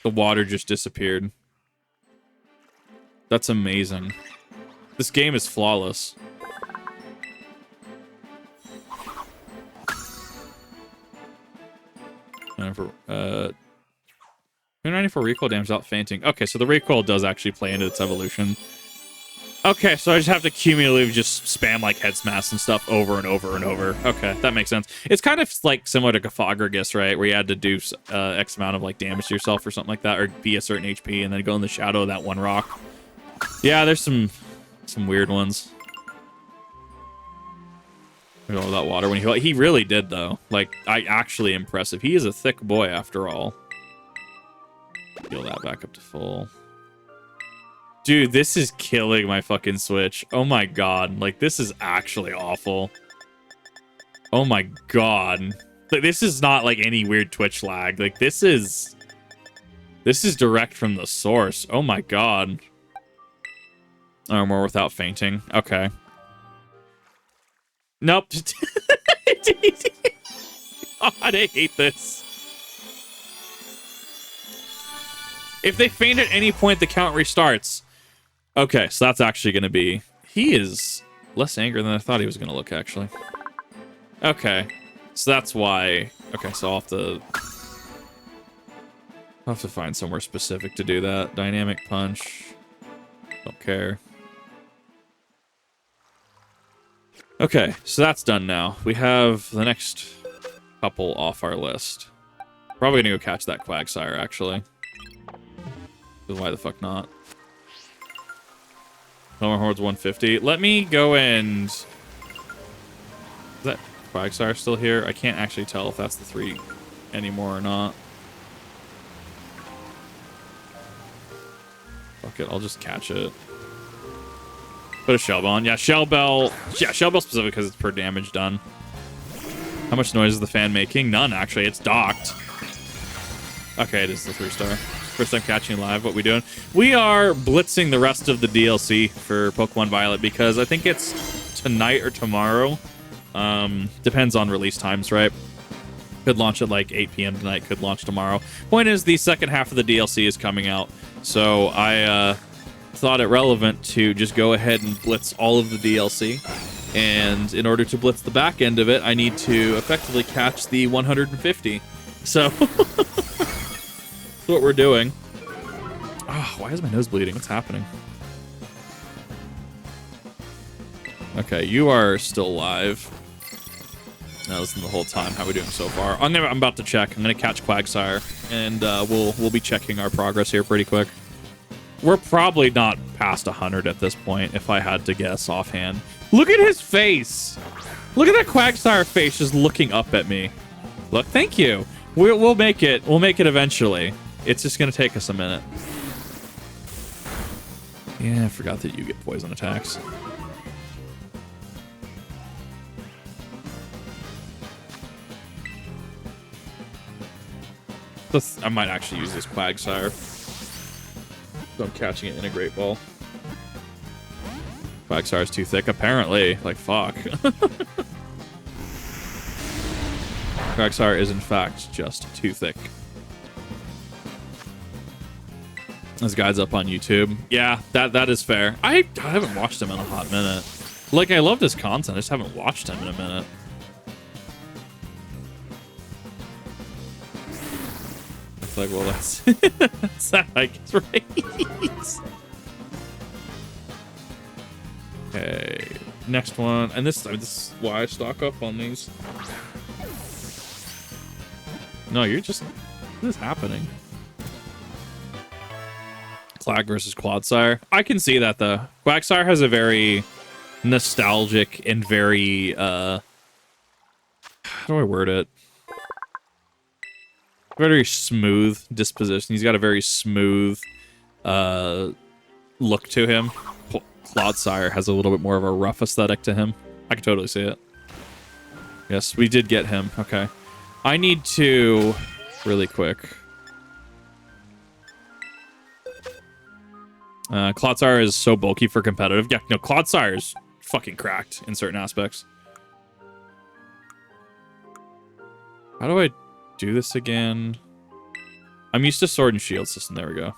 The water just disappeared. That's amazing. This game is flawless. For 294 recoil damage without fainting. Okay, so the recoil does actually play into its evolution. Okay, so I just have to cumulatively just spam like head smash and stuff over and over and over. Okay, that makes sense. It's kind of like similar to Gafagrigus, right? Where you had to do X amount of like damage to yourself or something like that, or be a certain HP and then go in the shadow of that one rock. Yeah, there's some weird ones. All that water when he really did though. Like, actually impressive. He is a thick boy after all. Heal that back up to full. Dude, this is killing my fucking Switch. Oh my god. Like, this is actually awful. Oh my god. Like, this is not like any weird Twitch lag. Like, this is direct from the source. Oh my god. Armor without fainting. Okay. Nope. God, I hate this. If they faint at any point, the count restarts. Okay, so that's actually going to be... He is less angry than I thought he was going to look, actually. Okay, so that's why... Okay, so I'll have to find somewhere specific to do that. Dynamic punch. Don't care. Okay, so that's done now. We have the next couple off our list. Probably gonna go catch that Quagsire, actually. Why the fuck not? Homer Horde's 150. Let me go and... Is that Quagsire still here? I can't actually tell if that's the 3 anymore or not. Fuck it, I'll just catch it. Put a Shell Bell on. Yeah, Shell Bell. Yeah, Shell Bell specific because it's per damage done. How much noise is the fan making? None, actually. It's docked. Okay, it is the 3-star. First time catching live. What we doing? We are blitzing the rest of the DLC for Pokemon Violet because I think it's tonight or tomorrow. Depends on release times, right? Could launch at like 8 p.m. tonight. Could launch tomorrow. Point is, the second half of the DLC is coming out. So I thought it relevant to just go ahead and blitz all of the DLC. And in order to blitz the back end of it, I need to effectively catch the 150. So that's what we're doing. Oh, why is my nose bleeding? What's happening? Okay, you are still live. Now listen the whole time. How are we doing so far? I'm about to check. I'm gonna catch Quagsire, and we'll be checking our progress here pretty quick. We're probably not past 100 at this point, if I had to guess offhand. Look at his face. Look at that Quagsire face just looking up at me. Look, thank you. We'll make it. We'll make it eventually. It's just gonna take us a minute. Yeah, I forgot that you get poison attacks. I might actually use this Quagsire. So I'm catching it in a Great Ball. Quagsire's too thick, apparently. Like, fuck. Quagsire is, in fact, just too thick. This guy's up on YouTube. Yeah, that is fair. I haven't watched him in a hot minute. Like, I loved his content. I just haven't watched him in a minute. It's like, well, that's not like it's right. Okay, next one, and this is why I stock up on these. No, you're just, what is happening? Clag versus Quagsire. I can see that though. Quagsire has a very nostalgic and very how do I word it? Very smooth disposition. He's got a very smooth look to him. Quagsire has a little bit more of a rough aesthetic to him. I can totally see it. Yes, we did get him. Okay. I need to... Really quick. Clodsire is so bulky for competitive. Yeah, no, Clodsire is fucking cracked in certain aspects. How do I do this again? I'm used to Sword and Shield system. There we go.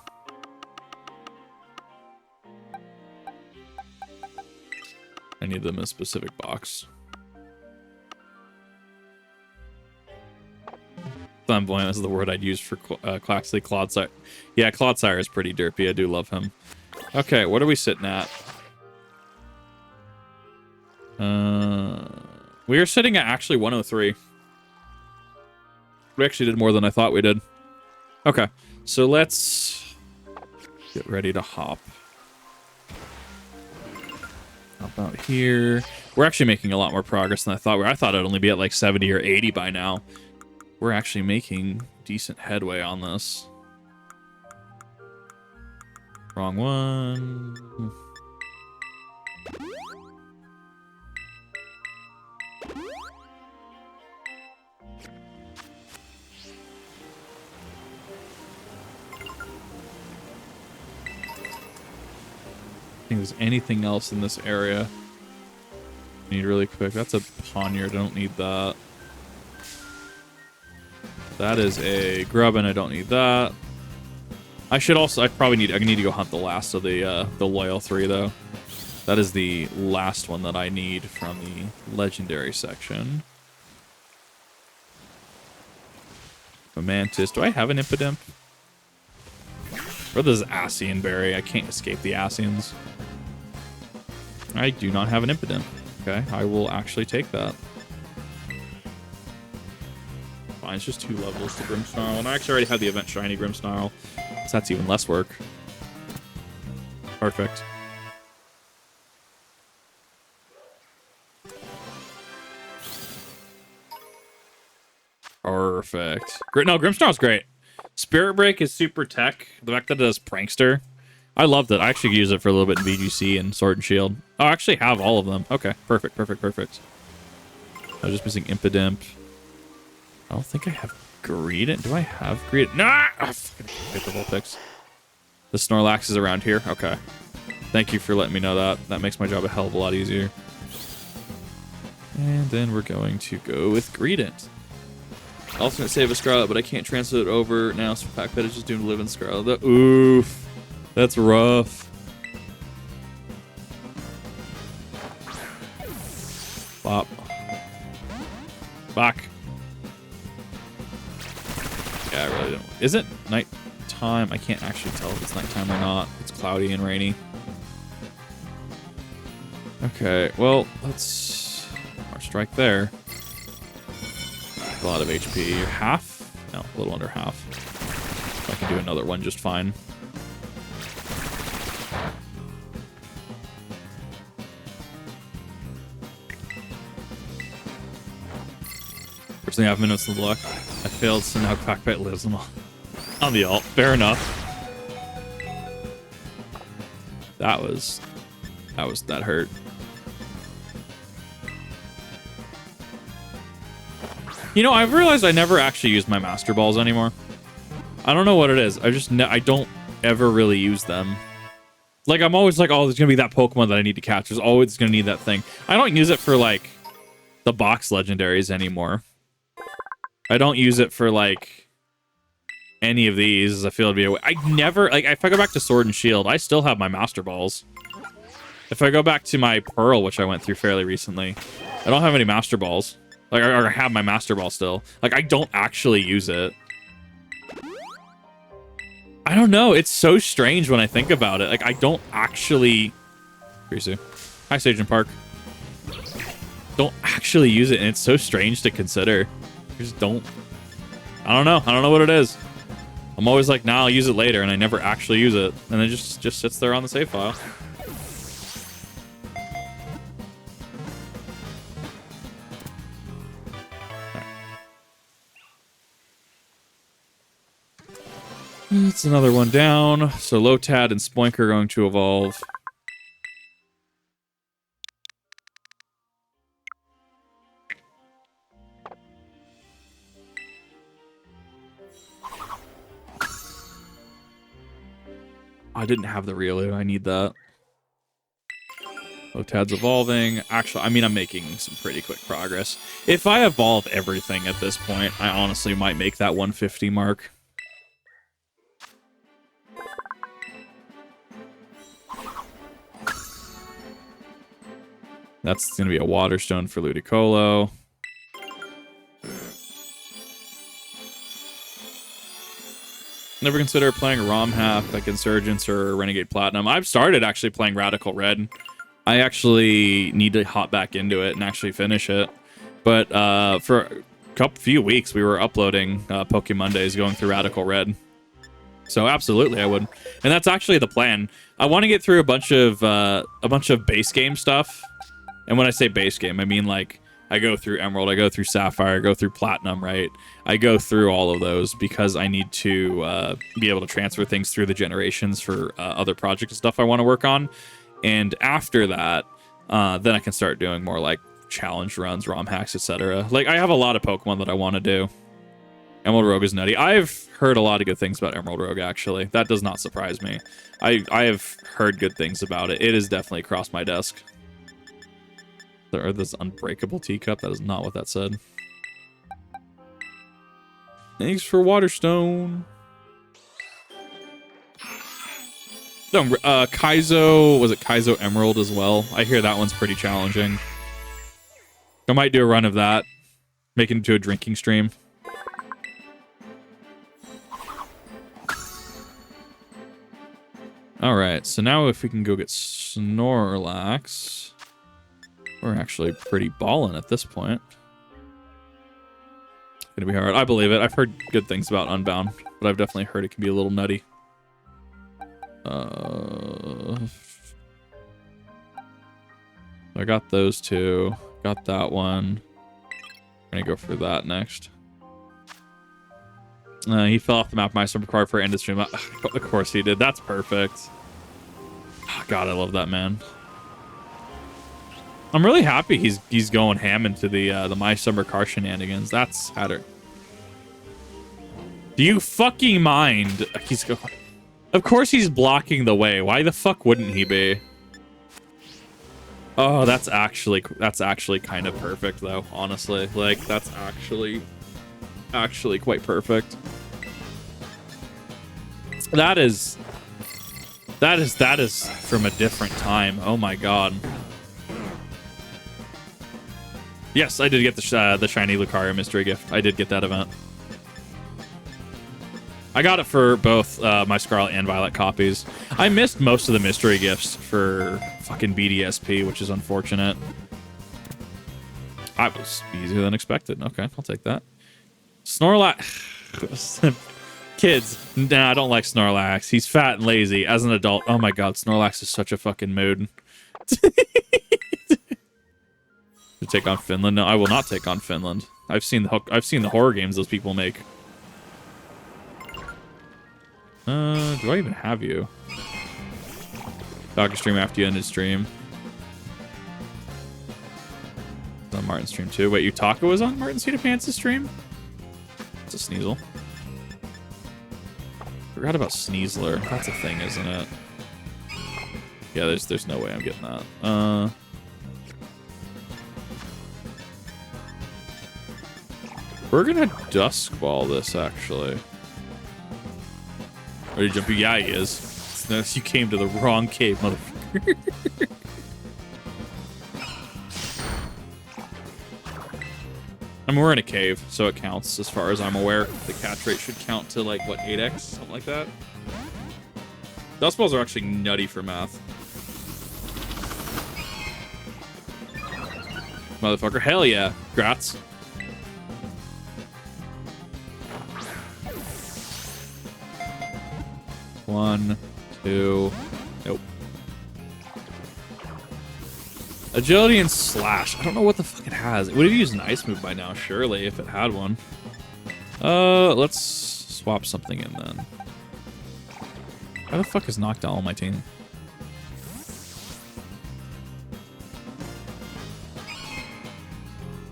I need them in a specific box. Flamboyant is the word I'd use for classically Clodsire. Yeah, Clodsire is pretty derpy. I do love him. Okay, what are we sitting at? We are sitting at actually 103. We actually did more than I thought we did. Okay, so let's get ready to hop. Hop out here. We're actually making a lot more progress than I thought. I thought it'd only be at like 70 or 80 by now. We're actually making decent headway on this. Wrong one. I think there's anything else in this area. Need really quick. That's a poniard. I don't need that. That is a grubbin. I don't need that. I need to go hunt the last of the loyal 3 though. That is the last one that I need from the legendary section. A mantis. Do I have an impidimp? Or this Ascian berry. I can't escape the Ascians. I do not have an impidimp. Okay, I will actually take that. Fine, it's just 2 levels to Grimmsnarl. And I actually already have the event shiny Grimmsnarl. So that's even less work. Perfect. Perfect. Great. No, Grimmsnarl's great. Spirit Break is super tech. The fact that it does Prankster. I loved it. I actually use it for a little bit in VGC and Sword and Shield. Oh, I actually have all of them. Okay, perfect, perfect, perfect. I was just missing Impidimp. I don't think I have Greedent. Do I have Greedent? Nah! Oh, fucking paper Vulpix. The Snorlax is around here. Okay. Thank you for letting me know that. That makes my job a hell of a lot easier. And then we're going to go with Greedent. Ultimate save a Scarlet, but I can't transfer it over now, so Pack Pet is just doing live in Scarlet. Oof. That's rough. Bop. Back. Yeah, I really don't. Is it night time? I can't actually tell if it's nighttime or not. It's cloudy and rainy. Okay, well, let's our strike there. A lot of HP. Half? No, a little under half. I can do another one just fine. First thing, I have minutes of luck. I failed, so now Quackbite lives on the alt. Fair enough. That hurt. You know, I've realized I never actually use my Master Balls anymore. I don't know what it is. I don't ever really use them. Like, I'm always like, oh, there's gonna be that Pokemon that I need to catch. There's always gonna need that thing. I don't use it for, like, the box legendaries anymore. I don't use it for, like, any of these. I feel it'd be a way. I never, like, if I go back to Sword and Shield, I still have my Master Balls. If I go back to my Pearl, which I went through fairly recently, I don't have any Master Balls. Like, I have my Master Ball still. Like, I don't actually use it. I don't know. It's so strange when I think about it. Like, I don't actually... Seriously. Hi, Sagen Park. Don't actually use it, and it's so strange to consider. I just don't... I don't know. I don't know what it is. I'm always like, nah, I'll use it later, and I never actually use it. And it just sits there on the save file. It's another one down. So Lotad and Spoink are going to evolve. I didn't have the Riolu. I need that. Otad's evolving. Actually, I mean, I'm making some pretty quick progress. If I evolve everything at this point, I honestly might make that 150 mark. That's going to be a Waterstone for Ludicolo. Never consider playing ROM half like Insurgents or Renegade Platinum. I've started actually playing Radical Red. I actually need to hop back into it and actually finish it. But for a few weeks, we were uploading Poke Mondays going through Radical Red. So absolutely, I would. And that's actually the plan. I want to get through a bunch of base game stuff. And when I say base game, I mean like I go through Emerald, I go through Sapphire, I go through Platinum, right? I go through all of those because I need to be able to transfer things through the generations for other projects and stuff I want to work on. And after that, then I can start doing more like challenge runs, ROM hacks, etc. Like I have a lot of Pokemon that I want to do. Emerald Rogue is nutty. I've heard a lot of good things about Emerald Rogue, actually. That does not surprise me. I have heard good things about it. It is definitely crossed my desk. Or this unbreakable teacup. That is not what that said. Thanks for Waterstone. No, Kaizo, was it Kaizo Emerald as well? I hear that one's pretty challenging. I might do a run of that. Make it into a drinking stream. Alright, so now if we can go get Snorlax... We're actually pretty ballin' at this point. It's gonna be hard. I believe it. I've heard good things about Unbound, but I've definitely heard it can be a little nutty. I got those two. Got that one. I'm gonna go for that next. He fell off the map. My super card for end of stream. Of course he did. That's perfect. God, I love that man. I'm really happy he's going ham into the My Summer Car shenanigans. That's Hatter. Do you fucking mind? He's going. Of course he's blocking the way. Why the fuck wouldn't he be? Oh, that's actually kind of perfect though. Honestly, like that's actually quite perfect. That is from a different time. Oh my god. Yes, I did get the shiny Lucario mystery gift. I did get that event. I got it for both my Scarlet and Violet copies. I missed most of the mystery gifts for fucking BDSP, which is unfortunate. I was easier than expected. Okay, I'll take that. Snorlax. Kids, nah, I don't like Snorlax. He's fat and lazy. As an adult, oh my god, Snorlax is such a fucking mood. To take on Finland? No, I will not take on Finland. I've seen the horror games those people make. Do I even have you? Dr. stream after you ended stream. It's on Martin's stream too. Wait, Utaka was on Martin Cedar Pants' stream? It's a Sneasel. Forgot about Sneasler. That's a thing, isn't it? Yeah, there's no way I'm getting that. We're gonna Dusk Ball this, actually. Are you jumping? Yeah, he is. You came to the wrong cave, motherfucker. I mean, we're in a cave, so it counts as far as I'm aware. The catch rate should count to, like, what, 8x? Something like that? Dust Balls are actually nutty for math. Motherfucker. Hell yeah. Grats. One, two, nope. Agility and Slash. I don't know what the fuck it has. It would have used an Ice move by now, surely, if it had one. Let's swap something in then. Why the fuck is knocked out all my team?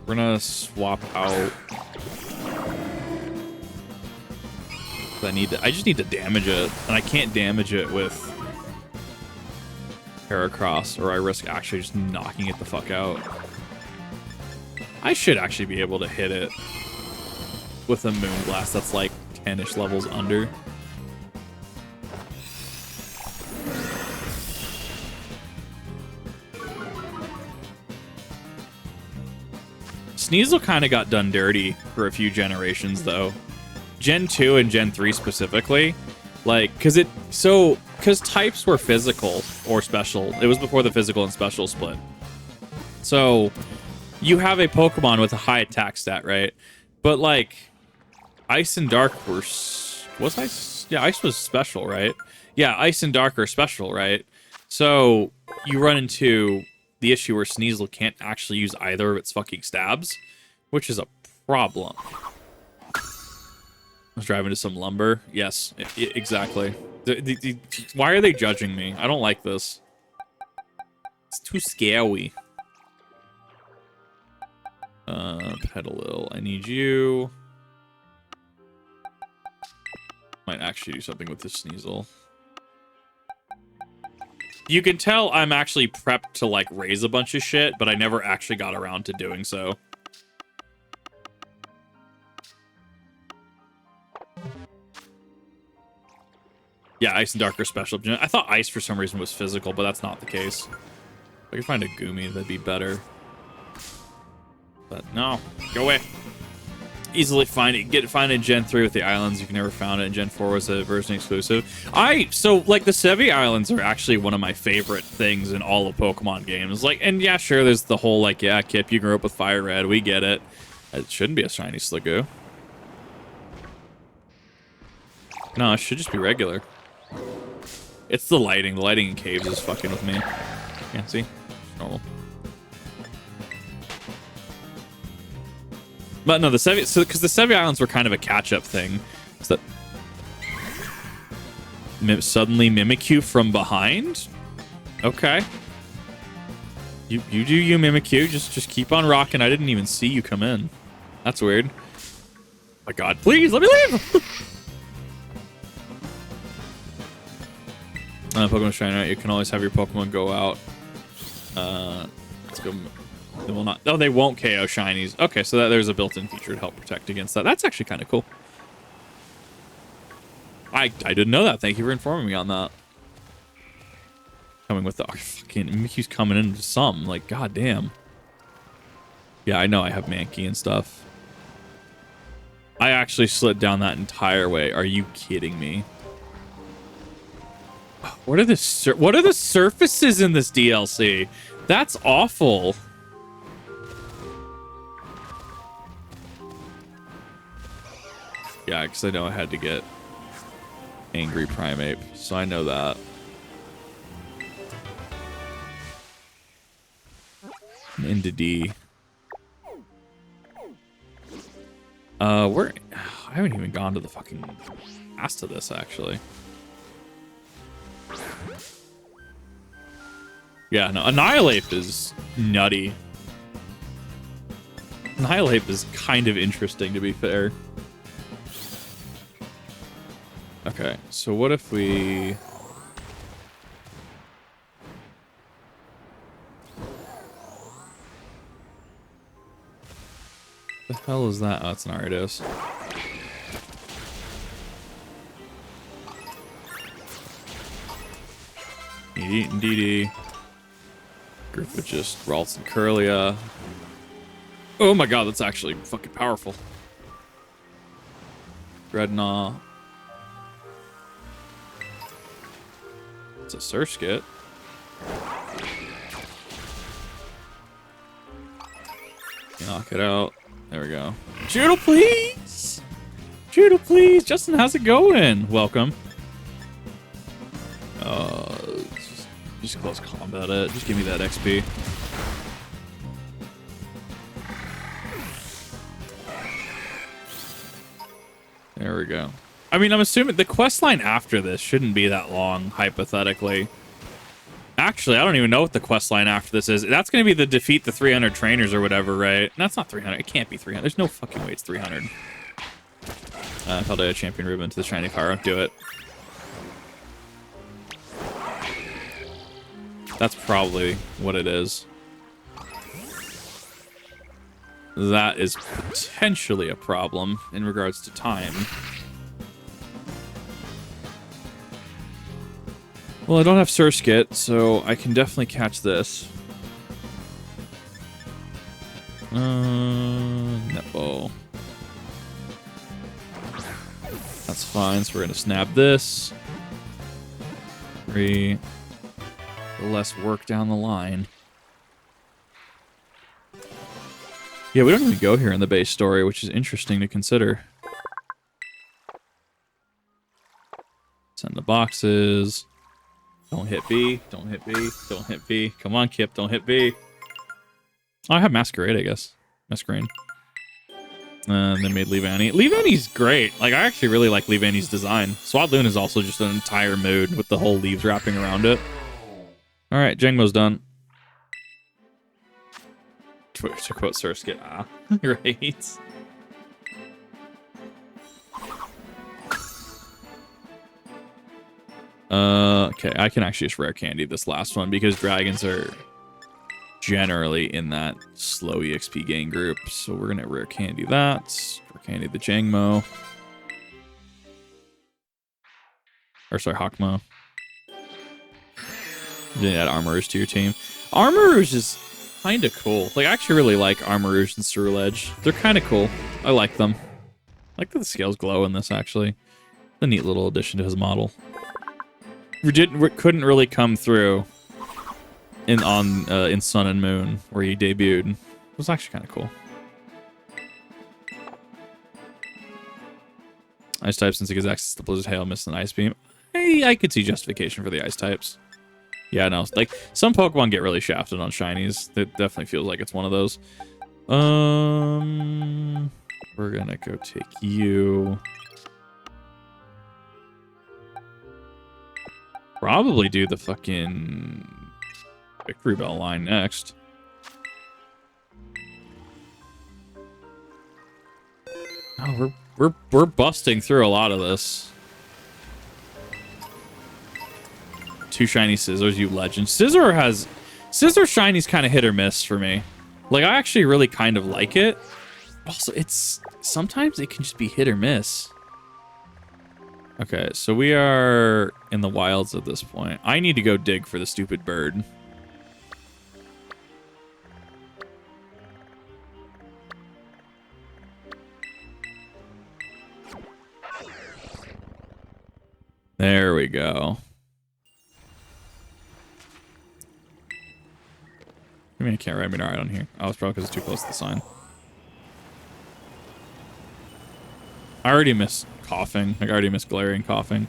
We're gonna swap out. I just need to damage it, and I can't damage it with Heracross, or I risk actually just knocking it the fuck out. I should actually be able to hit it with a Moonblast that's like 10-ish levels under. Sneasel kind of got done dirty for a few generations, though. Gen 2 and Gen 3 specifically. Like, because types were physical or special. It was before the physical and special split. So, you have a Pokemon with a high attack stat, right? But, like, Ice and Dark were... Was Ice? Yeah, Ice was special, right? Yeah, Ice and Dark are special, right? So, you run into the issue where Sneasel can't actually use either of its fucking stabs, which is a problem. I was driving to some lumber. Yes, exactly. Why are they judging me? I don't like this. It's too scary. Petalil, I need you. Might actually do something with this Sneasel. You can tell I'm actually prepped to, like, raise a bunch of shit, but I never actually got around to doing so. Yeah, Ice and Dark are special. I thought Ice, for some reason, was physical, but that's not the case. If I could find a Goomy, that'd be better. But no, go away. Easily find it. Find it in Gen 3 with the islands. You can never found it. In Gen 4 was a version exclusive. So like the Sevi Islands are actually one of my favorite things in all of Pokemon games. Like, and yeah, sure, there's the whole like, yeah, Kip, you grew up with Fire Red. We get it. It shouldn't be a shiny Sliggoo. No, it should just be regular. It's the lighting. The lighting in caves is fucking with me. Yeah, see? It's normal. But no, the Sevi... So, because the Sevi Islands were kind of a catch-up thing. So that... Suddenly Mimikyu from behind? Okay. You do you, Mimikyu. Just keep on rocking. I didn't even see you come in. That's weird. Oh my god, please, let me leave! Pokemon Shiny, you can always have your Pokemon go out. Let's go... They will not. Oh, they won't KO shinies. Okay, so there's a built-in feature to help protect against that. That's actually kind of cool. I didn't know that. Thank you for informing me on that. Coming with the fucking Mickey's coming into some. Like, goddamn. Yeah, I know I have Mankey and stuff. I actually slid down that entire way. Are you kidding me? What are the surfaces in this DLC? That's awful. Yeah, because I know I had to get Angry Primeape, so I know that. Into D. I haven't even gone to the fucking last of this, actually. Yeah, no, Annihilate is nutty. Annihilate is kind of interesting, to be fair. Okay, so what if we... The hell is that? Oh, it's an Aridos. DD. Griffith just Ralts and Curlia. Oh my god, that's actually fucking powerful. Dreadnought. It's a Surskit. Knock it out. There we go. Judo, please! Judo, please! Justin, how's it going? Welcome. Just close combat it. Just give me that XP. There we go. I mean, I'm assuming the quest line after this shouldn't be that long, hypothetically. Actually, I don't even know what the quest line after this is. That's going to be the defeat the 300 trainers or whatever, right? That's not 300. It can't be 300. There's no fucking way it's 300. Paldea Champion Ribbon to the shiny Pyro. Do it. That's probably what it is. That is potentially a problem in regards to time. Well, I don't have Surskit, so I can definitely catch this. Netball. That's fine, so we're gonna snap this. 3. Less work down the line. Yeah, we don't even go here in the base story, which is interesting to consider. Send the boxes. Don't hit B. Don't hit B. Don't hit B. Come on, Kip. Don't hit B. Oh, I have Masquerade, I guess. Masquerade. And then made Leavanny. Leavanny's great. Like, I actually really like Leavanny's design. Swadloon is also just an entire mood with the whole leaves wrapping around it. All right, Jangmo's done. To quote Surskit, right. Okay, I can actually just rare candy this last one because dragons are generally in that slow EXP gain group. So we're gonna rare candy that. Rare candy the Jangmo. Or sorry, Hawkmo. You add Armourouge to your team. Armourouge is kind of cool. Like, I actually really like Armourouge and Ceruledge. They're kind of cool. I like them. I like that the scales glow in this, actually. A neat little addition to his model. Couldn't really come through in Sun and Moon, where he debuted. It was actually kind of cool. Ice type, since he gets access to Blizzard, Hail, Mist, and Ice Beam. Hey, I could see justification for the ice types. Yeah, no, like, some Pokemon get really shafted on shinies. It definitely feels like it's one of those. We're gonna go take you. Probably do the fucking Victory Bell line next. Oh, we're busting through a lot of this. 2 shiny Scissors, you legend. Scissor shiny's kind of hit or miss for me. Like, I actually really kind of like it. Also, sometimes it can just be hit or miss. Okay, so we are in the wilds at this point. I need to go dig for the stupid bird. There we go. I mean, I can't write Minari on here. Oh, it's probably because it's too close to the sign. I already missed coughing. Like, I already missed Galarian coughing.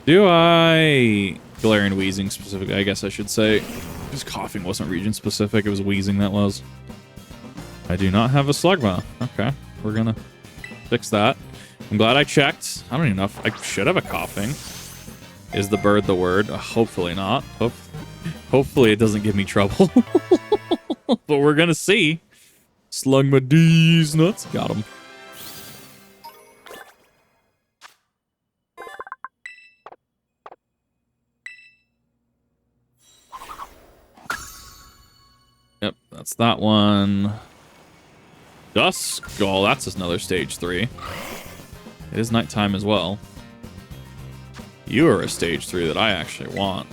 Do I... Galarian wheezing specifically, I guess I should say. Because coughing wasn't region specific. It was wheezing that was. I do not have a Slugma. Okay. We're gonna fix that. I'm glad I checked. I don't even know if I should have a coughing. Is the bird the word? Hopefully not. Hopefully it doesn't give me trouble. But we're gonna see. Slugma D's nuts. Got him. Yep, that's that one. Dusk. Oh, that's another stage 3. It is nighttime as well. You are a stage 3 that I actually want.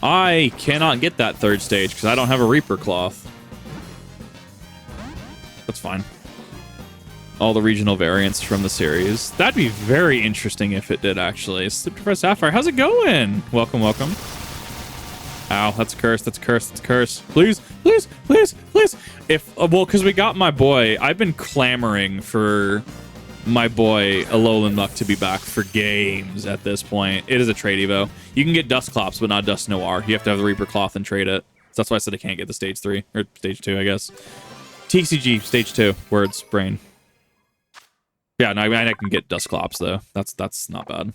I cannot get that 3rd stage because I don't have a Reaper Cloth. That's fine. All the regional variants from the series. That'd be very interesting if it did, actually. Super Sapphire, how's it going? Welcome, welcome. Ow, that's a curse, that's a curse, that's a curse. Please, please, please, please. Well, because we got my boy. I've been clamoring for my boy Alolan Muck to be back for games at this point. It is a trade evo. You can get Dustclops, but not Dust Noir. You have to have the Reaper Cloth and trade it. So that's why I said I can't get the stage 3 or stage 2, I guess. TCG stage 2. Words, brain. Yeah, no, I mean, I can get Dustclops though. That's not bad.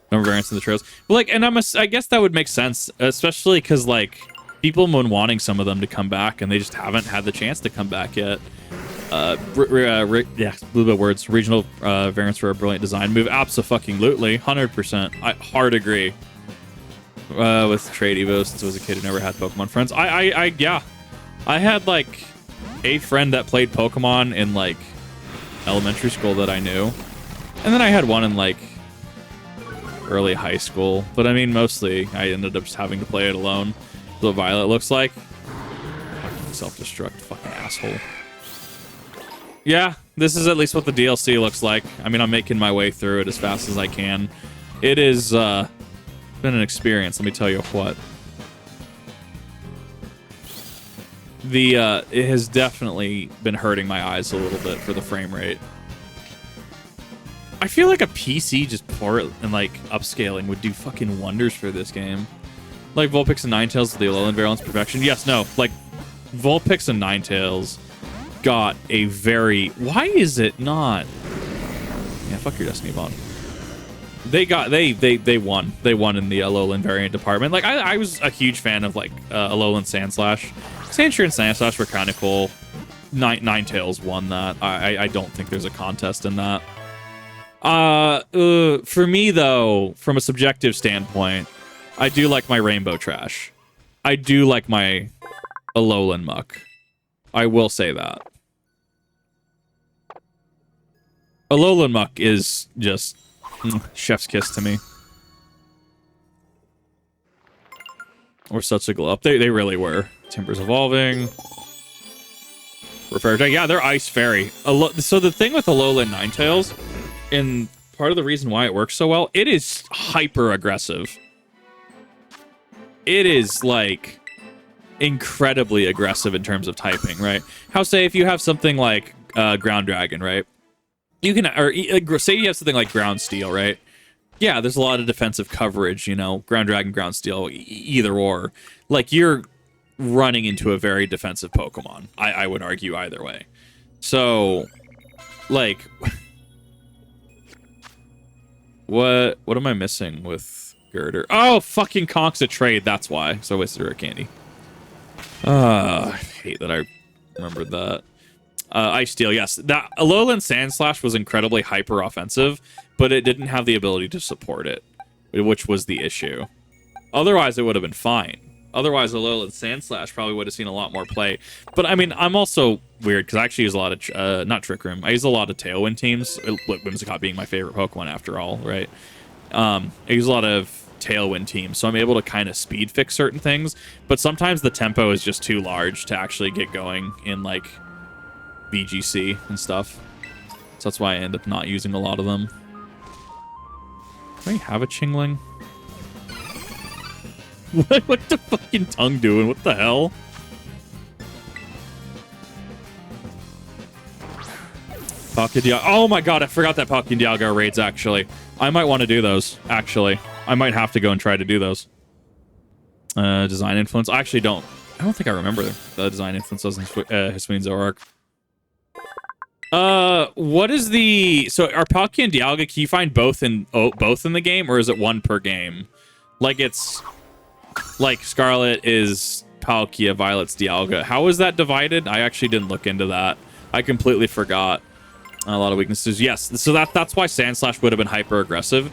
No variants in the trails. But like, and I guess that would make sense, especially because like people have been wanting some of them to come back, and they just haven't had the chance to come back yet. Yeah, a little bit of words. Regional variants for a brilliant design move. Abso-fucking-lutely. 100%. I hard agree. With Trade Evo, since I was a kid who never had Pokemon friends. Yeah. I had, like, a friend that played Pokemon in, like, elementary school that I knew. And then I had one in, like, early high school. But, I mean, mostly I ended up just having to play it alone. That's what Violet looks like. Fucking self-destruct. Fucking asshole. Yeah, this is at least what the DLC looks like. I mean, I'm making my way through it as fast as I can. It is, been an experience, let me tell you what. It has definitely been hurting my eyes a little bit for the frame rate. I feel like a PC just port and, like, upscaling would do fucking wonders for this game. Like, Vulpix and Ninetales with the Alolan Virulence Perfection. Yes, no, like, Vulpix and Ninetales got a very... Why is it not? Yeah, fuck your Destiny Bond. They won. They won in the Alolan variant department. Like, I was a huge fan of, like, Alolan Sandslash. Sandshrew and Sandslash were kind of cool. Ninetales won that. I don't think there's a contest in that. For me, though, from a subjective standpoint, I do like my Rainbow Trash. I do like my Alolan Muck. I will say that. Alolan Muck is just chef's kiss to me. Or such a glow up. They really were. Timber's evolving. Repair. Yeah, they're Ice Fairy. So the thing with Alolan Ninetales, and part of the reason why it works so well, it is hyper aggressive. It is like incredibly aggressive in terms of typing, right? How, say, if you have something like Ground Dragon, right? You can, or say you have something like Ground Steel, right? Yeah, there's a lot of defensive coverage, you know, Ground Dragon, Ground Steel, either or. Like, you're running into a very defensive Pokemon. I would argue either way. So, like, what am I missing with Girder? Oh, fucking Conk's a trade, that's why. So I wasted her candy. I hate that I remembered that. Ice Steel, yes. That Alolan Sandslash was incredibly hyper offensive, but it didn't have the ability to support it, which was the issue. Otherwise, it would have been fine. Otherwise, Alolan Sandslash probably would have seen a lot more play. But I mean, I'm also weird because I actually use a lot of not Trick Room. I use a lot of Tailwind teams. Whimsicott being my favorite Pokemon after all, right? I use a lot of Tailwind teams, so I'm able to kind of speed fix certain things. But sometimes the tempo is just too large to actually get going in like VGC and stuff. So that's why I end up not using a lot of them. Do I have a Chingling? What the fucking tongue doing? What the hell? Pokedex. Oh my god, I forgot that Pokedex raids, actually. I might want to do those, actually. I might have to go and try to do those. Design influence. I actually don't. I don't think I remember the design influence in Hisuian Zoroark. What is the... So, are Palkia and Dialga, can you find both in the game, or is it one per game? Like, it's... Like, Scarlet is Palkia, Violet's Dialga. How is that divided? I actually didn't look into that. I completely forgot. A lot of weaknesses. Yes, so that's why Sandslash would have been hyper-aggressive,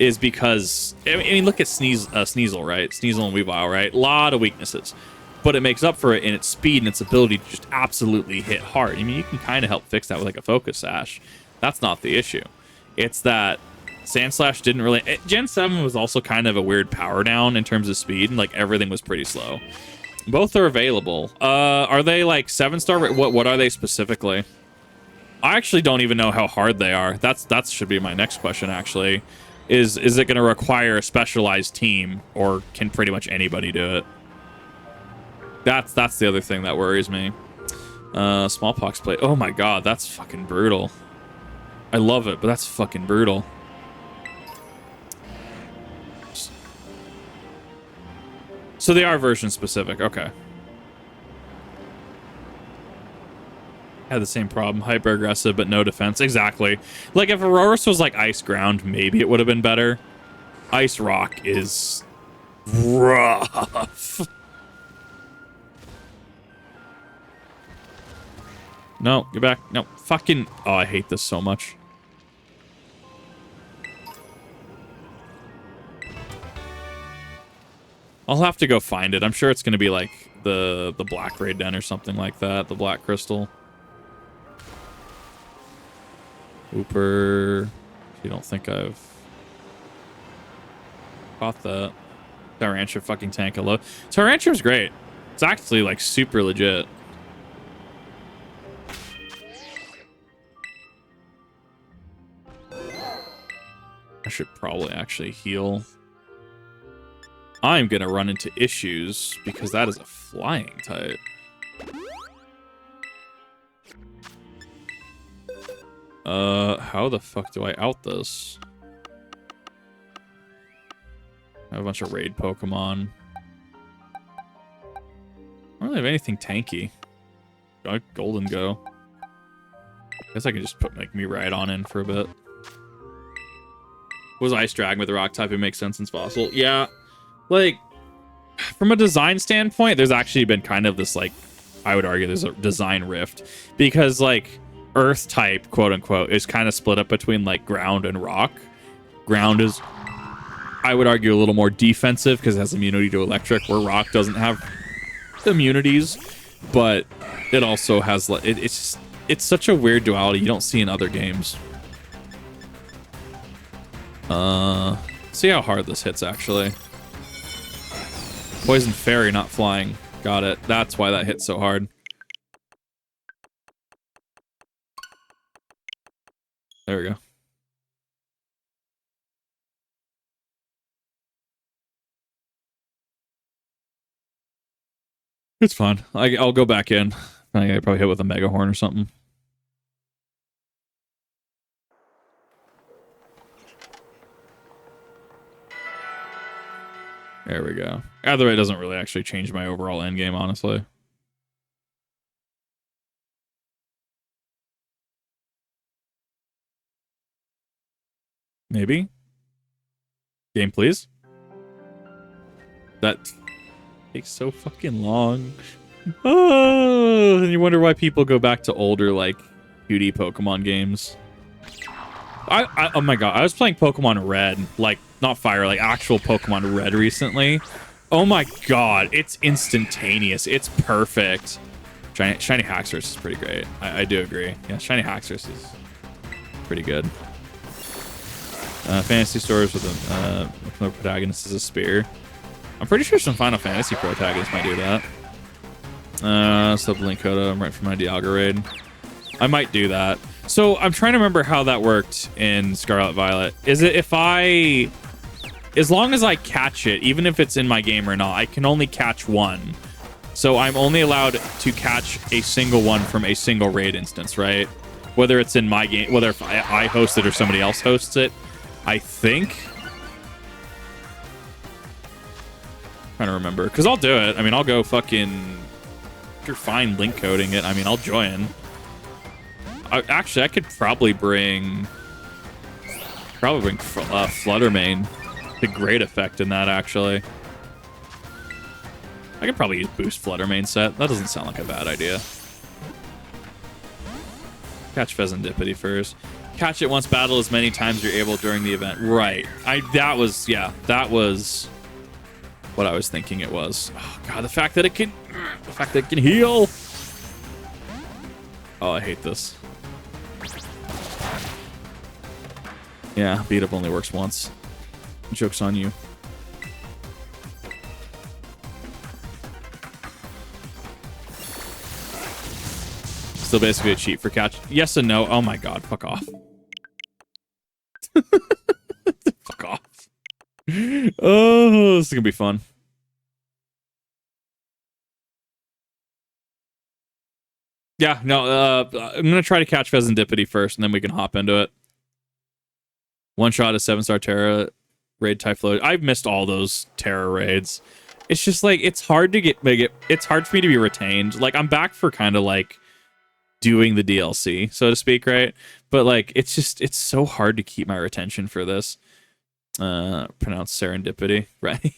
is because... I mean, look at Sneasel, right? Sneasel and Weavile, right? A lot of weaknesses. But it makes up for it in its speed and its ability to just absolutely hit hard. I mean, you can kind of help fix that with, like, a Focus Sash. That's not the issue. It's that Sandslash didn't really... Gen 7 was also kind of a weird power down in terms of speed, and, like, everything was pretty slow. Both are available. Are they, like, 7-star? What are they specifically? I actually don't even know how hard they are. That should be my next question, actually. Is it going to require a specialized team, or can pretty much anybody do it? That's the other thing that worries me. Smallpox plate. Oh my god, that's fucking brutal. I love it, but that's fucking brutal. So they are version specific. Okay. Had the same problem. Hyper aggressive, but no defense. Exactly. Like, if Aurorus was like Ice Ground, maybe it would have been better. Ice Rock is rough. No, get back. No, fucking... Oh, I hate this so much. I'll have to go find it. I'm sure it's going to be like the Black Raid Den or something like that. The Black Crystal. Hooper. You don't think I've caught that. Tyrantrum fucking tank a low. Tyrantrum's great. It's actually like super legit. I should probably actually heal. I'm going to run into issues because that is a flying type. How the fuck do I out this? I have a bunch of raid Pokemon. I don't really have anything tanky. Golden Go. Guess I can just put like me right on in for a bit. Was Ice Dragon with the rock type? It makes sense since Fossil. Yeah. Like, from a design standpoint, there's actually been kind of this, like, I would argue there's a design rift. Because, like, Earth type, quote unquote, is kind of split up between, like, ground and rock. Ground is, I would argue, a little more defensive because it has immunity to electric, where rock doesn't have immunities. But it also has, like, it's such a weird duality you don't see in other games. See how hard this hits, actually. Poison Fairy, not flying. Got it. That's why that hit so hard. There we go. It's fine. I'll go back in. I probably hit with a Mega Horn or something. There we go. Either way, it doesn't really actually change my overall endgame, honestly. Maybe? Game, please? That takes so fucking long. Oh, and you wonder why people go back to older, like, 2D Pokemon games. Oh my god, I was playing Pokemon Red, like, not Fire, like actual Pokemon Red recently. Oh my god, it's instantaneous. It's perfect. Shiny Haxorus is pretty great. I do agree. Yeah, Shiny Haxorus is pretty good. Fantasy stores with no protagonist is a spear. I'm pretty sure some Final Fantasy protagonists might do that. Sub Linkota, I'm right from my Dialga raid. I might do that. So I'm trying to remember how that worked in Scarlet Violet. Is it if I... As long as I catch it, even if it's in my game or not, I can only catch one. So I'm only allowed to catch a single one from a single raid instance, right? Whether it's in my game, whether if I host it or somebody else hosts it, I think. Trying to remember, because I'll do it. I mean, I'll go fucking... If you're fine link coding it, I mean, I'll join. Actually, I could probably bring Fluttermane to great effect in that, actually. I could probably use Boost Fluttermane set. That doesn't sound like a bad idea. Catch Pheasantipity first. Catch it once, battle as many times you're able during the event. Right. That was what I was thinking it was. Oh god, the fact that it can heal. Oh, I hate this. Yeah, beat up only works once. Joke's on you. Still basically a cheat for catch. Yes and no. Oh my god, fuck off. Fuck off. Oh, this is gonna be fun. Yeah, no, I'm gonna try to catch Pheasantipity first, and then we can hop into it. One shot is 7-star Terra raid Typhlosion. I've missed all those Terra raids. It's just like it's hard to it's hard for me to be retained. Like I'm back for kind of like doing the DLC, so to speak, right? But like it's so hard to keep my retention for this. Pronounce serendipity, right?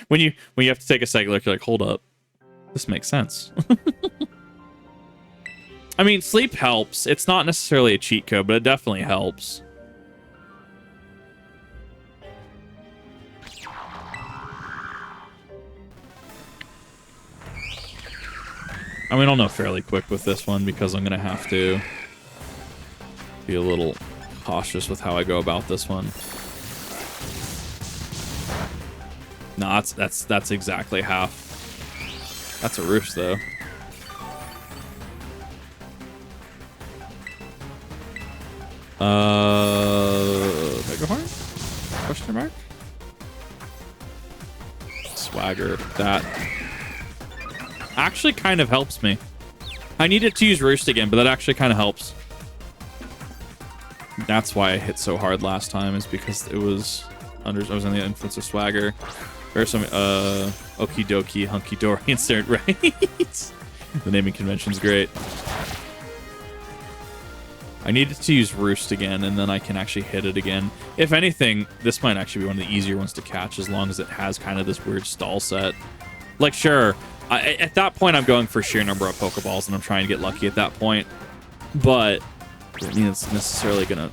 when you have to take a second look, you're like, hold up, this makes sense. I mean, sleep helps. It's not necessarily a cheat code, but it definitely helps. I mean, I'll know fairly quick with this one because I'm going to have to be a little cautious with how I go about this one. No, that's exactly half. That's a roost, though. Mega Horn? Question mark? Swagger. That actually kind of helps me. I needed to use Roost again, but that actually kind of helps. That's why I hit so hard last time, is because it was under. I was under the influence of Swagger. There's some okie dokie hunky dory insert, right? The naming convention's great. I needed to use Roost again, and then I can actually hit it again. If anything, this might actually be one of the easier ones to catch, as long as it has kind of this weird stall set. Like, sure, at that point, I'm going for sheer number of Pokeballs, and I'm trying to get lucky at that point. But I don't mean it's necessarily gonna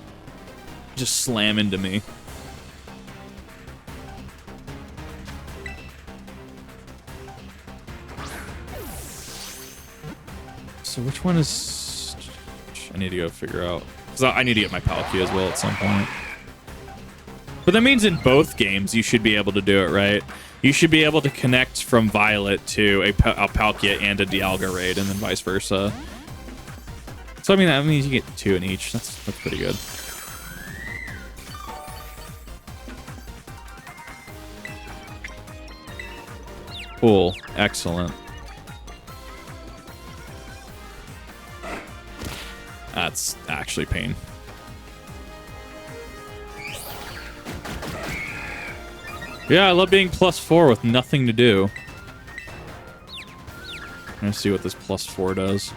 just slam into me. So which one is... I need to go figure out. Because I need to get my Palkia as well at some point. But that means in both games, you should be able to do it, right? You should be able to connect from Violet to a Palkia and a Dialga raid, and then vice versa. So, I mean, that means you get 2 in each. That's pretty good. Cool. Excellent. That's actually pain. Yeah, I love being +4 with nothing to do. I'm gonna see what this +4 does.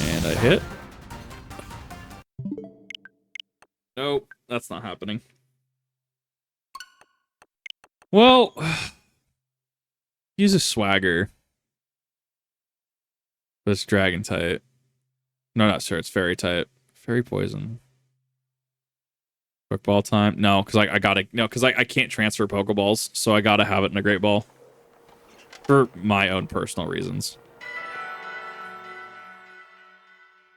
And I hit. Nope, that's not happening. Well, use a Swagger. But it's Dragon type. No, not sure. It's Fairy type. Fairy Poison. Quick Ball time. No, because I can't transfer Pokeballs, so I gotta have it in a Great Ball. For my own personal reasons.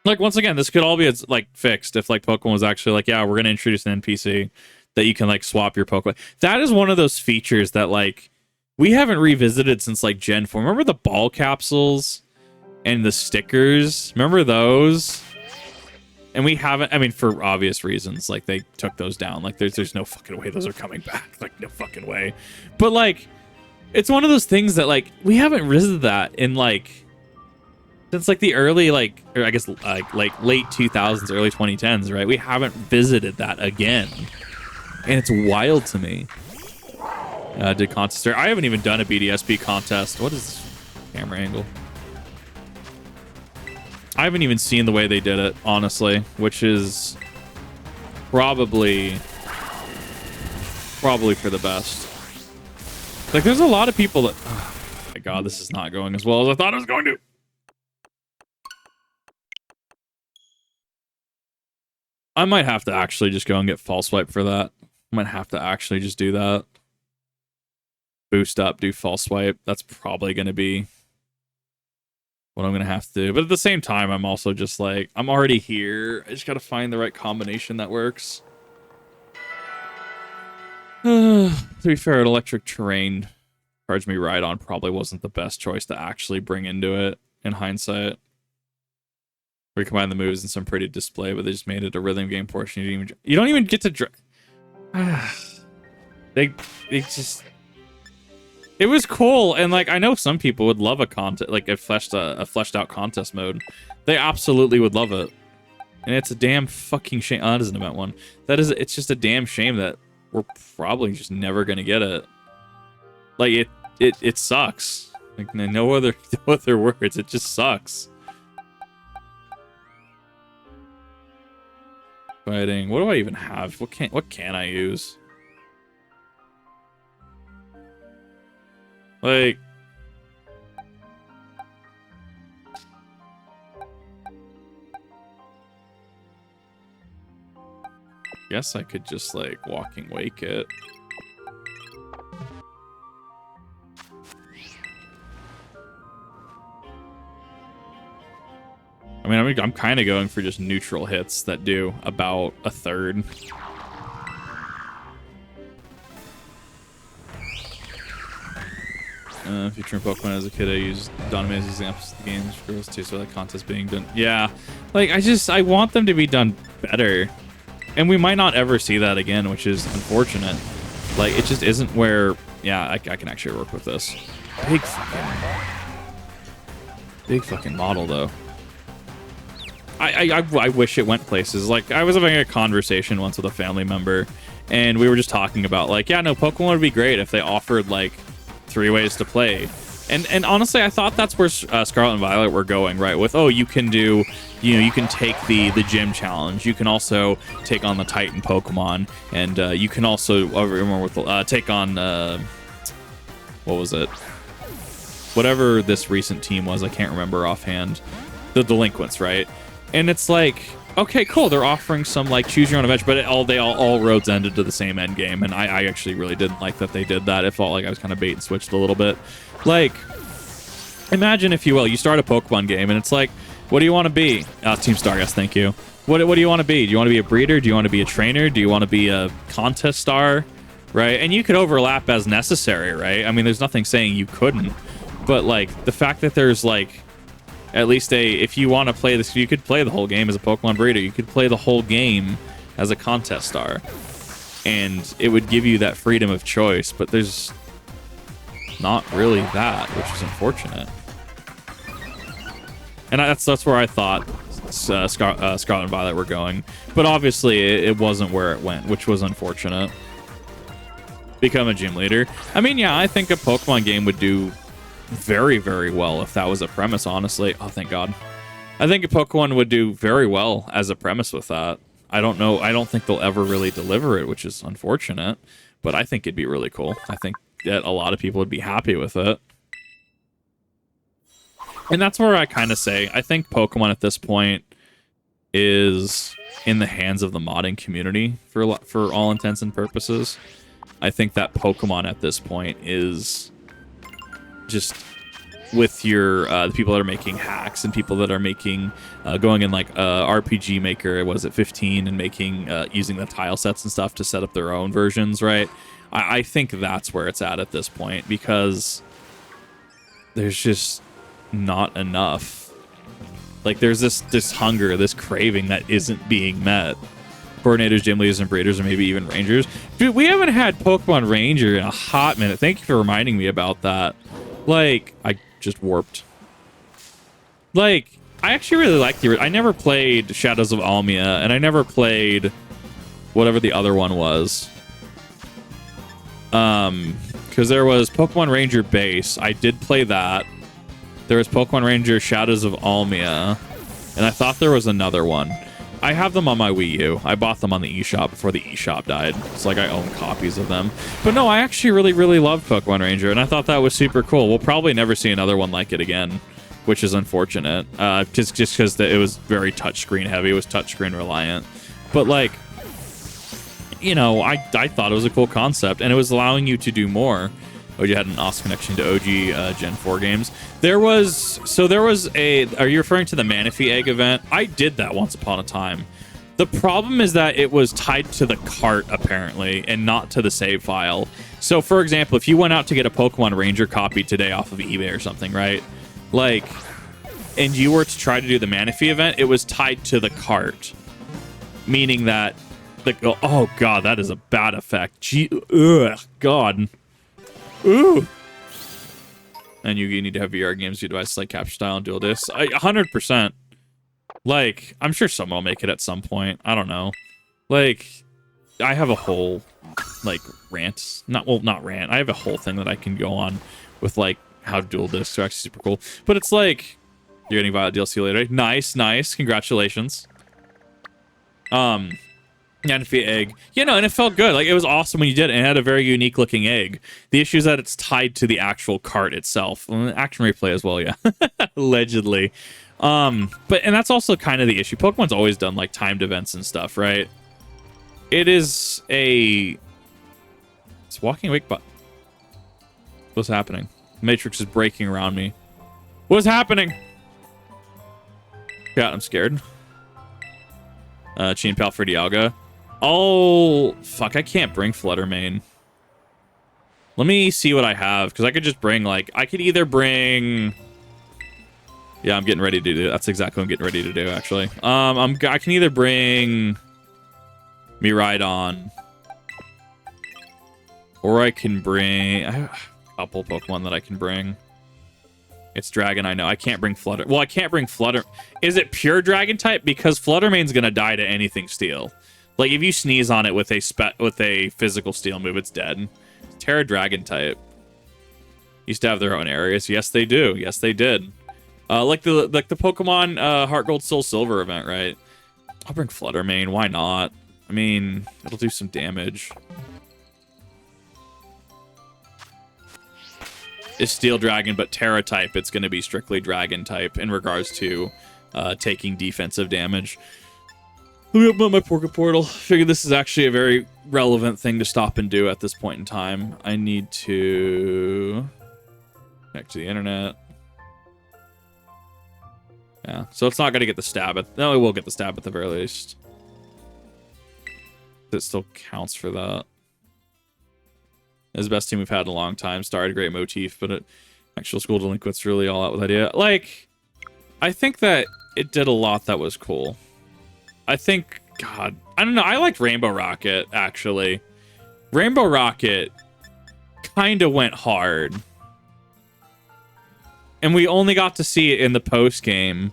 Like, once again, this could all be like fixed if like Pokemon was actually like, yeah, we're gonna introduce an NPC that you can like swap your Pokemon. That is one of those features that like we haven't revisited since like Gen 4. Remember the ball capsules and the stickers? Remember those? And we haven't, I mean, for obvious reasons, like they took those down. Like there's no fucking way those are coming back. Like no fucking way. But like, it's one of those things that like we haven't revisited that in like since like the early like, or I guess like late 2000s, early 2010s, right? We haven't visited that again, and it's wild to me. Did contest? I haven't even done a BDSP contest. What is this camera angle? I haven't even seen the way they did it, honestly, which is probably for the best. Like, there's a lot of people that... Oh, my God, this is not going as well as I thought it was going to. I might have to actually just go and get False Swipe for that. I might have to actually just do that. Boost up, do False Swipe. That's probably going to be what I'm going to have to do. But at the same time, I'm also just like, I'm already here. I just got to find the right combination that works. To be fair, an electric terrain Charge Me Ride On probably wasn't the best choice to actually bring into it in hindsight. We combined the moves in some pretty display, but they just made it a rhythm game portion. You don't even get to they just... It was cool, and like I know some people would love a contest, like a fleshed out contest mode. They absolutely would love it, and it's a damn fucking shame. Oh, that is an event one. It's just a damn shame that we're probably just never gonna get it. Like it sucks. Like no other words. It just sucks. Fighting. What do I even have? What can I use? Like, guess I could just like walking wake it. I mean, I'm kind of going for just neutral hits that do about a third. Featuring Pokemon as a kid, I used Doname as examples of the games for girls too, so like contests being done. Yeah, like I want them to be done better, and we might not ever see that again, which is unfortunate. Like it just isn't where. Yeah, I can actually work with this. Big fucking model though. I wish it went places. Like I was having a conversation once with a family member, and we were just talking about like, yeah, no, Pokemon would be great if they offered like 3 ways to play. And honestly, I thought that's where Scarlet and Violet were going, right? With, oh, you can do, you can take the gym challenge. You can also take on the Titan Pokemon, and you can also take on what was it? Whatever this recent team was, I can't remember offhand. The Delinquents, right? And it's like, okay, cool. They're offering some like choose your own adventure, but all roads ended to the same end game, and I actually really didn't like that they did that. It felt like I was kind of bait and switched a little bit. Like, imagine if you will, you start a Pokemon game, and it's like, what do you want to be? Team Stargast, thank you. What do you want to be? Do you want to be a breeder? Do you want to be a trainer? Do you want to be a contest star? Right? And you could overlap as necessary, right? I mean, there's nothing saying you couldn't, but like the fact that there's like at least if you want to play this, you could play the whole game as a Pokemon breeder. You could play the whole game as a contest star, and it would give you that freedom of choice. But there's not really that, which is unfortunate. And that's where I thought Scarlet and Violet were going, but obviously it wasn't where it went, which was unfortunate. Become a gym leader. I mean, yeah, I think a Pokemon game would do very, very well if that was a premise, honestly. Oh, thank God. I think a Pokemon would do very well as a premise with that. I don't know. I don't think they'll ever really deliver it, which is unfortunate, but I think it'd be really cool. I think that a lot of people would be happy with it. And that's where I kind of say, I think Pokemon at this point is in the hands of the modding community for all intents and purposes. I think that Pokemon at this point is just with your the people that are making hacks and people that are making going in like RPG Maker, was it 15, and making using the tile sets and stuff to set up their own versions, right? I think that's where it's at this point, because there's just not enough. Like there's this hunger, this craving that isn't being met. Coordinators, gym leaders, and breeders, or maybe even rangers. Dude, we haven't had Pokemon Ranger in a hot minute. Thank you for reminding me about that. Like, I just warped. Like, I actually really like I never played Shadows of Almia, and I never played whatever the other one was. Because there was Pokemon Ranger Base. I did play that. There was Pokemon Ranger Shadows of Almia, and I thought there was another one. I have them on my Wii U. I bought them on the eShop before the eShop died. It's like I own copies of them. But no, I actually really, really loved Pokemon Ranger, and I thought that was super cool. We'll probably never see another one like it again, which is unfortunate. Just because it was very touchscreen heavy. It was touchscreen reliant. But like, you know, I thought it was a cool concept, and it was allowing you to do more. OG had an awesome connection to OG Gen 4 games. There was a... Are you referring to the Manaphy Egg event? I did that once upon a time. The problem is that it was tied to the cart, apparently, and not to the save file. So, for example, if you went out to get a Pokemon Ranger copy today off of eBay or something, right? Like, and you were to try to do the Manaphy event, it was tied to the cart. Meaning that... Like, oh, God, that is a bad effect. Gee, ugh, God. Ooh. And you need to have VR games, your devices like Capture Style and Dual Disc. 100%. Like, I'm sure someone will make it at some point. I don't know. Like, I have a whole, like, rant. Not rant. I have a whole thing that I can go on with, like, how Dual Discs are actually super cool. But it's like, you're getting Violet DLC later. Nice, nice. Congratulations. Manaphy egg. You know, and it felt good. Like, it was awesome when you did it, and it had a very unique looking egg. The issue is that it's tied to the actual cart itself. Action replay as well, yeah. Allegedly. And that's also kind of the issue. Pokemon's always done, like, timed events and stuff, right? It is a... It's walking awake, but... What's happening? Matrix is breaking around me. What's happening? God, I'm scared. Chain Pal for Dialga. Oh, fuck, I can't bring Fluttermane. Let me see what I have, because I could just bring, like... I could either bring... Yeah, I'm getting ready to do. That's exactly what I'm getting ready to do, actually. I can either bring Miraidon, or I can bring. I have a couple Pokemon that I can bring. It's Dragon, I know. I can't bring Flutter. Well, I can't bring Flutter. Is it pure Dragon type? Because Fluttermane's gonna die to anything Steel. Like if you sneeze on it with a physical Steel move, it's dead. Terra Dragon type. Used to have their own areas. Yes, they do. Yes, they did. Like the Pokemon Heart Gold Soul Silver event, right? I'll bring Fluttermane. Why not? I mean, it'll do some damage. It's Steel Dragon, but Terra type. It's going to be strictly Dragon type in regards to taking defensive damage. Let me open up my Poké Portal. Figure this is actually a very relevant thing to stop and do at this point in time. I need to connect to the internet. Yeah, so it's not going to get the stab at... No, it will get the stab at the very least. It still counts for that. It's the best team we've had in a long time. Started great motif, but actual school delinquents really all out with idea. Like, I think that it did a lot that was cool. I think, God, I don't know. I liked Rainbow Rocket, actually. Rainbow Rocket kind of went hard. And we only got to see it in the post game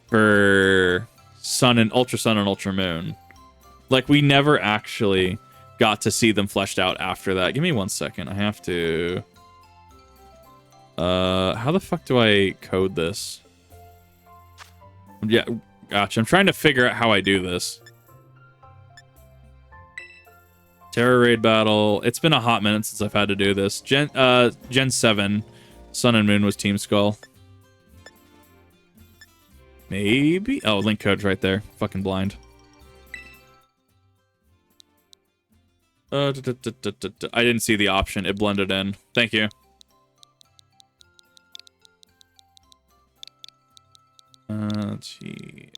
for Ultra Sun and Ultra Moon. Like, we never actually got to see them fleshed out after that. Give me 1 second. I have to... how the fuck do I code this? Yeah, gotcha. I'm trying to figure out how I do this. Terra Raid Battle. It's been a hot minute since I've had to do this. Gen 7. Sun and Moon was Team Skull. Maybe? Oh, link code's right there. Fucking blind. I didn't see the option. It blended in. Thank you. Gee.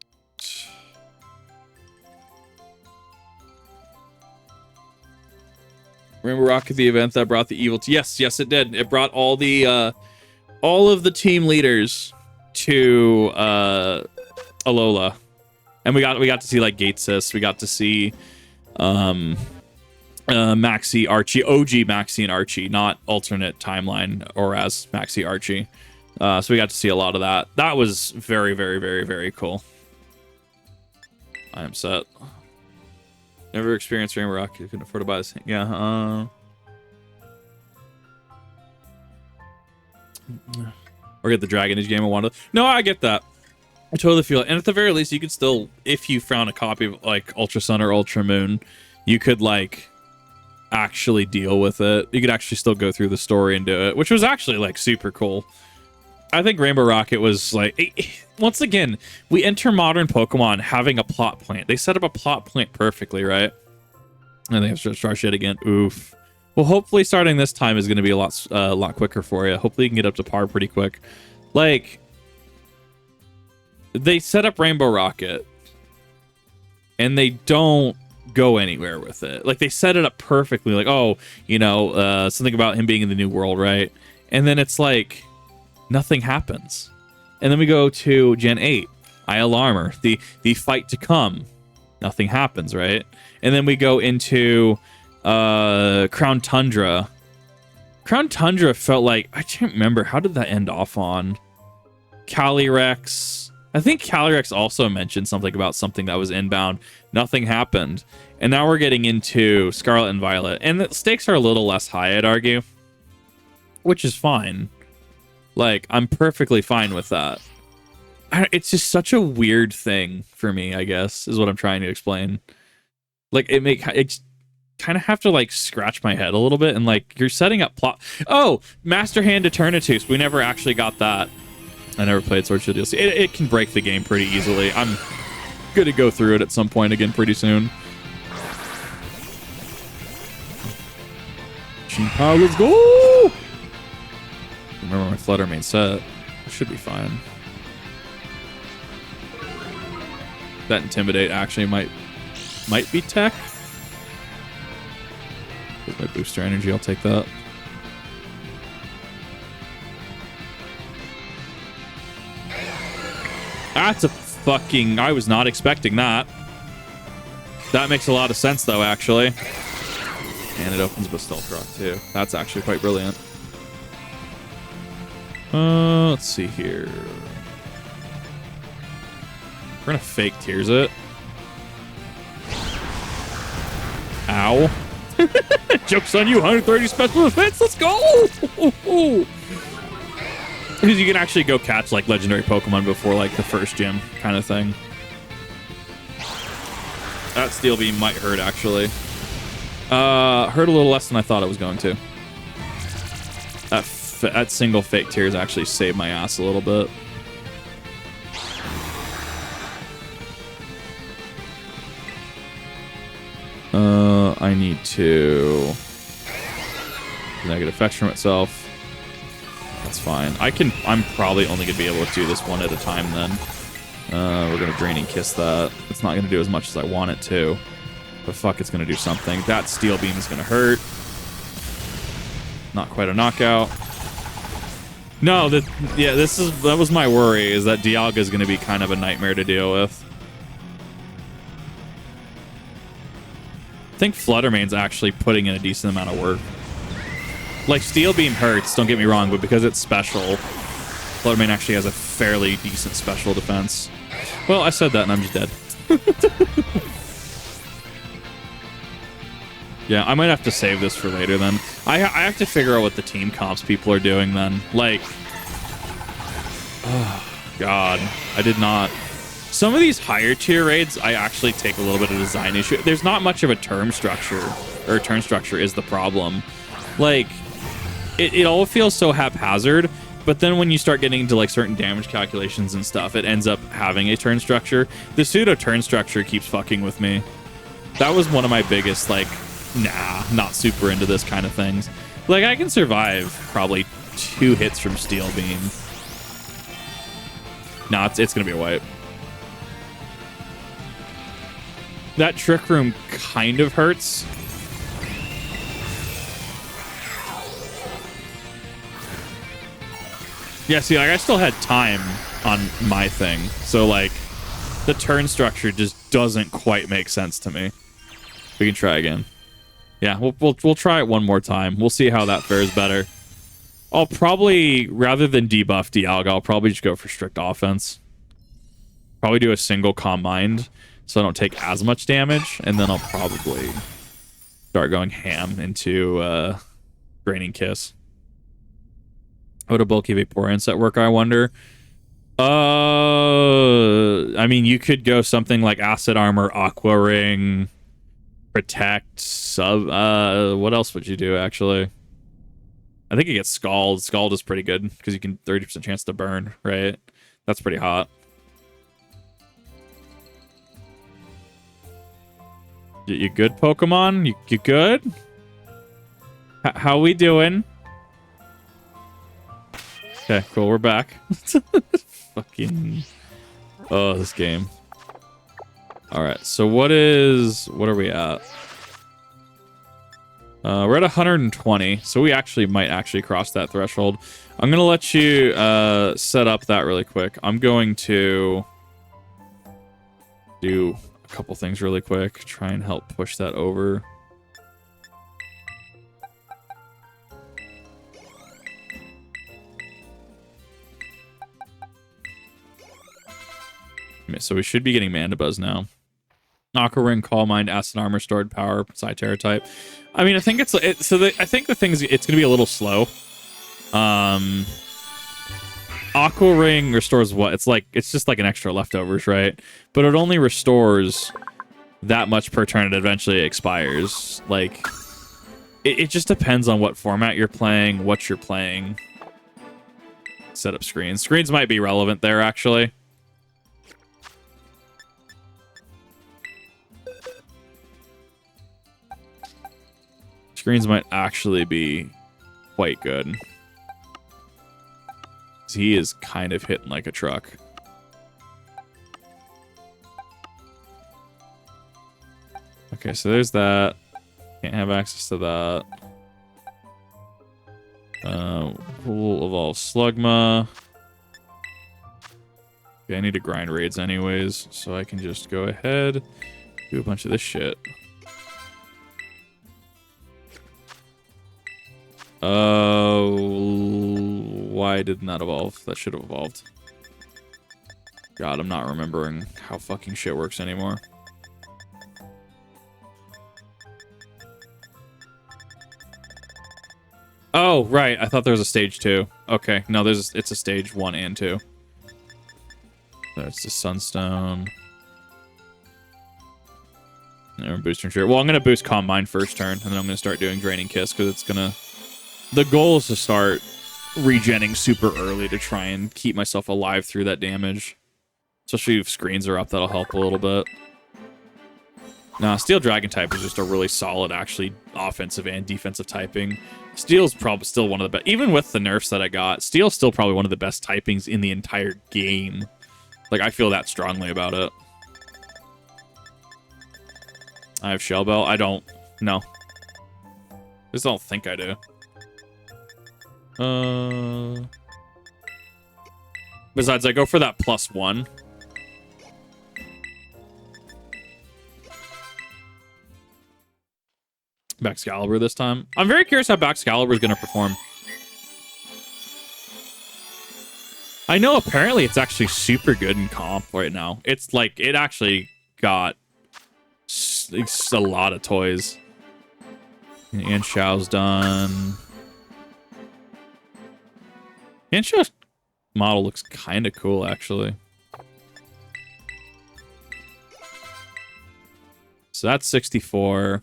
Remember Rocket, the event that brought the evil... Yes, yes, it did. It brought all of the team leaders to Alola. And we got to see, like, Gatesis. We got to see Maxie, Archie, OG Maxie and Archie, not alternate timeline or as Maxie Archie. So we got to see a lot of that. That was very, very, very, very cool. I am set. Never experienced Rainbow Rocket. Couldn't afford to buy this thing. Yeah. Or get the Dragon Age game I wanted. No, I get that. I totally feel it. And at the very least, you could still, if you found a copy of like Ultra Sun or Ultra Moon, you could like actually deal with it. You could actually still go through the story and do it, which was actually like super cool. I think Rainbow Rocket was like, once again, we enter modern Pokemon having a plot point. They set up a plot point perfectly, right? And they have to start shit again. Oof. Well, hopefully starting this time is going to be a lot quicker for you. Hopefully you can get up to par pretty quick. Like, they set up Rainbow Rocket, and they don't go anywhere with it. Like, they set it up perfectly. Like, oh, you know, something about him being in the new world, right? And then it's like... nothing happens. And then we go to Gen 8, Isle Armor, the fight to come. Nothing happens, right? And then we go into Crown Tundra. Crown Tundra felt like, I can't remember, how did that end off on? Calyrex. I think Calyrex also mentioned something about something that was inbound. Nothing happened. And now we're getting into Scarlet and Violet. And the stakes are a little less high, I'd argue. Which is fine. Like, I'm perfectly fine with that. It's just such a weird thing for me, I guess, is what I'm trying to explain. Like, it kind of have to, like, scratch my head a little bit, and, like, you're setting up plot... Oh! Master Hand Eternatus. We never actually got that. I never played Sword Shield DLC. It can break the game pretty easily. I'm going to go through it at some point again pretty soon. Power, let's go! Remember my Flutter main set. It should be fine. That Intimidate actually might be tech. With my booster energy, I'll take that. That's a fucking... I was not expecting that. That makes a lot of sense, though, actually. And it opens with Stealth Rock, too. That's actually quite brilliant. Let's see here. We're gonna fake Tears it. Ow. Joke's on you, 130 special defense, let's go! Because you can actually go catch, like, legendary Pokemon before, like, the first gym kind of thing. That Steel Beam might hurt, actually. Hurt a little less than I thought it was going to. That single fake Tears actually saved my ass a little bit. I need to negative effects from itself. That's fine. I'm probably only gonna be able to do this one at a time then. We're gonna Draining Kiss that. It's not gonna do as much as I want it to. But fuck, it's gonna do something. That Steel Beam is gonna hurt. Not quite a knockout. No, that was my worry, is that Dialga is gonna be kind of a nightmare to deal with. I think Fluttermane's actually putting in a decent amount of work. Like, Steel Beam hurts, don't get me wrong, but because it's special, Fluttermane actually has a fairly decent special defense. Well, I said that and I'm just dead. Yeah, I might have to save this for later then. I have to figure out what the team comps people are doing then. Like, oh, God, I did not. Some of these higher tier raids, I actually take a little bit of design issue. There's not much of a turn structure, or turn structure is the problem. Like, it all feels so haphazard, but then when you start getting into like certain damage calculations and stuff, it ends up having a turn structure. The pseudo turn structure keeps fucking with me. That was one of my biggest, like, nah, not super into this kind of things. Like, I can survive probably 2 hits from Steel Beam. Nah, it's gonna be a wipe. That Trick Room kind of hurts. Yeah, see, like, I still had time on my thing. So, like, the turn structure just doesn't quite make sense to me. We can try again. Yeah, we'll try it one more time. We'll see how that fares better. I'll probably, rather than debuff Dialga, I'll probably just go for strict offense. Probably do a single Calm Mind, so I don't take as much damage, and then I'll probably start going ham into Draining Kiss. How would a bulky Vaporeon set work, I wonder? I mean, you could go something like Acid Armor, Aqua Ring, Protect, Sub... what else would you do, actually? I think it gets Scald. Scald is pretty good, because you can 30% chance to burn, right? That's pretty hot. You good, Pokemon? You good? How we doing? Okay, cool. We're back. Fucking... Oh, this game. Alright, so what are we at? We're at 120, so we might cross that threshold. I'm gonna let you set up that really quick. I'm going to do a couple things really quick, try and help push that over. So we should be getting Mandibuzz now. Aqua Ring, Calm Mind, Acid Armor, Stored Power, Psy-Terra type. I mean, I think I think the thing is, it's going to be a little slow. Aqua Ring restores what? It's just like an extra leftovers, right? But it only restores that much per turn. It eventually expires. Like, it just depends on what format you're playing, what you're playing. Set up screens. Screens might be relevant there, actually. Screens might actually be quite good. He is kind of hitting like a truck. Okay, so there's that. Can't have access to that. We'll evolve Slugma. Okay, I need to grind raids anyways, so I can just go ahead, do a bunch of this shit. Why didn't that evolve? That should have evolved. God, I'm not remembering how fucking shit works anymore. Oh, right. I thought there was a stage 2. Okay, no, it's a stage 1 and 2. There's the Sunstone. And booster tree. Well, I'm gonna boost Calm Mind first turn, and then I'm gonna start doing Draining Kiss because it's gonna. The goal is to start regenning super early to try and keep myself alive through that damage. Especially if screens are up, that'll help a little bit. Nah, Steel Dragon type is just a really solid, actually, offensive and defensive typing. Steel's probably still one of the best. Even with the nerfs that I got, Steel's still probably one of the best typings in the entire game. Like, I feel that strongly about it. I have Shell Bell. I don't. No. I just don't think I do. Besides, I go for that +1. Baxcalibur this time. I'm very curious how Baxcalibur is going to perform. I know apparently it's actually super good in comp right now. It's like, it actually got a lot of toys. And Xiao's done. And Xiao's model looks kind of cool, actually. So that's 64.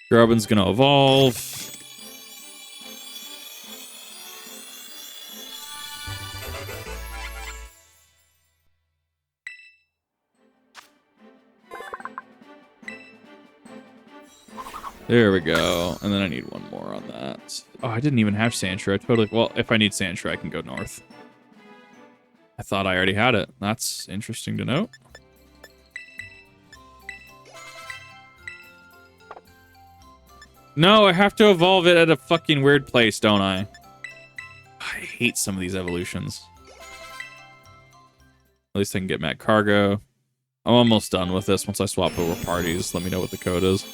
Grubbin's gonna evolve. There we go. And then I need one more on that. Oh, I didn't even have Sandshrew. I totally... Well, if I need Sandshrew, I can go north. I thought I already had it. That's interesting to note. No, I have to evolve it at a fucking weird place, don't I? I hate some of these evolutions. At least I can get Matt Cargo. I'm almost done with this. Once I swap over parties, let me know what the code is.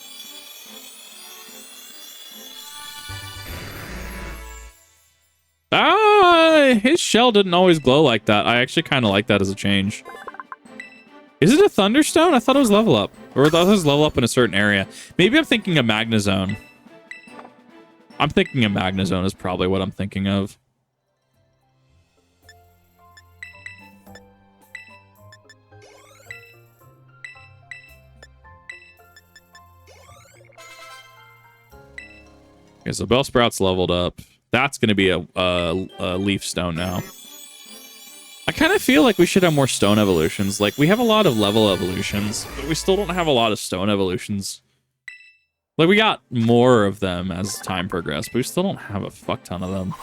Ah, his shell didn't always glow like that. I actually kind of like that as a change. Is it a Thunderstone? I thought it was level up. Or I thought it was level up in a certain area. Maybe I'm thinking of Magnezone. I'm thinking of Magnezone is probably what I'm thinking of. Okay, so Bellsprout's leveled up. That's going to be a Leaf Stone now. I kind of feel like we should have more Stone evolutions. Like, we have a lot of level evolutions, but we still don't have a lot of Stone evolutions. Like, we got more of them as time progressed, but we still don't have a fuck ton of them.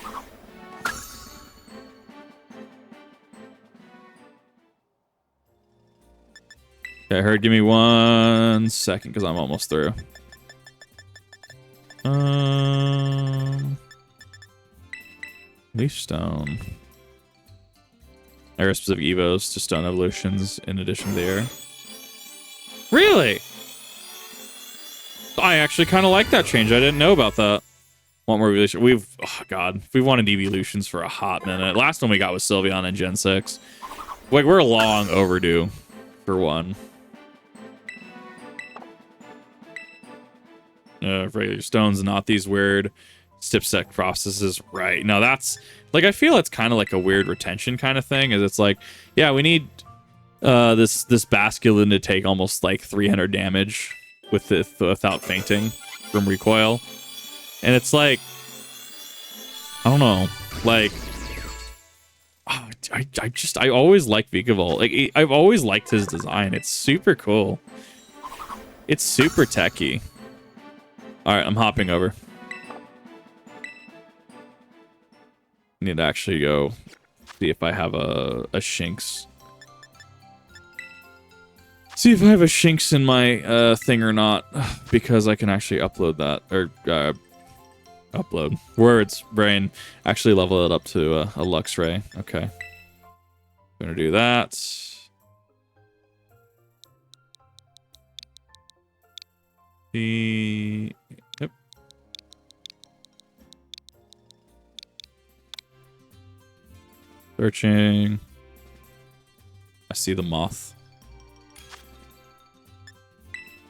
Okay, Herd, give me 1 second, because I'm almost through. Leaf Stone. Area specific evos to stone evolutions in addition to the air. Really? I actually kind of like that change. I didn't know about that. Want more evolution? Oh god, we wanted evolutions for a hot minute. Last one we got was Sylveon in Gen 6. Like, we're long overdue for one. Regular stones, not these weird stipsec processes. Right. No, that's like, I feel it's kind of like a weird retention kind of thing. Is it's like, yeah, we need this Basculin to take almost like 300 damage without fainting from recoil, and it's like, I don't know, like, oh, I always liked Vikavolt. Like, I've always liked his design. It's super cool. It's super techy. All right, I'm hopping over. Need to actually go see if I have a Shinx. See if I have a Shinx in my thing or not, because I can actually upload that, or upload words, brain, actually level it up to a Luxray. Okay, I'm gonna do that. Yep. Searching. I see the moth.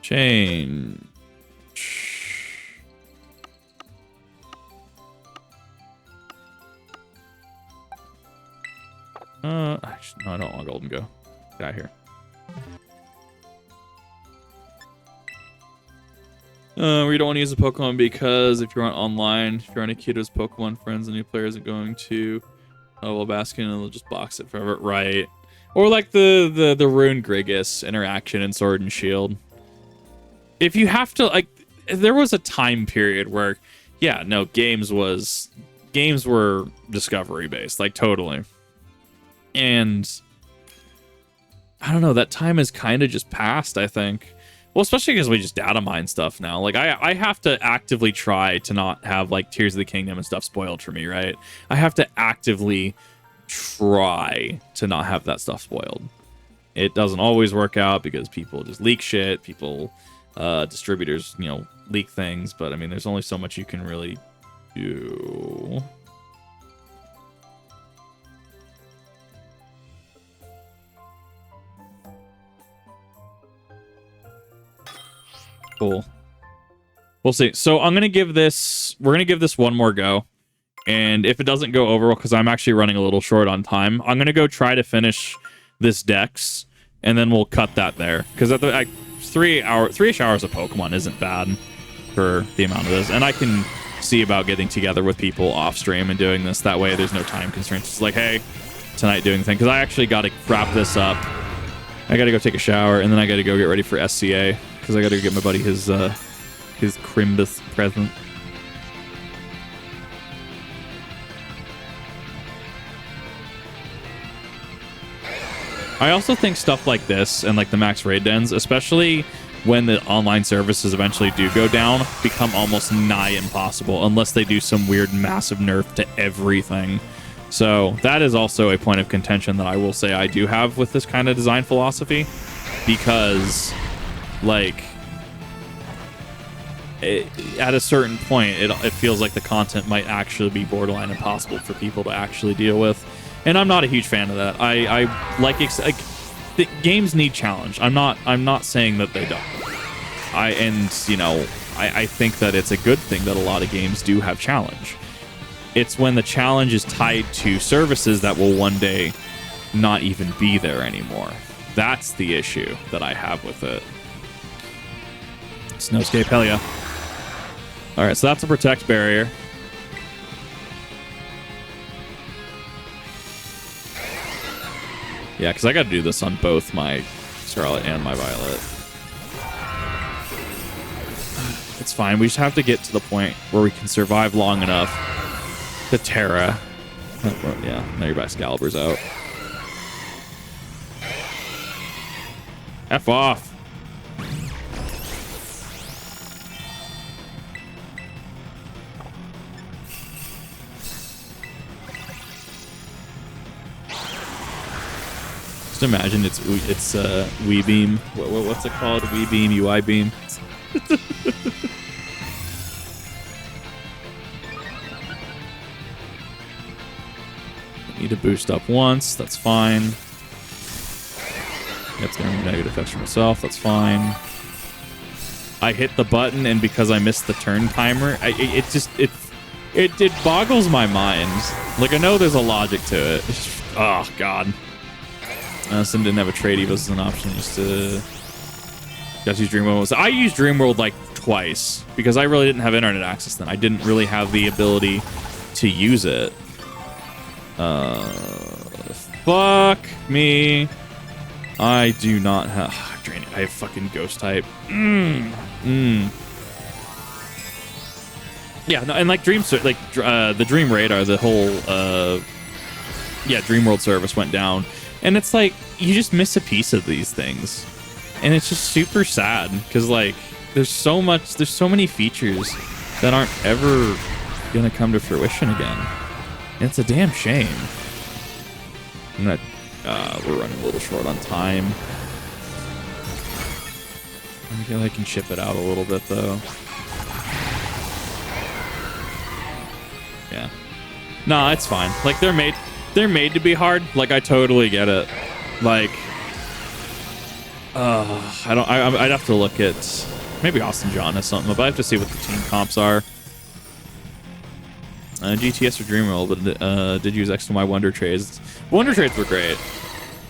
Change. Actually, no, I don't want Golden Go. Get out of here. We don't want to use a Pokemon because if you're on online, if you're on Akito's Pokemon friends, the new player isn't going to level Baskin and they'll just box it forever. Right. Or like the Rune Grigus interaction in Sword and Shield. If you have to, like, there was a time period where, yeah, no, games were discovery based, like, totally. And I don't know, that time has kind of just passed, I think. Well, especially because we just data mine stuff now. Like, I have to actively try to not have, like, Tears of the Kingdom and stuff spoiled for me, right? I have to actively try to not have that stuff spoiled. It doesn't always work out because people just leak shit. People, distributors, you know, leak things. But, I mean, there's only so much you can really do. Cool. We'll see. So I'm gonna give this. We're gonna give this one more go, and if it doesn't go over, because I'm actually running a little short on time, I'm gonna go try to finish this Dex, and then we'll cut that there. Because at the 3-ish hours of Pokemon isn't bad for the amount of this, and I can see about getting together with people off stream and doing this. That way, there's no time constraints. It's like, hey, tonight doing thing. Because I actually got to wrap this up. I got to go take a shower, and then I got to go get ready for SCA. Because I got to get my buddy his Crimbus present. I also think stuff like this and like the max raid dens, especially when the online services eventually do go down, become almost nigh impossible unless they do some weird massive nerf to everything. So that is also a point of contention that I will say I do have with this kind of design philosophy, because like at a certain point it feels like the content might actually be borderline impossible for people to actually deal with, and I'm not a huge fan of that. I like the games need challenge. I'm not saying that they don't. I think that it's a good thing that a lot of games do have challenge. It's when the challenge is tied to services that will one day not even be there anymore. That's the issue that I have with it. Snowscape, hell yeah. Alright, so that's a protect barrier. Yeah, because I got to do this on both my Scarlet and my Violet. It's fine. We just have to get to the point where we can survive long enough to Terra. Yeah, now your Excalibur's out. F off. Just imagine it's Weebeam. What's it called? Weebeam, UI beam. Need to boost up once. That's fine. Yep, it's gonna be negative effects for myself. That's fine. I hit the button, and because I missed the turn timer, it boggles my mind. Like, I know there's a logic to it. It's just, oh god. Sim didn't have a trade Evo as an option. Just to use Dreamworld. So I used Dreamworld like twice because I really didn't have internet access then. I didn't really have the ability to use it. Fuck me. I do not have. I have fucking ghost type. Yeah, no, and like the Dream Radar, the whole Dream World service went down, and it's like you just miss a piece of these things, and it's just super sad because like there's so many features that aren't ever gonna come to fruition again. And it's a damn shame. We're running a little short on time. I feel I can ship it out a little bit though. Yeah. No, it's fine. Like they're made to be hard. Like I totally get it. Like I'd have to look at maybe Austin John has something, but I have to see what the team comps are. GTS or Dreamworld, but did use X to Y Wonder Trades. Wonder Trades were great.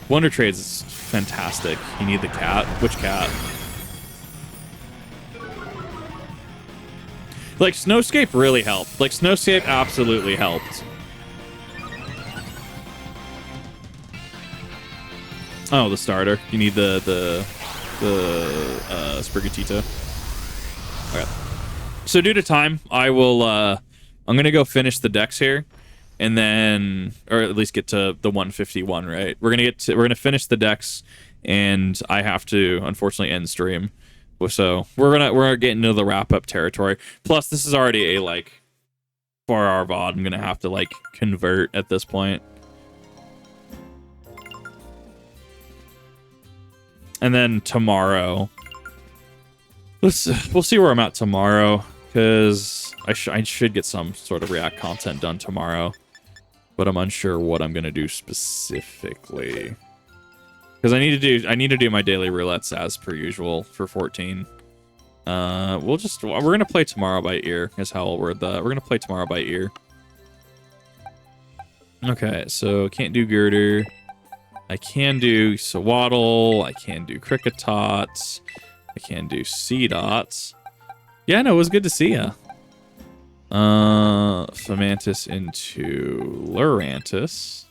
Wonder Trades is fantastic. You need the cat. Which cat? Like, Snowscape really helped. Like, Snowscape absolutely helped. Oh, the starter. You need the Sprigatito. Okay. So due to time, I will, I'm going to go finish the decks here. And then, or at least get to the 151, right? We're going to finish the decks, and I have to, unfortunately, end stream. So we're getting into the wrap up territory. Plus, this is already a like 4-hour VOD. I'm gonna have to like convert at this point. And then tomorrow, we'll see where I'm at tomorrow, because I should get some sort of React content done tomorrow, but I'm unsure what I'm gonna do specifically. Because I need to do my daily roulettes as per usual for 14. We're gonna play tomorrow by ear, is how I'll word that. We're gonna play tomorrow by ear. Okay, so can't do Girder. I can do Sawaddle. I can do Cricketot. I can do Seedots. Yeah, no, it was good to see ya. Fomantis into Lurantis.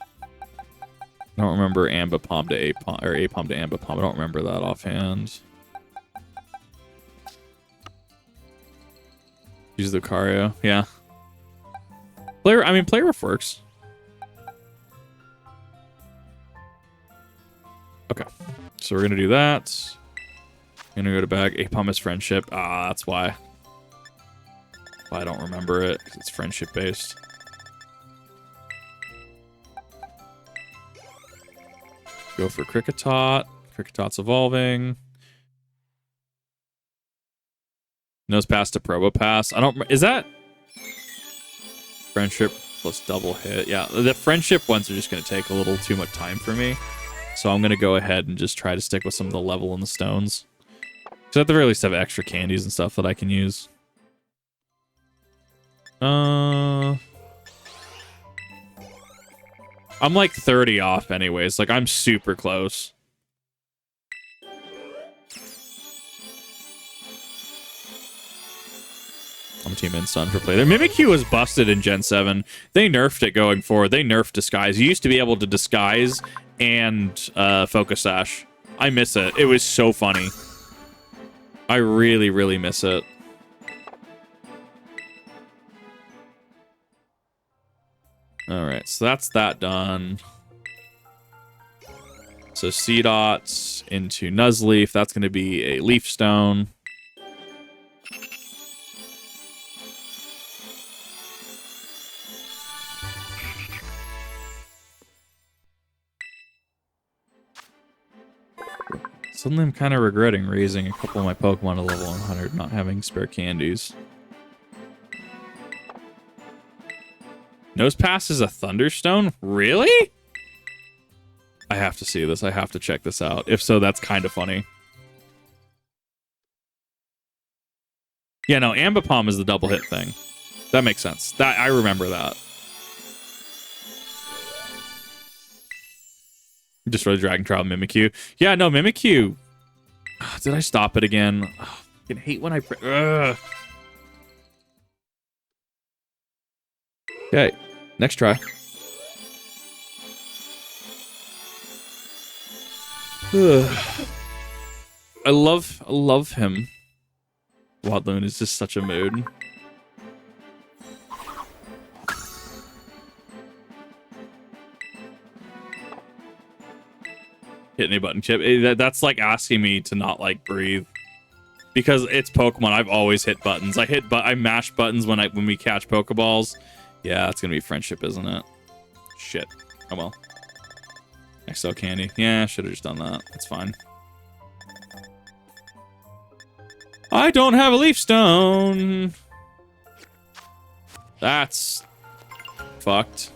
I don't remember Ambipom to Apom, or Apom to Ambipom. I don't remember that offhand. Use the Lucario, yeah. Play rough works. Okay, so we're gonna do that. Gonna go to bag. Apom is friendship. Ah, that's why. I don't remember it, because it's friendship based. Go for Cricketot. Cricketot's evolving. Nose pass to Probopass. Is that friendship plus double hit? Yeah, the friendship ones are just going to take a little too much time for me. So I'm going to go ahead and just try to stick with some of the level in the stones. So at the very least have extra candies and stuff that I can use. I'm like 30 off anyways. Like, I'm super close. I'm Team Insun for play there. Mimikyu was busted in Gen 7. They nerfed it going forward. They nerfed Disguise. You used to be able to Disguise and Focus Sash. I miss it. It was so funny. I really, really miss it. Alright, so that's that done. So Seedots into Nuzleaf. That's going to be a Leaf Stone. Suddenly I'm kind of regretting raising a couple of my Pokemon to level 100, not having spare candies. Nosepass is a Thunderstone? Really? I have to see this. I have to check this out. If so, that's kind of funny. Yeah, no, Ambipom is the double hit thing. That makes sense. I remember that. Just for the Dragon Trial Mimikyu. Yeah, no, Mimikyu. Did I stop it again? I fucking hate when I... Okay, next try. I love him. Wadloon is just such a mood. Hit any button, Chip. That's like asking me to not like breathe. Because it's Pokemon, I've always hit buttons. I mash buttons when we catch Pokeballs. Yeah, that's gonna be friendship, isn't it? Shit. Oh well. XL candy. Yeah, should have just done that. That's fine. I don't have a leaf stone. That's fucked.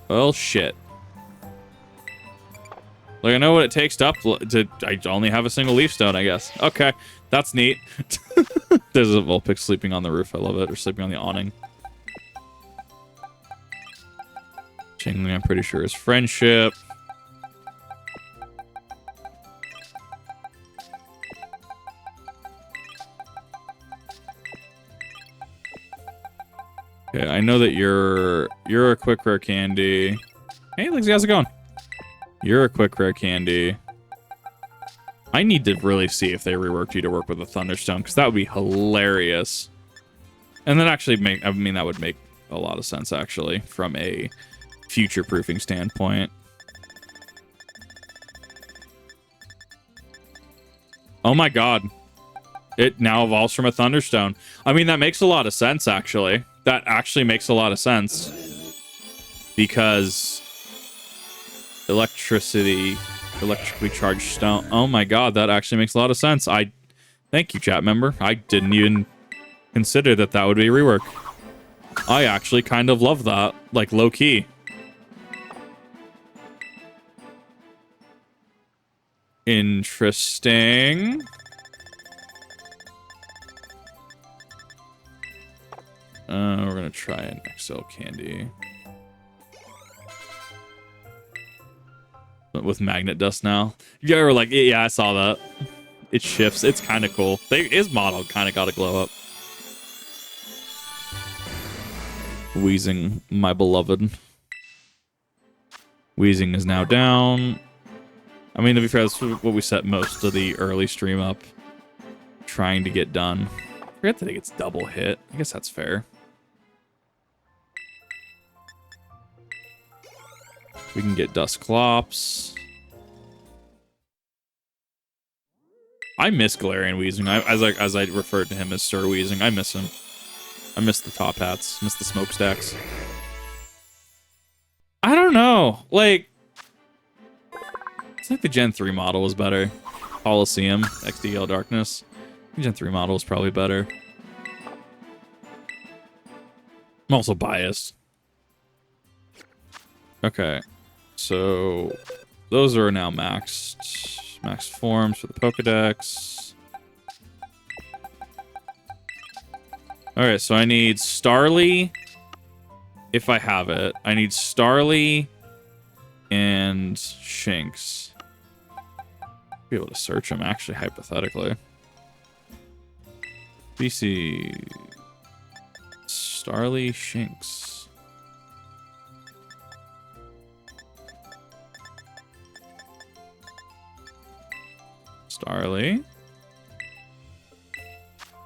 Well, shit. Like, I know what it takes to I only have a single leaf stone, I guess. Okay, that's neat. There's a Vulpix sleeping on the roof. I love it. Or sleeping on the awning. Chingling, I'm pretty sure, is friendship. Okay, I know that you're a quick rare candy. Hey, Lexi, how's it going? You're a quick rare candy. I need to really see if they reworked you to work with a Thunderstone, because that would be hilarious. And that actually that would make a lot of sense, actually, from a future-proofing standpoint. Oh my god. It now evolves from a Thunderstone. I mean, that makes a lot of sense, actually. That actually makes a lot of sense. Because electrically charged stone. Oh my god, that actually makes a lot of sense. Thank you, chat member. I didn't even consider that would be a rework. I actually kind of love that. Like, low-key. Interesting. We're gonna try an XL candy. With magnet dust now. Yeah, or like, yeah, I saw that. It shifts. It's kind of cool. His model kind of got to glow up. Wheezing, my beloved. Wheezing is now down. I mean, to be fair, that's what we set most of the early stream up trying to get done. I forget that it gets double hit. I guess that's fair. We can get Dusclops. I miss Galarian Weezing. As I referred to him as Sir Weezing, I miss him. I miss the top hats. Miss the smokestacks. I don't know. Like, it's like the Gen 3 model was better. Coliseum, XDL Darkness. The Gen 3 model is probably better. I'm also biased. Okay. So, those are now maxed. Maxed forms for the Pokedex. Alright, so I need Starly. If I have it. I need Starly and Shinx. Be able to search them, actually, hypothetically. BC. Starly, Shinx. Starly.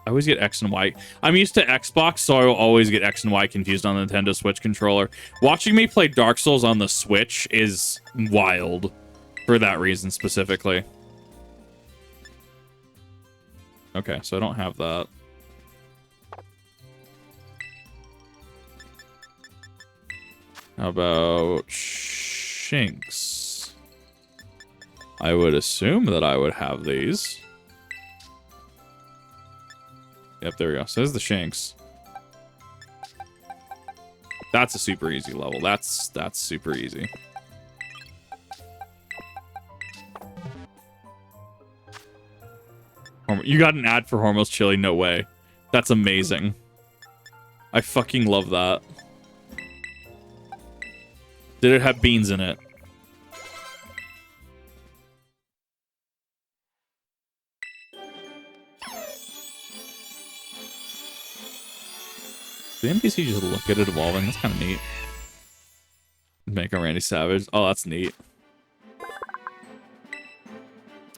I always get X and Y. I'm used to Xbox, so I will always get X and Y confused on the Nintendo Switch controller. Watching me play Dark Souls on the Switch is wild. For that reason, specifically. Okay, so I don't have that. How about Shinx? I would assume that I would have these. Yep, there we go. So there's the Shinx. That's a super easy level. That's super easy. You got an ad for Hormos Chili? No way. That's amazing. I fucking love that. Did it have beans in it? The NPC just look at it evolving. That's kind of neat. Make a Randy Savage. Oh, that's neat.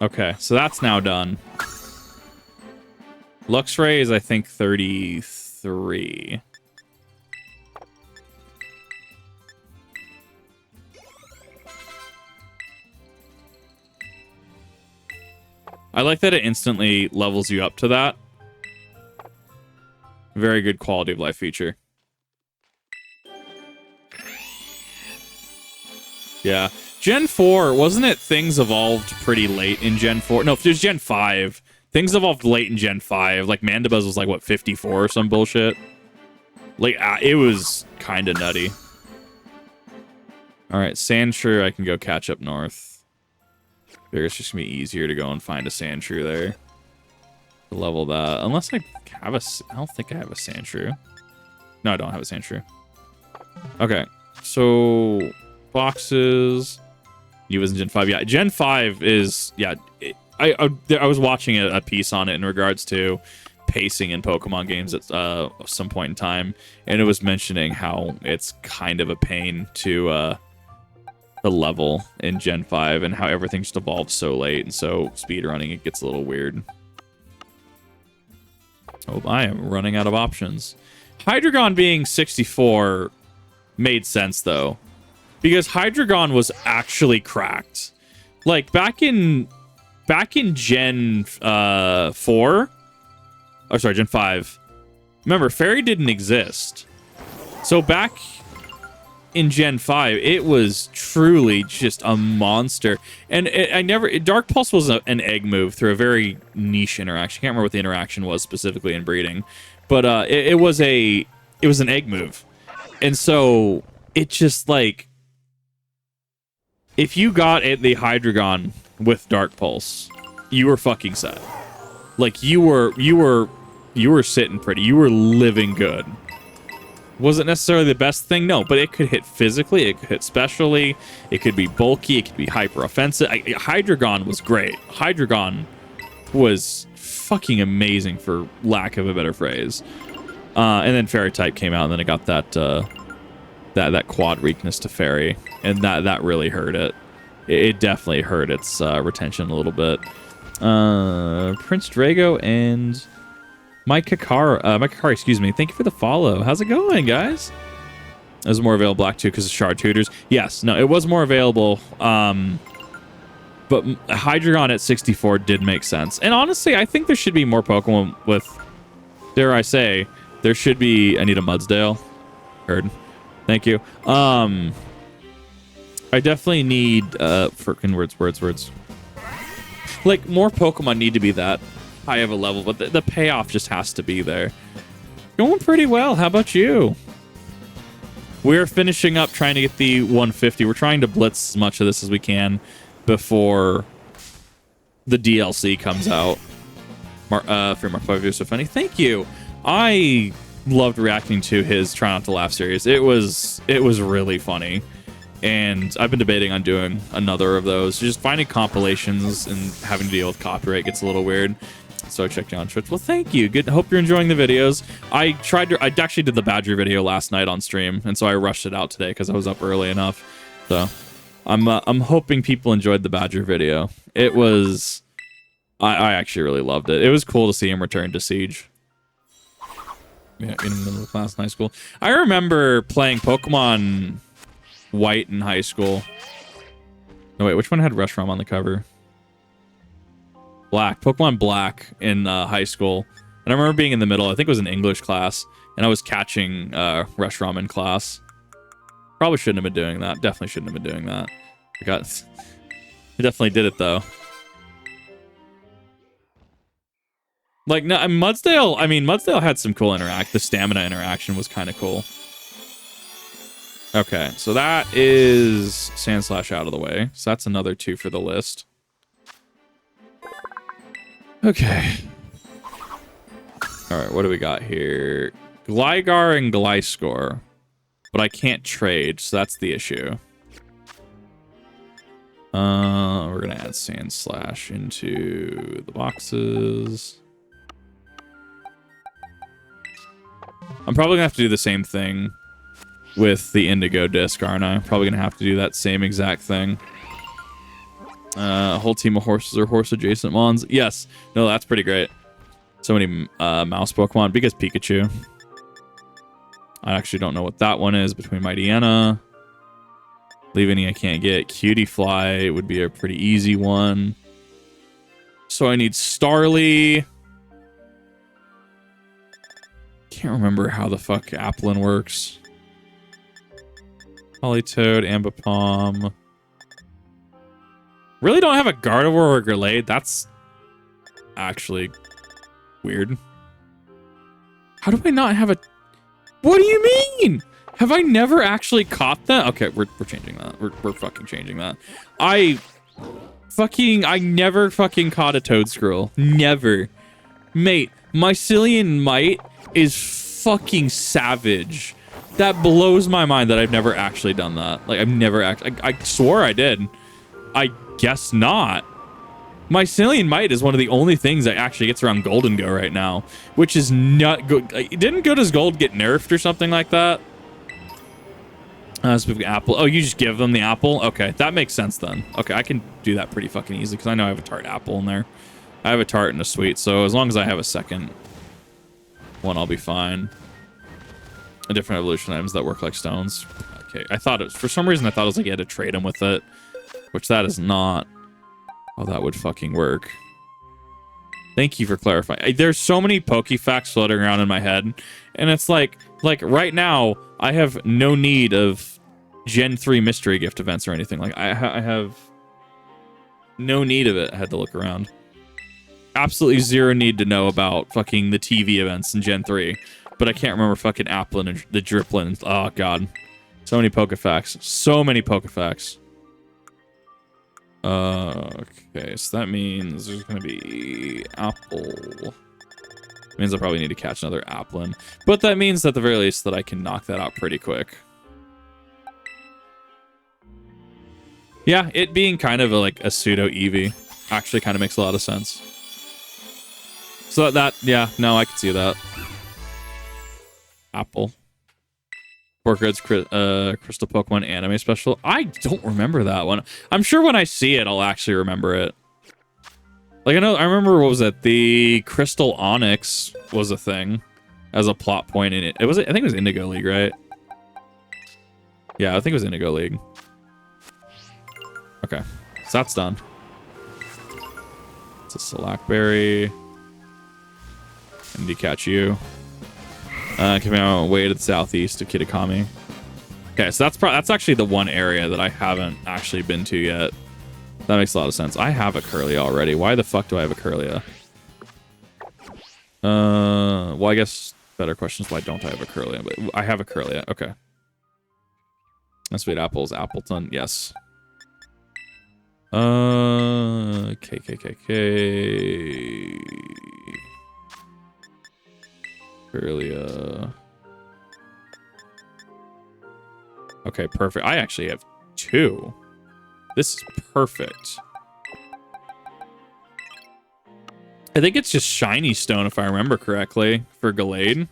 Okay, so that's now done. Luxray is, I think, 33. I like that it instantly levels you up to that. Very good quality of life feature. Yeah. Gen 4, wasn't it things evolved pretty late in Gen 4? No, there's Gen 5. Things evolved late in Gen 5. Like, Mandibuzz was like, what, 54 or some bullshit? Like, it was kind of nutty. Alright, Sandshrew, I can go catch up north. It's just going to be easier to go and find a Sandshrew there. Level that. Unless I have a... I don't think I have a Sandshrew. No, I don't have a Sandshrew. Okay, so... boxes. You was in Gen 5. Yeah, Gen 5 is... Yeah, I was watching a piece on it in regards to pacing in Pokemon games at some point in time, and it was mentioning how it's kind of a pain to the level in Gen 5 and how everything just evolves so late, and so speedrunning, it gets a little weird. Oh, I am running out of options. Hydreigon being 64 made sense, though, because Hydreigon was actually cracked. Like, back in Gen 4... Oh, sorry, Gen 5. Remember, Fairy didn't exist. So back in Gen 5, it was truly just a monster. And Dark Pulse was an egg move through a very niche interaction. I can't remember what the interaction was specifically in breeding. But it was an egg move. And so, it just, like... If you got the Hydreigon with Dark Pulse, you were fucking set. Like, you were sitting pretty. You were living good. Was it necessarily the best thing? No, but it could hit physically, it could hit specially, it could be bulky, it could be hyper offensive. Hydreigon was great. Hydreigon was fucking amazing, for lack of a better phrase. And then Fairy type came out, and then it got that quad weakness to Fairy, and that really hurt it. It definitely hurt its retention a little bit. Prince Drago and Mike Kakari, excuse me. Thank you for the follow. How's it going, guys? It was more available Black 2 because of Shard Tutors. Yes, no, it was more available. But Hydreigon at 64 did make sense. And honestly, I think there should be more Pokemon with, dare I say, there should be... I need a Mudsdale. Heard. Thank you. I definitely need frickin' words. Like, more Pokemon need to be that high of a level, but the payoff just has to be there. Going pretty well. How about you? We're finishing up trying to get the 150. We're trying to blitz as much of this as we can before the DLC comes out. For Mark 5 so funny. Thank you. I loved reacting to his Try Not to Laugh series. It was really funny. And I've been debating on doing another of those. Just finding compilations and having to deal with copyright gets a little weird. So I checked you on Twitch. Well, thank you. Good. Hope you're enjoying the videos. I actually did the Badger video last night on stream, and so I rushed it out today because I was up early enough. So I'm hoping people enjoyed the Badger video. It was... I actually really loved it. It was cool to see him return to Siege. Yeah, in the middle of class in high school. I remember playing Pokemon White in high school. No, wait, which one had Reshiram on the cover? Black. Pokemon Black in high school. And I remember being in the middle. I think it was an English class. And I was catching Reshiram in class. Probably shouldn't have been doing that. Definitely shouldn't have been doing that. I definitely did it, though. Like, no, Mudsdale had some cool The stamina interaction was kind of cool. Okay, so that is Sandslash out of the way. So that's another 2 for the list. Okay. Alright, what do we got here? Gligar and Gliscor. But I can't trade, so that's the issue. We're gonna add Sandslash into the boxes. I'm probably gonna have to do the same thing with the Indigo Disc, aren't I? Probably gonna have to do that same exact thing. A whole team of horses or horse adjacent mons. Yes. No, that's pretty great. So many mouse Pokemon because Pikachu. I actually don't know what that one is between Mightyena. Leaveney I can't get. Cutie Fly would be a pretty easy one. So I need Starly. Can't remember how the fuck Applin works. Politoed, Ambipom. Really don't have a Gardevoir or Gallade. That's actually weird. How do I not have a... What do you mean? Have I never actually caught that? Okay, we're changing that. We're fucking changing that. I never fucking caught a Toedscruel. Never. Mate, Mycelium Might is fucking savage. That blows my mind that I've never actually done that. Like, I've never actually... I swore I did. I guess not. Mycelium Might is one of the only things that actually gets around Golden Go right now, which is not good. Didn't Go Does Gold get nerfed or something like that? So we've got apple. Oh, you just give them the apple? Okay, that makes sense then. Okay, I can do that pretty fucking easily because I know I have a tart apple in there. I have a tart and a sweet, so as long as I have a second one, I'll be fine. A different evolution items that work like stones. Okay, I thought it was, for some reason I thought it was like you had to trade them with it, which that is not how that would fucking work. Thank you for clarifying. There's so many Pokefacts floating around in my head, and it's like right now I have no need of Gen 3 mystery gift events or anything. Like I have no need of it. I had to look around. Absolutely zero need to know about fucking the TV events in Gen 3, but I can't remember fucking Applin and the Driplin. Oh god, so many Pokefacts. So many Pokefacts. Okay, so that means there's gonna be Apple. Means I probably need to catch another Applin, but that means at the very least that I can knock that out pretty quick. Yeah, it being kind of like a pseudo Eevee actually kind of makes a lot of sense. So yeah, no, I can see that. Apple. Orchid's Crystal Pokemon anime special. I don't remember that one. I'm sure when I see it, I'll actually remember it. Like, I remember, what was it? The Crystal Onyx was a thing as a plot point in it. I think it was Indigo League, right? Yeah, I think it was Indigo League. Okay, so that's done. It's a Slackberry. And decatch you. Coming out way to the southeast of Kitakami. Okay, so that's actually the one area that I haven't actually been to yet. That makes a lot of sense. I have a Kirlia already. Why the fuck do I have a Kirlia? Well, I guess better question is why don't I have a Kirlia? But I have a Kirlia. Okay. Sweet apples, Appleton. Yes. KKKK. Kirlia. Okay, perfect. I actually have 2. This is perfect. I think it's just Shiny Stone, if I remember correctly, for Gallade.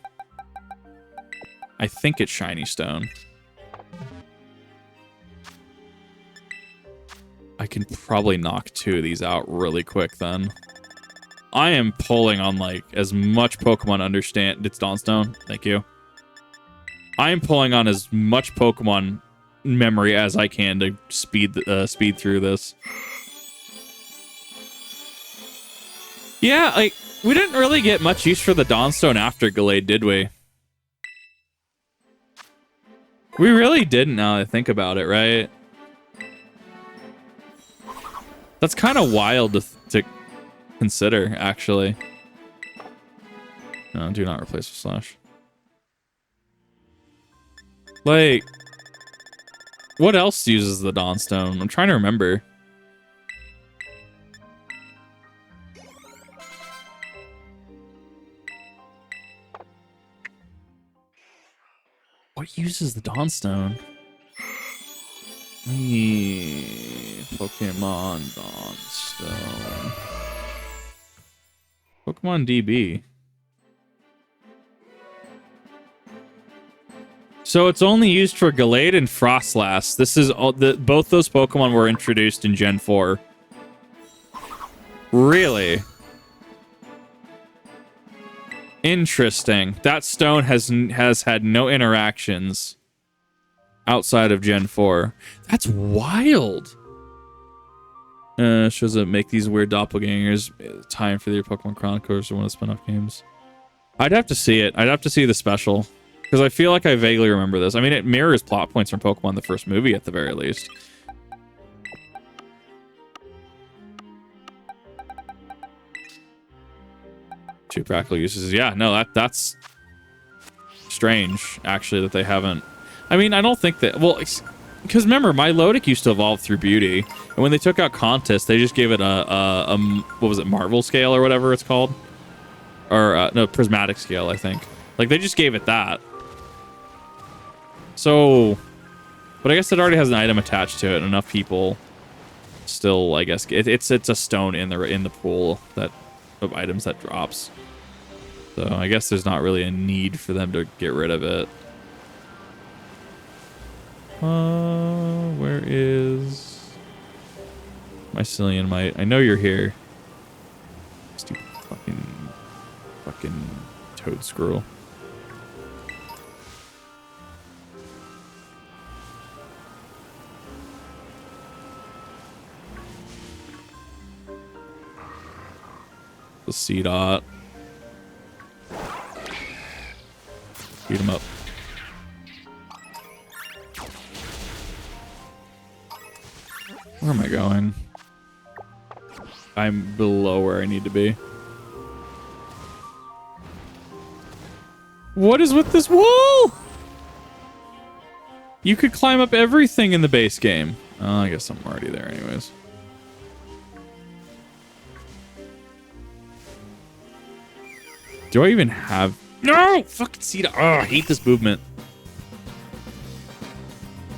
I think it's Shiny Stone. I can probably knock 2 of these out really quick then. I am pulling on like as much Pokemon understand. It's Dawnstone. Thank you. I am pulling on as much Pokemon memory as I can to speed through this. Yeah, like we didn't really get much use for the Dawnstone after Gallade, did we? We really didn't. Now that I think about it, right? That's kind of wild to consider, actually. No, do not replace with Slash. Like, what else uses the Dawnstone? I'm trying to remember. What uses the Dawnstone? Pokemon Dawnstone. Pokemon DB. So it's only used for Gallade and Frostlass. This is all both those Pokemon were introduced in Gen 4. Really? Interesting. That stone has had no interactions outside of Gen 4. That's wild. Shows that make these weird doppelgangers time for their Pokemon Chronicles or one of the spin-off games. I'd have to see it. I'd have to see the special. Because I feel like I vaguely remember this. I mean, it mirrors plot points from Pokemon the first movie at the very least. Two practical uses. Yeah, no, that's strange, actually, that they haven't. I mean, I don't think that... Well, because remember, Milotic used to evolve through beauty. And when they took out Contest, they just gave it a what was it, Marvel scale or whatever it's called? Or, no, Prismatic scale, I think. Like, they just gave it that. So... But I guess it already has an item attached to it, and enough people still, I guess... It's a stone in the pool that of items that drops. So I guess there's not really a need for them to get rid of it. Where is Mycelium Mite? I know you're here. Stupid fucking toad squirrel. The C-Dot. Beat him up. Where am I going? I'm below where I need to be. What is with this wall? You could climb up everything in the base game. Oh, I guess I'm already there anyways. Do I even have... No! Fucking Cedar. Oh, I hate this movement.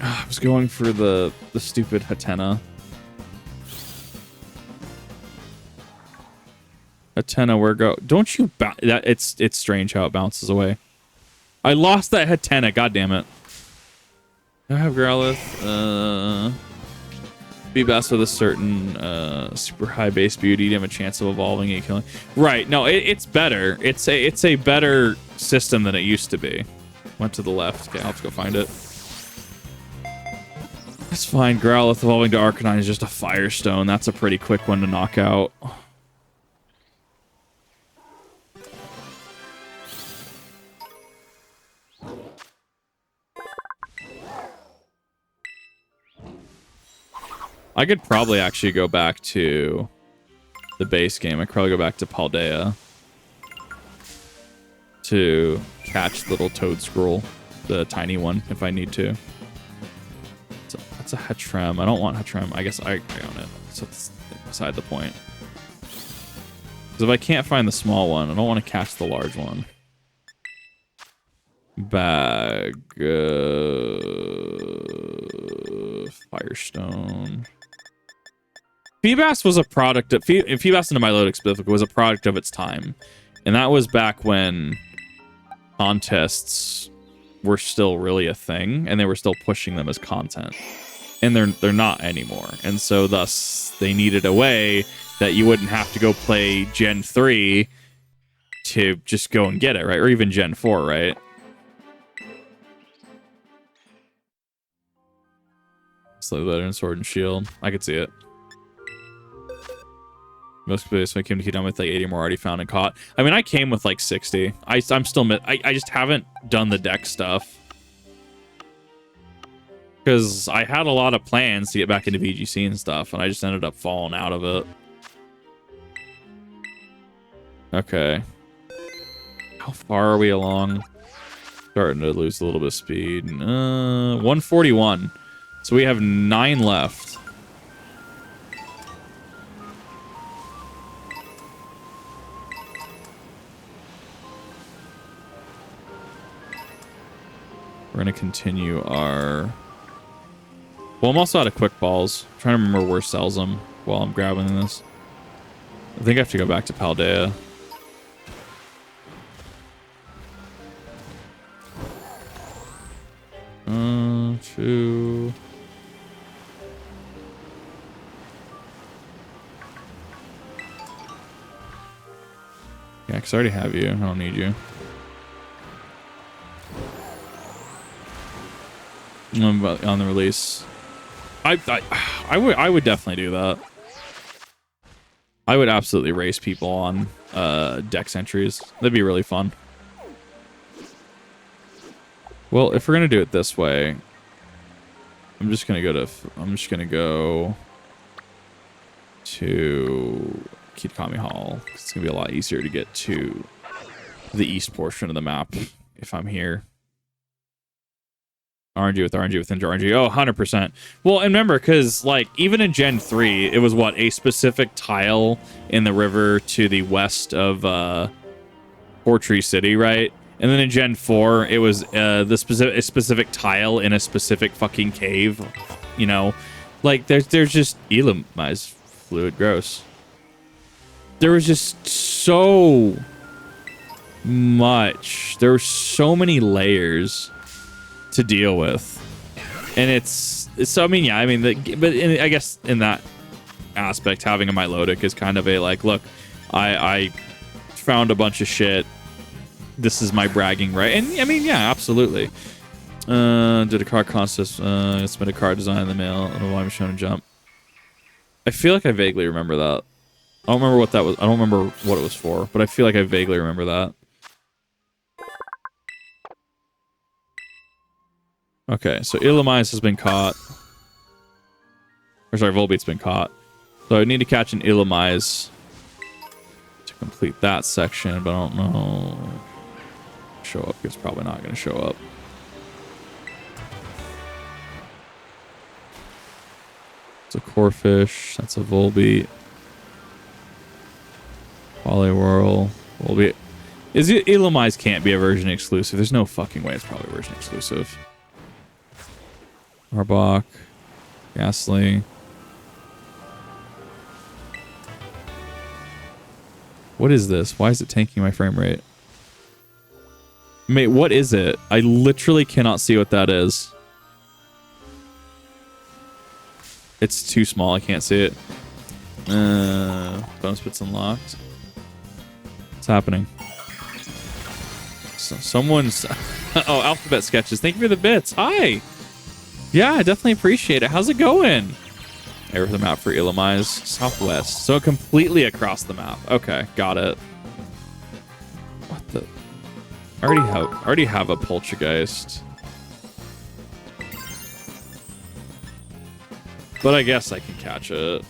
Oh, I was going for the stupid Hatena. Hatena, where go? Don't you... It's strange how it bounces away. I lost that Hatena. God damn it. I have Growlithe. Be best with a certain super high base beauty to have a chance of evolving and killing. Right. No, it's better. It's a better system than it used to be. Went to the left. Okay, I'll have to go find it. That's fine. Growlithe evolving to Arcanine is just a Firestone. That's a pretty quick one to knock out. I could probably actually go back to the base game. I could probably go back to Paldea to catch little Toad Scroll, the tiny one, if I need to. That's a Hetrem. I don't want Hetrem. I guess I own it. So that's beside the point. Because if I can't find the small one, I don't want to catch the large one. Bag. Firestone. Feebas was a product of... Feebas into Milotic specifically was a product of its time. And that was back when contests were still really a thing. And they were still pushing them as content. And they're not anymore. And so thus, they needed a way that you wouldn't have to go play Gen 3 to just go and get it, right? Or even Gen 4, right? Slightly better than Sword and Shield. I could see it. Most players when I came to Keydom with like 80 more already found and caught. I mean, I came with like 60. I'm still... I just haven't done the deck stuff. Because I had a lot of plans to get back into VGC and stuff, and I just ended up falling out of it. Okay. How far are we along? Starting to lose a little bit of speed. 141. So we have 9 left. We're going to continue our... Well, I'm also out of quick balls. I'm trying to remember where sells them while I'm grabbing this. I think I have to go back to Paldea. Two... Yeah, because I already have you. I don't need you. On the release. I would definitely do that. I would absolutely race people on Dex entries. That'd be really fun. Well, if we're gonna do it this way, I'm just gonna go to Kitakami Hall. It's gonna be a lot easier to get to the east portion of the map if I'm here. RNG with RNG with RNG. Oh, 100%. Well, and remember, because, like, even in Gen 3, it was, what, a specific tile in the river to the west of Portree City, right? And then in Gen 4, it was a specific tile in a specific fucking cave, you know? Like, there's just... Elam, my fluid, gross. There was just so much. There were so many layers to deal with, and it's so, I mean, yeah, I mean, I guess in that aspect, having a Milotic is kind of a, like, look, I found a bunch of shit, this is my bragging right. And I mean, yeah, absolutely. Did a card contest, submit a card design in the mail. I don't know why I'm showing a jump. I feel like I vaguely remember that. I don't remember what that was. I don't remember what it was for, but I feel like I vaguely remember that. Okay, so Illumise has been caught. Or sorry, Volbeat's been caught. So I need to catch an Illumise to complete that section, but I don't know. Show up. It's probably not going to show up. It's a Corphish. That's a Volbeat. Poliwhirl. Volbeat. Illumise can't be a version exclusive. There's no fucking way it's probably a version exclusive. Arbok, Ghastly. What is this? Why is it tanking my frame rate? Mate, what is it? I literally cannot see what that is. It's too small. I can't see it. Bonus bit's unlocked. What's happening? So someone's... Oh, Alphabet Sketches. Thank you for the bits. Hi! Yeah, I definitely appreciate it. How's it going? There's the map for Illumise. Southwest. So completely across the map. Okay, got it. What the... I already have a Poltergeist. But I guess I can catch it.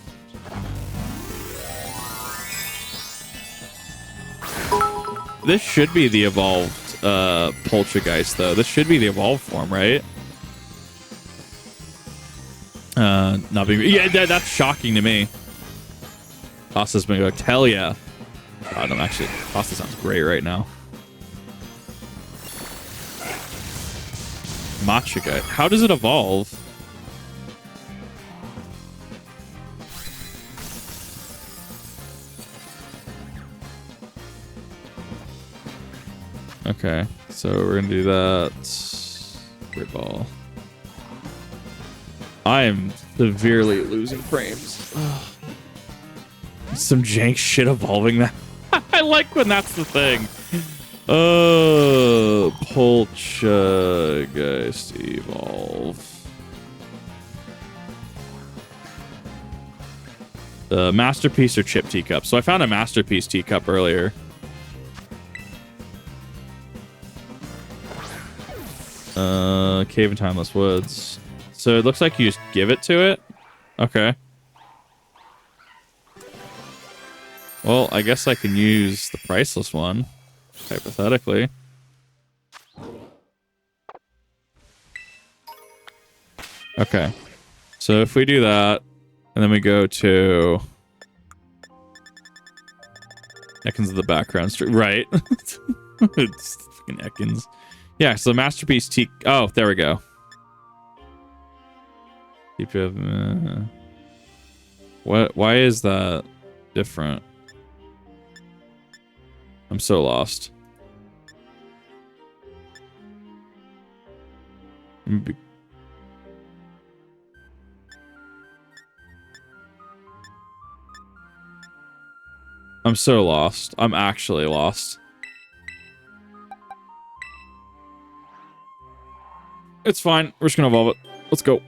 This should be the evolved Poltergeist, though. This should be the evolved form, right? Not being... Yeah, that's shocking to me. Pasta's been cooked. Hell yeah. God, I'm actually... Pasta sounds great right now. Machica. How does it evolve? Okay, so we're gonna do that. Great ball. I am severely losing frames. Ugh. Some jank shit evolving that. I like when that's the thing. Poltergeist evolve. Masterpiece or chip teacup. So I found a masterpiece teacup earlier. Cave and Timeless Woods. So it looks like you just give it to it? Okay. Well, I guess I can use the priceless one, hypothetically. Okay. So if we do that, and then we go to... Ekans of the background street. Right. It's fucking Ekans. Yeah, so Masterpiece T... Oh, there we go. What? Why is that different? I'm so lost. I'm so lost. I'm actually lost. It's fine. We're just gonna evolve it. Let's go.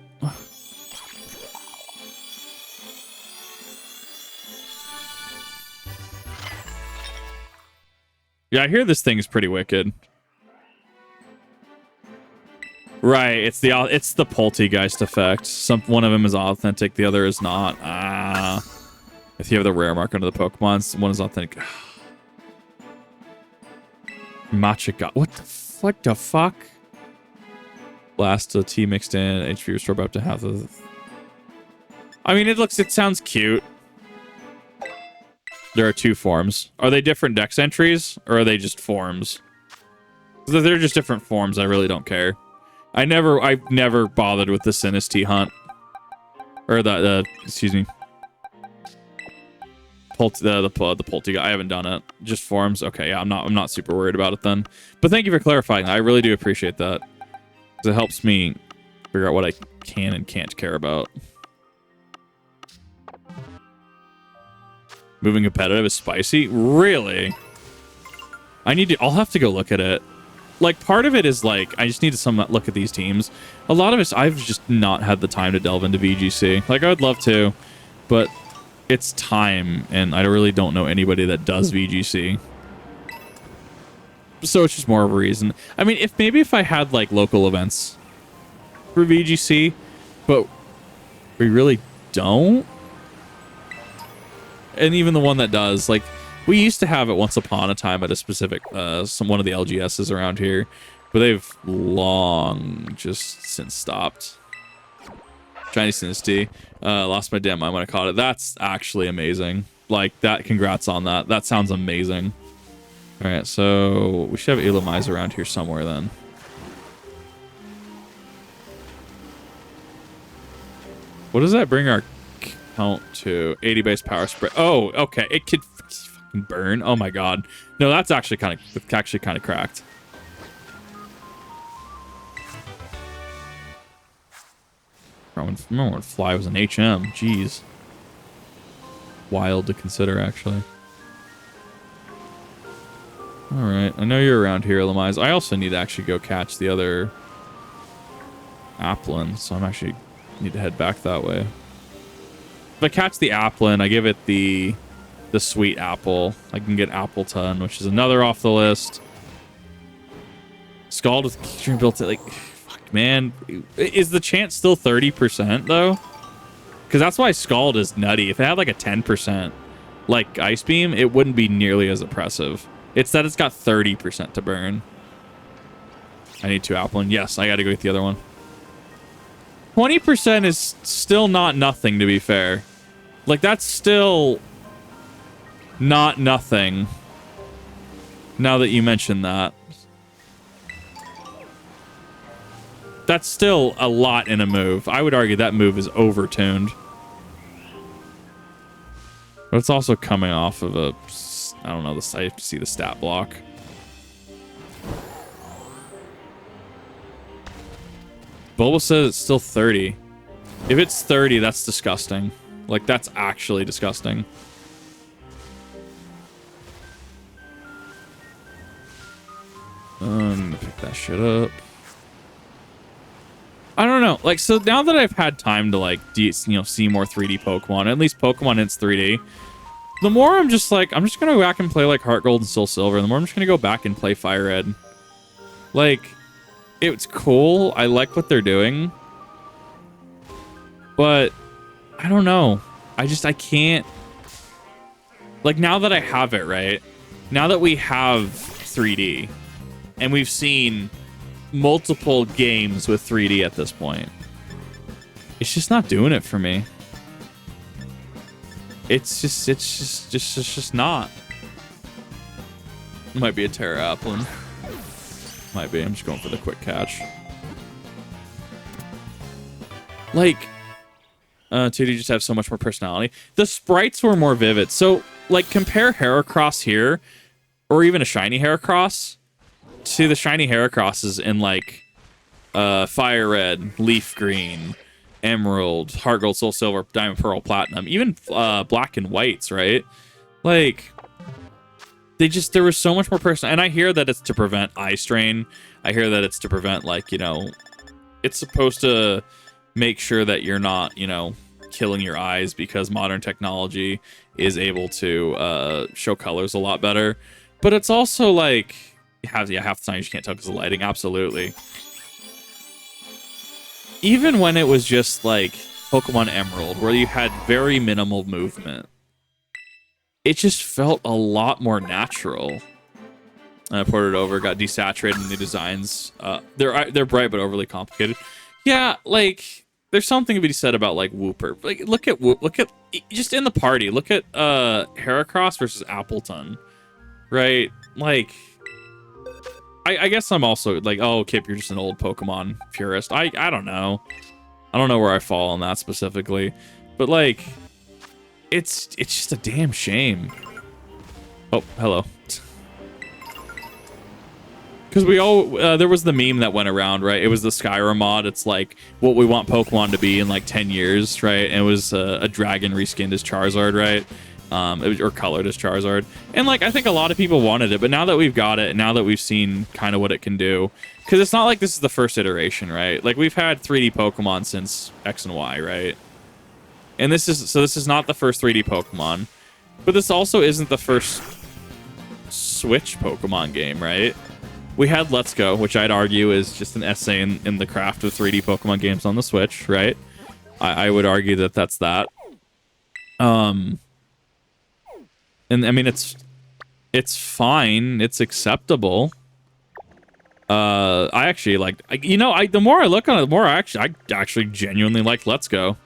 Yeah, I hear this thing is pretty wicked. Right, it's the Poltegeist effect. One of them is authentic, the other is not. Ah. If you have the rare mark under the Pokemon, one is authentic. Machiga. What the fuck? Blast a T mixed in, HP restore up to half of. I mean, it sounds cute. There are 2 forms. Are they different dex entries, or are they just forms? If they're just different forms, I really don't care. I've never bothered with the Sinistea hunt. Or excuse me. The Poltegeist. I haven't done it. Just forms. Okay, yeah, I'm not super worried about it then. But thank you for clarifying. I really do appreciate that. Because it helps me figure out what I can and can't care about. Moving competitive is spicy? Really? I'll have to go look at it. Like, part of it is, like, I just need to look at these teams. A lot of it, I've just not had the time to delve into VGC. Like, I would love to, but it's time, and I really don't know anybody that does VGC. So it's just more of a reason. I mean, if I had, like, local events for VGC, but we really don't. And even the one that does, like, we used to have it once upon a time at a specific, one of the LGSs around here, but they've long just since stopped. Chinese Sinistea, lost my damn mind when I caught it. That's actually amazing. Like, that, congrats on that. That sounds amazing. All right, so we should have Illumise around here somewhere then. What does that bring our count to? 80 base power spread. Oh, okay. It could fucking burn. Oh my god. No, that's actually kind of cracked. Remember when Fly was an HM? Jeez. Wild to consider, actually. Alright, I know you're around here, Illumise. I also need to actually go catch the other Applin, so I'm actually need to head back that way. If I catch the Applin, I give it the sweet apple. I can get Appleton, which is another off the list. Scald with Keytrim built it, like, fuck, man. Is the chance still 30%, though? Because that's why Scald is nutty. If it had, like, a 10%, like, Ice Beam, it wouldn't be nearly as oppressive. It's that it's got 30% to burn. I need 2 Applin. Yes, I gotta go get the other one. 20% is still not nothing, to be fair. Like, that's still not nothing. Now that you mention that. That's still a lot in a move. I would argue that move is overtuned. But it's also coming off of a... I don't know, I have to see the stat block. Bulba says it's still 30. If it's 30, that's disgusting. Like, that's actually disgusting. I'm gonna pick that shit up. I don't know. Like, so now that I've had time to, like, see more 3D Pokemon, at least Pokemon It's 3D, the more I'm just like, I'm just gonna go back and play, like, Heart Gold and Soul Silver, and the more I'm just gonna go back and play Fire Red. Like, it's cool. I like what they're doing. But, I don't know. I can't... Like, now that I have it, right? Now that we have 3D, and we've seen multiple games with 3D at this point, it's just not doing it for me. It's just not. It might be a Terra Applin. Might be. I'm just going for the quick catch. Like, 2D just have so much more personality. The sprites were more vivid. So, like, compare Heracross here, or even a shiny Heracross, to the shiny Heracrosses in, like, Fire Red, Leaf Green, Emerald, Heart Gold, Soul Silver, Diamond, Pearl, Platinum, even Black and Whites, right? Like, there was so much more personal. And I hear that it's to prevent eye strain. I hear that it's to prevent, like, you know, it's supposed to make sure that you're not, you know, killing your eyes, because modern technology is able to show colors a lot better. But it's also like, half the time you just can't tell because of lighting. Absolutely. Even when it was just like Pokemon Emerald, where you had very minimal movement, it just felt a lot more natural. I ported it over, got desaturated, new designs. They're bright but overly complicated. Yeah, like there's something to be said about like Wooper. Like look at just in the party. Look at Heracross versus Appleton, right? Like, I guess I'm also like, oh, Kip, you're just an old Pokemon purist. I don't know. I don't know where I fall on that specifically, but like, it's just a damn shame. Oh, hello. Because we all, there was the meme that went around, right? It was the Skyrim mod. It's like what we want Pokemon to be in like 10 years, right? And it was a dragon reskinned as Charizard, right? Or colored as Charizard. And like, I think a lot of people wanted it, but now that we've got it, now that we've seen kind of what it can do, because it's not like this is the first iteration, right? Like we've had 3D Pokemon since X and Y, right? And this is not the first 3D Pokemon, but this also isn't the first Switch Pokemon game, right? We had Let's Go, which I'd argue is just an essay in the craft of 3D Pokemon games on the Switch, right? I would argue that that's that. And I mean, it's fine. It's acceptable. I actually like, you know, the more I look on it, the more I actually genuinely like Let's Go.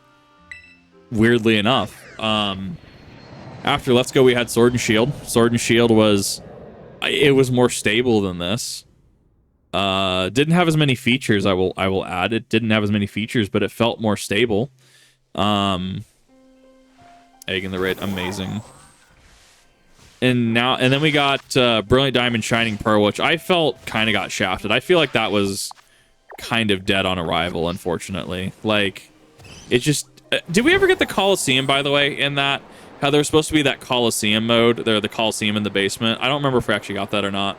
Weirdly enough. After Let's Go, we had Sword and Shield. Sword and Shield was more stable than this. Didn't have as many features, I will add. It didn't have as many features, but it felt more stable. Egg in the Raid, amazing. And then we got Brilliant Diamond, Shining Pearl, which I felt kind of got shafted. I feel like that was kind of dead on arrival, unfortunately. Like, it just... did we ever get the Coliseum, by the way, in that? How there was supposed to be that Coliseum mode. There, the Coliseum in the basement. I don't remember if we actually got that or not.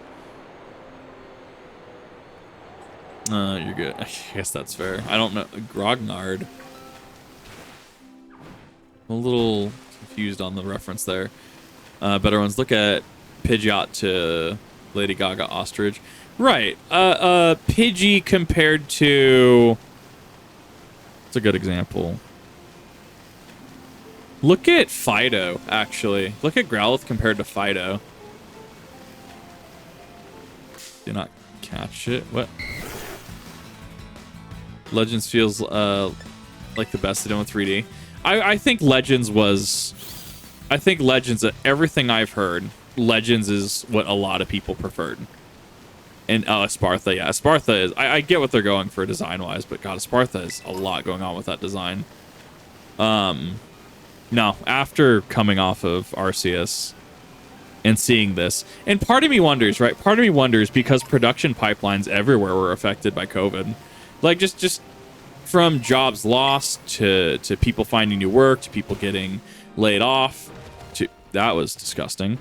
You're good. I guess that's fair. I don't know. Grognard. I'm a little confused on the reference there. Better ones. Look at Pidgeot to Lady Gaga Ostrich. Right. Pidgey compared to... It's a good example. Look at Fido, actually. Look at Growlithe compared to Fido. Do not catch it. What? Legends feels like the best they did with 3D. I think Legends was... I think Legends, everything I've heard, Legends is what a lot of people preferred. And Espartha, yeah. Espartha is... I get what they're going for design-wise, but God, Espartha is a lot going on with that design. No, after coming off of Arceus and seeing this, and part of me wonders, right? Part of me wonders because production pipelines everywhere were affected by COVID. Like, just from jobs lost to people finding new work to people getting laid off. That was disgusting.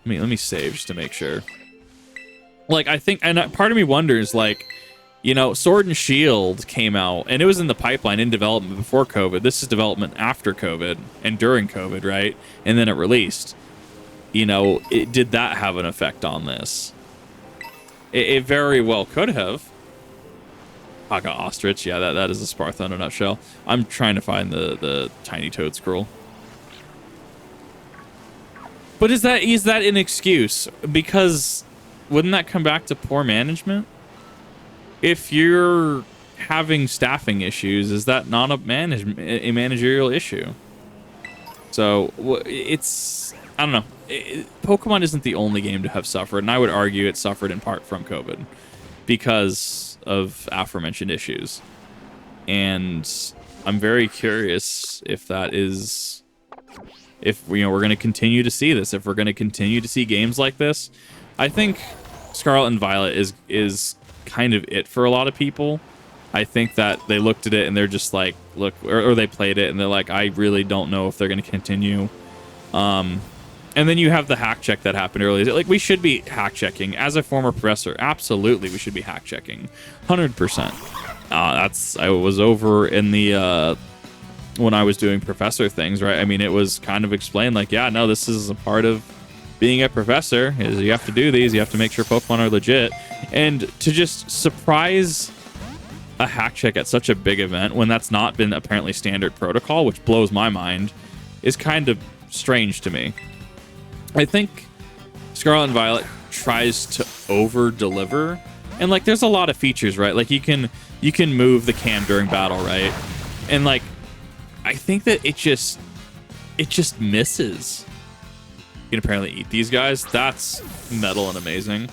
Let me save just to make sure. Like, I think, and part of me wonders, like, you know, Sword and Shield came out, and it was in the pipeline, in development before COVID. This is development after COVID and during COVID, right? And then it released. You know, did that have an effect on this? It very well could have. Gaga Ostrich, yeah, that is a Spartha in a nutshell. I'm trying to find the Tiny Toad scroll. But is that an excuse? Because wouldn't that come back to poor management? If you're having staffing issues, is that not a managerial issue? So it's, I don't know. Pokemon isn't the only game to have suffered, and I would argue it suffered in part from COVID because of aforementioned issues. And I'm very curious if that is, if we're going to continue to see this, if we're going to continue to see games like this. I think Scarlet and Violet is kind of it for a lot of people. I think that they looked at it and they're just like, look, or they played it and they're like, I really don't know if they're going to continue. And then you have the hack check that happened earlier. Like, we should be hack checking. As a former professor, absolutely we should be hack checking. 100%. I was over in the when I was doing professor things, right? I mean, it was kind of explained like, yeah, no, this is a part of being a professor, is you have to do these, you have to make sure Pokemon are legit. And to just surprise a hack check at such a big event when that's not been apparently standard protocol, which blows my mind, is kind of strange to me. I think Scarlet and Violet tries to over deliver, and like there's a lot of features, right? Like you can move the cam during battle, right? And like I think that it just misses. You can apparently eat these guys. That's metal and amazing.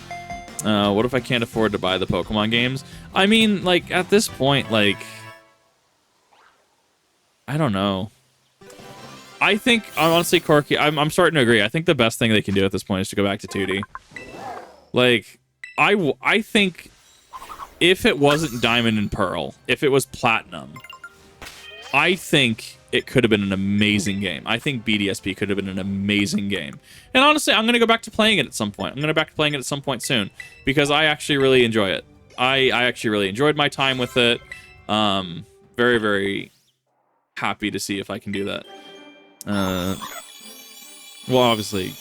What if I can't afford to buy the Pokemon games? I mean, like at this point, like I don't know. I think, honestly, Corky, I'm starting to agree. I think the best thing they can do at this point is to go back to 2D. Like, I think if it wasn't Diamond and Pearl, if it was Platinum, I think it could have been an amazing game. I think BDSP could have been an amazing game. And honestly, I'm going to go back to playing it at some point. I'm going to go back to playing it at some point soon because I actually really enjoy it. I actually really enjoyed my time with it. Very, very happy to see if I can do that. Well, obviously,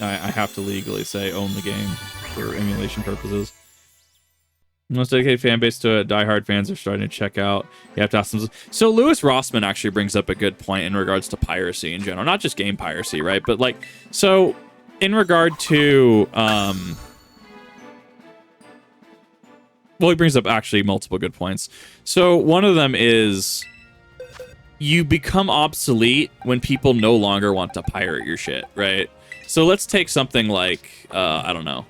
I have to legally say own the game for emulation purposes. Most dedicated fan base to it, diehard fans are starting to check out. You have to ask them. So Lewis Rossman actually brings up a good point in regards to piracy in general, not just game piracy, right? But like, so in regard to, well, he brings up actually multiple good points. So one of them is you become obsolete when people no longer want to pirate your shit, right? So let's take something like, I don't know,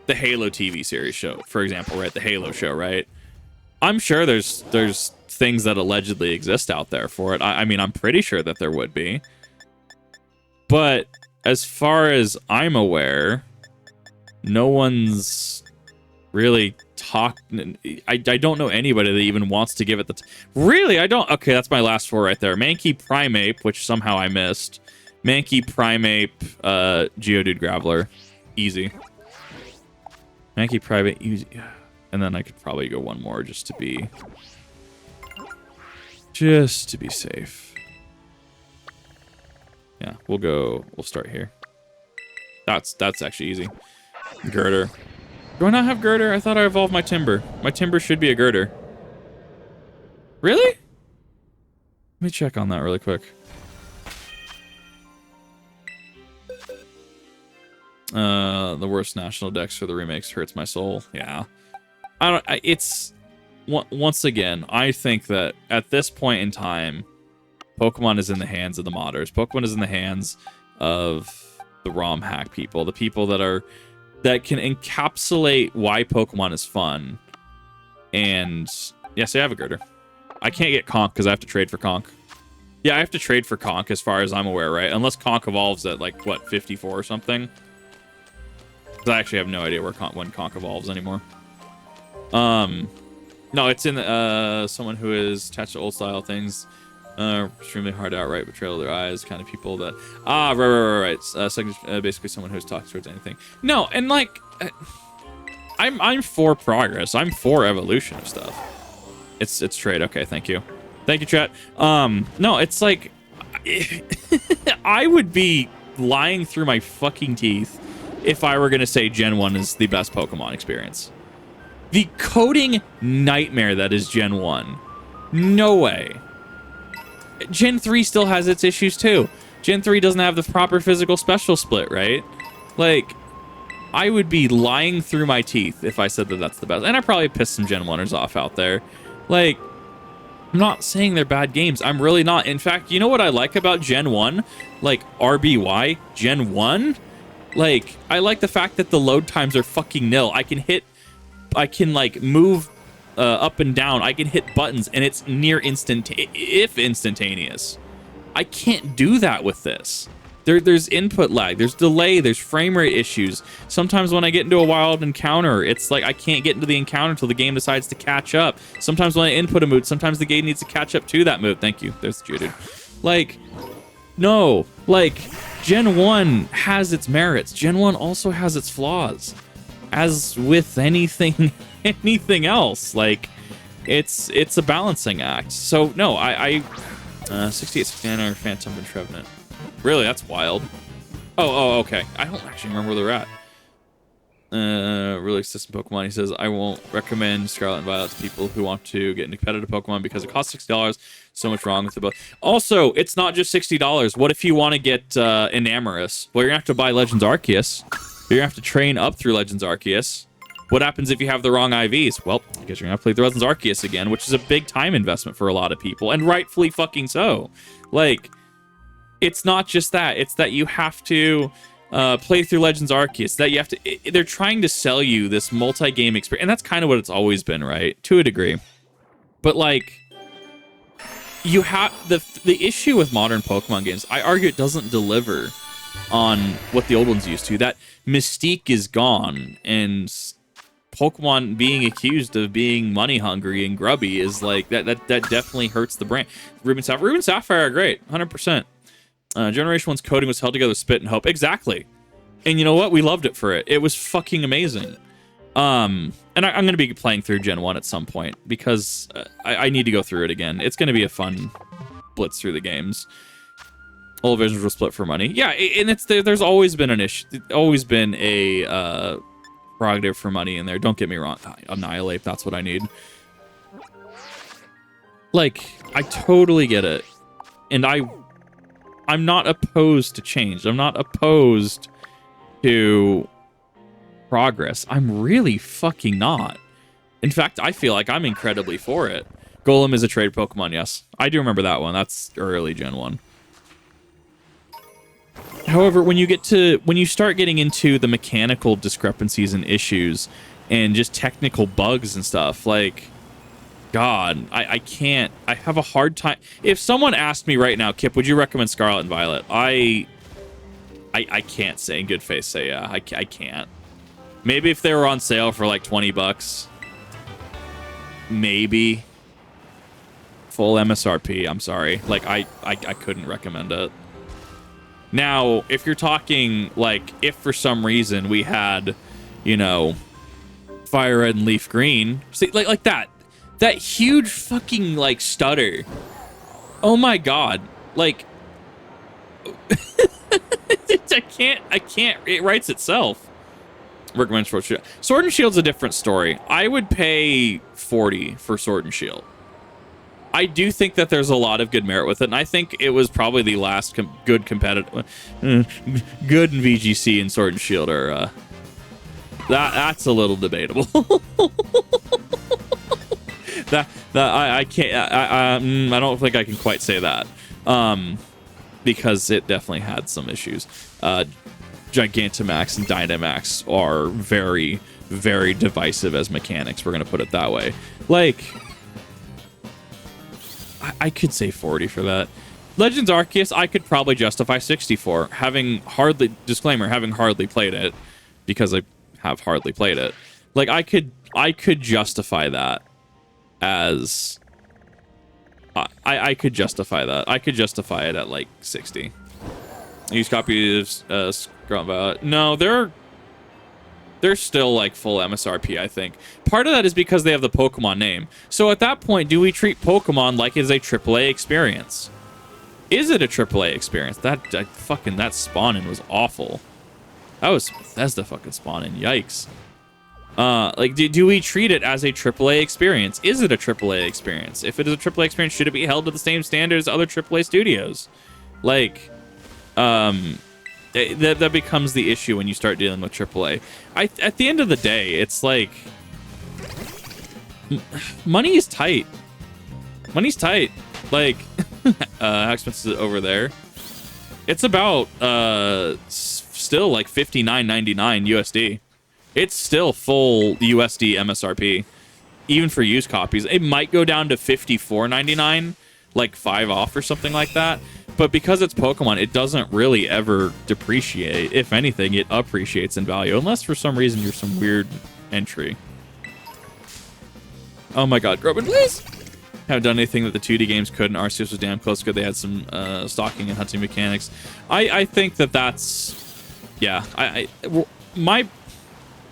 the Halo TV series show, for example, right? The Halo show, right? I'm sure there's things that allegedly exist out there for it. I mean, I'm pretty sure that there would be. But as far as I'm aware, no one's really talked. I don't know anybody that even wants to give it the really. I don't. Okay, that's my last four right there. Mankey Primeape, which somehow I missed. Mankey Primeape, Geodude Graveler, easy. Mankey Primeape, easy. And then I could probably go one more just to be safe. Yeah, we'll start here. That's actually easy. Girder. Do I not have Girder? I thought I evolved my Timber. My Timber should be a Girder. Really? Let me check on that really quick. The worst national dex for the remakes hurts my soul. Yeah. It's once again, I think that at this point in time, Pokemon is in the hands of the modders. Pokemon is in the hands of the ROM hack people, the people that can encapsulate why Pokemon is fun. And yes, I have a Girder. I can't get Conk because I have to trade for Conk. Yeah, I have to trade for Conk as far as I'm aware, right? Unless Conk evolves at like what, 54 or something. I actually have no idea when Conk evolves anymore. No, it's in someone who is attached to old style things. Extremely hard to outright betrayal of their eyes, kind of people that right. Basically someone who's talked towards anything. No, and like I'm for progress. I'm for evolution of stuff. It's trade. Okay, thank you, chat. No, it's like I would be lying through my fucking teeth if I were gonna say Gen 1 is the best Pokemon experience. The coding nightmare that is Gen 1. No way. Gen 3 still has its issues too. Gen 3 doesn't have the proper physical special split, right? Like, I would be lying through my teeth if I said that that's the best. And I probably pissed some Gen 1ers off out there. Like, I'm not saying they're bad games. I'm really not. In fact, you know what I like about Gen 1? Like, RBY, Gen 1? Like, I like the fact that the load times are fucking nil. I can like move up and down. I can hit buttons and it's near instantaneous. I can't do that with this. There's input lag, there's delay, there's frame rate issues. Sometimes when I get into a wild encounter, it's like I can't get into the encounter until the game decides to catch up. Sometimes when I input a move, sometimes the game needs to catch up to that move. Thank you. There's the Geodude. Like, no. Like, Gen 1 has its merits. Gen 1 also has its flaws. As with anything anything else, like it's a balancing act. So no, I 68 Scanner, Phantom and Trevenant. Really, that's wild. Oh, okay. I don't actually remember where they're at. Really system Pokemon. He says, I won't recommend Scarlet and Violet to people who want to get into competitive Pokemon because it costs $60. So much wrong with the book. Also, it's not just $60. What if you want to get Enamorous? Well, you're going to have to buy Legends Arceus. You're going to have to train up through Legends Arceus. What happens if you have the wrong IVs? Well, I guess you're going to have to play the Legends Arceus again, which is a big time investment for a lot of people, and rightfully fucking so. Like, it's not just that. It's that you have to play through Legends Arceus. That you have to... they're trying to sell you this multi-game experience, and that's kind of what it's always been, right? To a degree. But, like, you have... The issue with modern Pokemon games, I argue it doesn't deliver on what the old ones used to. That mystique is gone, and Pokemon being accused of being money hungry and grubby is like that definitely hurts the brand. Ruby and Sapphire are great, 100%. Generation 1's coding was held together with spit and hope. Exactly. And you know what? We loved it for it. It was fucking amazing. And I'm going to be playing through Gen 1 at some point because I need to go through it again. It's going to be a fun blitz through the games. All visions were split for money. Yeah, and there's always been an issue. Always been a prerogative for money in there. Don't get me wrong. Annihilate, that's what I need. Like, I totally get it. And I'm not opposed to change. I'm not opposed to progress. I'm really fucking not. In fact, I feel like I'm incredibly for it. Golem is a trade Pokemon, yes. I do remember that one. That's early Gen 1. However, when you start getting into the mechanical discrepancies and issues and just technical bugs and stuff, like, God, I can't. I have a hard time. If someone asked me right now, Kip, would you recommend Scarlet and Violet? I can't say in good faith say yeah. I can't. Maybe if they were on sale for like $20, maybe. Full MSRP. I'm sorry. Like I couldn't recommend it. Now, if you're talking like if for some reason we had, you know, Fire Red and Leaf Green, see, like that huge fucking like stutter. Oh my God. Like I can't. It writes itself. Recommend Sword and Shield. Sword and Shield's a different story. I would pay $40 for Sword and Shield. I do think that there's a lot of good merit with it, and I think it was probably the last good competitive, good in VGC and Sword and Shield are. That's a little debatable. I can't. I don't think I can quite say that, because it definitely had some issues. Gigantamax and Dynamax are very, very divisive as mechanics. We're gonna put it that way. Like, I could say 40 for that. Legends Arceus, I could probably justify 60 for, having hardly played it, because I have hardly played it. Like, I could justify that as I could justify that. I could justify it at like 60. Use copies of Scarlet and Violet. No, they're still like full MSRP, I think. Part of that is because they have the Pokemon name. So at that point, do we treat Pokemon like it's a AAA experience? Is it a AAA experience? That spawning was awful. That was Bethesda fucking spawning. Yikes. Like, do we treat it as a AAA experience? Is it a AAA experience? If it is a AAA experience, should it be held to the same standards as other AAA studios? Like, that becomes the issue when you start dealing with AAA. At the end of the day, it's like money is tight. Money's tight. Like, how expensive is it over there? It's about still like $59.99 USD. It's still full USD MSRP, even for used copies. It might go down to $54.99, like 5 off or something like that. But because it's Pokemon, it doesn't really ever depreciate. If anything, it appreciates in value, unless for some reason you're some weird entry. Oh my God, Groban, please! Haven't done anything that the 2D games couldn't. Arceus was damn close because they had some stalking and hunting mechanics. I think that's... Yeah,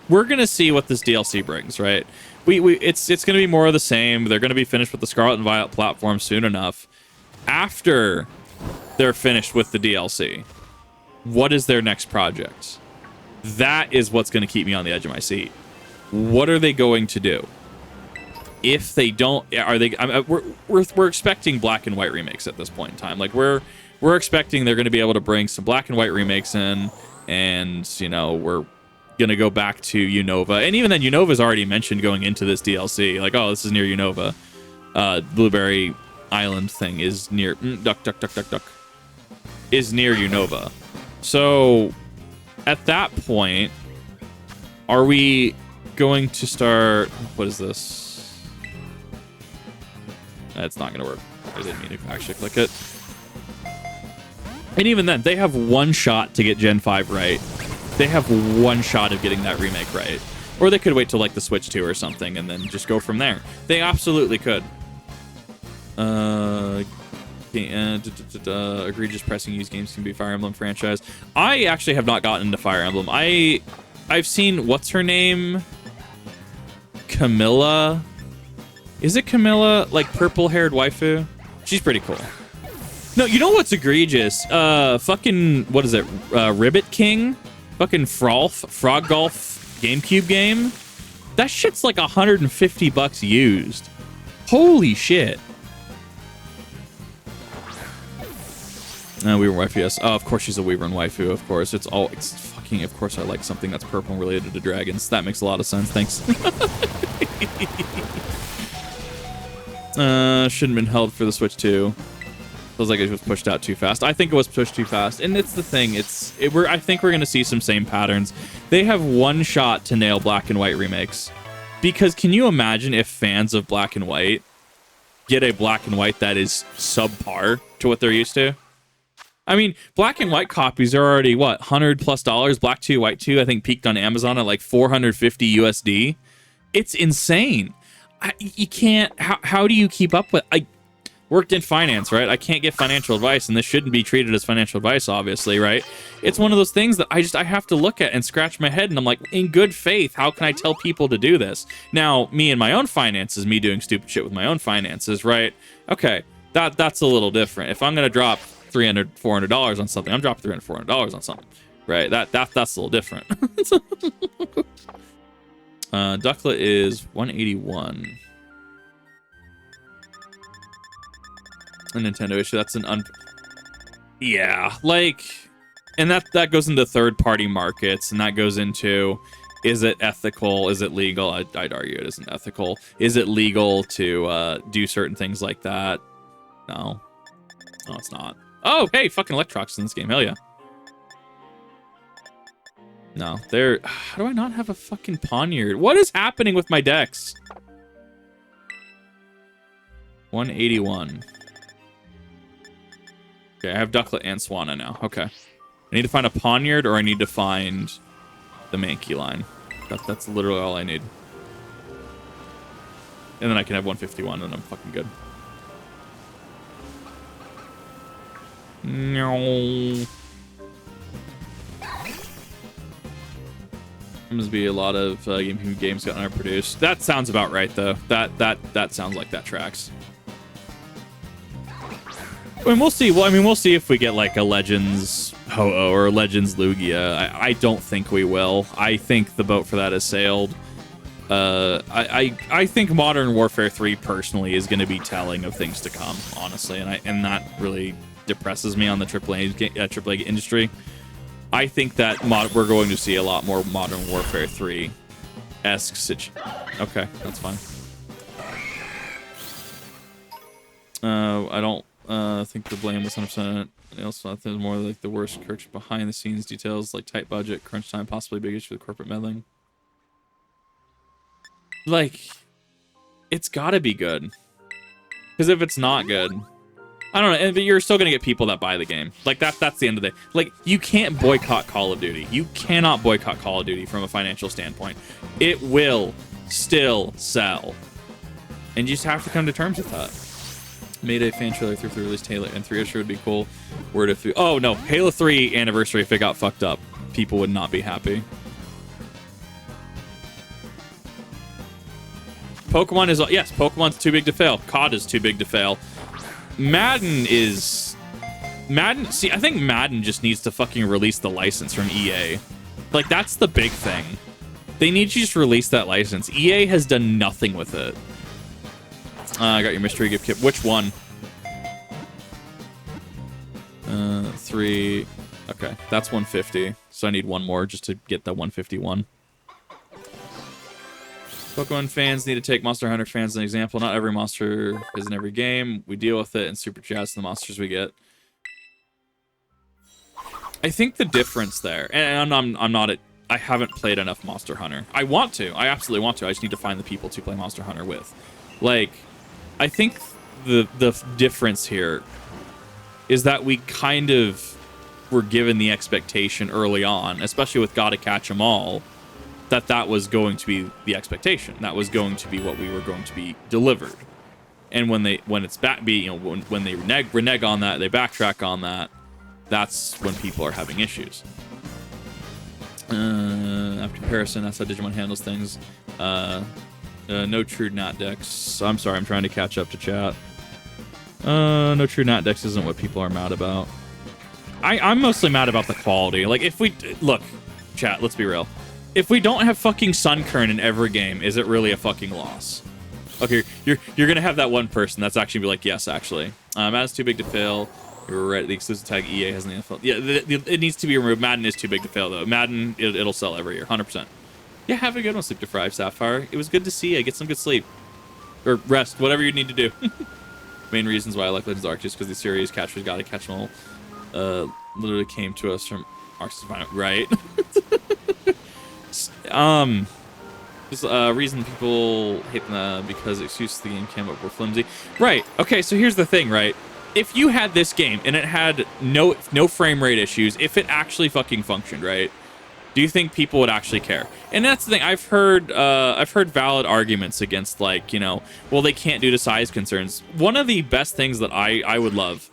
we're gonna see what this DLC brings, right? It's gonna be more of the same. They're gonna be finished with the Scarlet and Violet platform soon enough. After they're finished with the DLC, what is their next project? That is what's gonna keep me on the edge of my seat. What are they going to do? If they don't, are they? We're expecting black and white remakes at this point in time. Like we're expecting they're going to be able to bring some black and white remakes in, and you know we're going to go back to Unova, and even then Unova's already mentioned going into this DLC. Like, oh, this is near Unova. Blueberry Island thing is near duck is near Unova. So at that point, are we going to start? What is this? That's not going to work. I didn't mean to actually click it. And even then, they have one shot to get Gen 5 right. They have one shot of getting that remake right. Or they could wait till like the Switch 2 or something and then just go from there. They absolutely could. Egregious pressing used games can be Fire Emblem franchise. I actually have not gotten into Fire Emblem. I've seen, what's her name? Camilla. Is it Camilla? Like purple-haired waifu? She's pretty cool. No, you know what's egregious? Fucking, what is it? Ribbit King? Fucking Frog Golf GameCube game? That shit's like $150 used. Holy shit. Weaver waifu, yes. Oh, of course she's a Weaver and waifu, of course. It's fucking, of course I like something that's purple and related to dragons. That makes a lot of sense. Thanks. Shouldn't have been held for the Switch 2. Feels like it was pushed out too fast. I think it was pushed too fast. And it's the thing. I think we're going to see some same patterns. They have one shot to nail black and white remakes. Because can you imagine if fans of black and white get a black and white that is subpar to what they're used to? I mean, black and white copies are already, what, $100+? Black 2, white 2, I think peaked on Amazon at like 450 USD. It's insane. You can't, how do you keep up with, I worked in finance, right? I can't get financial advice, and this shouldn't be treated as financial advice, obviously, right? It's one of those things that I have to look at and scratch my head, and I'm like, in good faith, how can I tell people to do this? Now, me and my own finances, me doing stupid shit with my own finances, right? Okay, that's a little different. If I'm going to drop $300, $400 on something, I'm dropping $300, $400 on something, right? That's a little different. Ducklet is 181. A Nintendo issue. That's an yeah, like, and that goes into third-party markets, and that goes into, is it ethical? Is it legal? I'd argue it isn't ethical. Is it legal to do certain things like that? No, it's not. Oh, hey, fucking Electrox in this game. Hell yeah. No, how do I not have a fucking Poniard? What is happening with my decks? 181. Okay, I have Ducklet and Swanna now. Okay. I need to find a Poniard, or I need to find the Mankey line. That's literally all I need. And then I can have 151, and I'm fucking good. No. There must be a lot of games gotten unproduced. That sounds about right, though. That sounds like that tracks. I mean, we'll see. Well, I mean, we'll see if we get like a Legends Ho-Oh or a Legends Lugia. I don't think we will. I think the boat for that has sailed. I think Modern Warfare 3 personally is going to be telling of things to come, honestly, and that really depresses me on the AAA industry. I think that we're going to see a lot more Modern Warfare 3-esque situation. Okay, that's fine. I don't think the blame was 100%. I also thought there's more like the worst behind the scenes details, like tight budget, crunch time, possibly big issue with corporate meddling. Like, it's gotta be good. Because if it's not good, I don't know, but you're still gonna get people that buy the game. Like, that's the end of the day. Like, you can't boycott Call of Duty. You cannot boycott Call of Duty from a financial standpoint. It will still sell. And you just have to come to terms with that. Made a fan trailer through the release Halo and 3 issue would be cool. Word if oh no, Halo 3 anniversary if it got fucked up, people would not be happy. Pokemon is yes, Pokemon's too big to fail. COD is too big to fail. Madden. See, I think Madden just needs to fucking release the license from EA. Like that's the big thing. They need to just release that license. EA has done nothing with it. I got your mystery gift kit. Which one? 3. Okay, that's 150. So I need one more just to get that 151. Pokemon fans need to take Monster Hunter fans as an example. Not every monster is in every game. We deal with it and super jazz the monsters we get. I think the difference there, and I'm not at, I haven't played enough Monster Hunter. I want to. I absolutely want to. I just need to find the people to play Monster Hunter with. Like, I think the difference here is that we kind of were given the expectation early on, especially with Gotta Catch 'Em All, that was going to be the expectation. That was going to be what we were going to be delivered. And when it's back, when they renege on that, they backtrack on that. That's when people are having issues. After comparison, that's how Digimon handles things. No true Nat Dex. I'm sorry, I'm trying to catch up to chat. No true Nat Dex isn't what people are mad about. I'm mostly mad about the quality. Like, if we... Look, chat, let's be real. If we don't have fucking Sunkern in every game, is it really a fucking loss? Okay, you're gonna have that one person that's actually be like, yes, actually. Madden's too big to fail. You're right, the exclusive tag EA has in the NFL. Yeah, it needs to be removed. Madden is too big to fail, though. Madden, it'll sell every year, 100%. Yeah, have a good one, Sleep Deprived Sapphire. It was good to see you. Get some good sleep. Or rest, whatever you need to do. Main reasons why I like Legends Arceus, because the series Catcher's Gotta Catch 'Em All literally came to us from Arceus, right? Reason people hate them because excuses the game came up were flimsy. Right. Okay, so here's the thing, right? If you had this game and it had no frame rate issues, if it actually fucking functioned, right? Do you think people would actually care? And that's the thing. I've heard valid arguments against, like, well, they can't due to size concerns. One of the best things that I would love,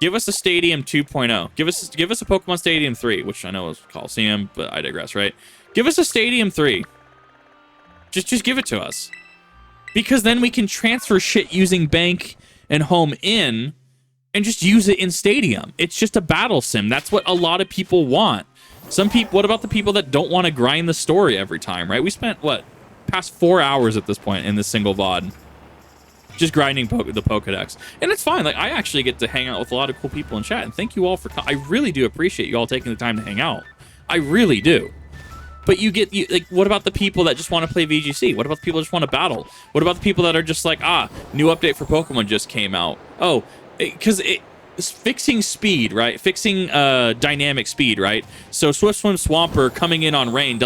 give us a Stadium 2.0. Give us a Pokemon Stadium 3, which I know is Coliseum, but I digress, right? Give us a Stadium 3. Just give it to us. Because then we can transfer shit using Bank and Home in and just use it in Stadium. It's just a battle sim. That's what a lot of people want. Some people, what about the people that don't want to grind the story every time, right? We spent, past 4 hours at this point in this single VOD. Just grinding the Pokedex. And it's fine. Like, I actually get to hang out with a lot of cool people in chat. And thank you all for... I really do appreciate you all taking the time to hang out. I really do. But what about the people that just want to play VGC? What about the people that just want to battle? What about the people that are just like, new update for Pokemon just came out. Oh, because it's fixing speed, right? Fixing dynamic speed, right? So Swift Swim Swampert coming in on rain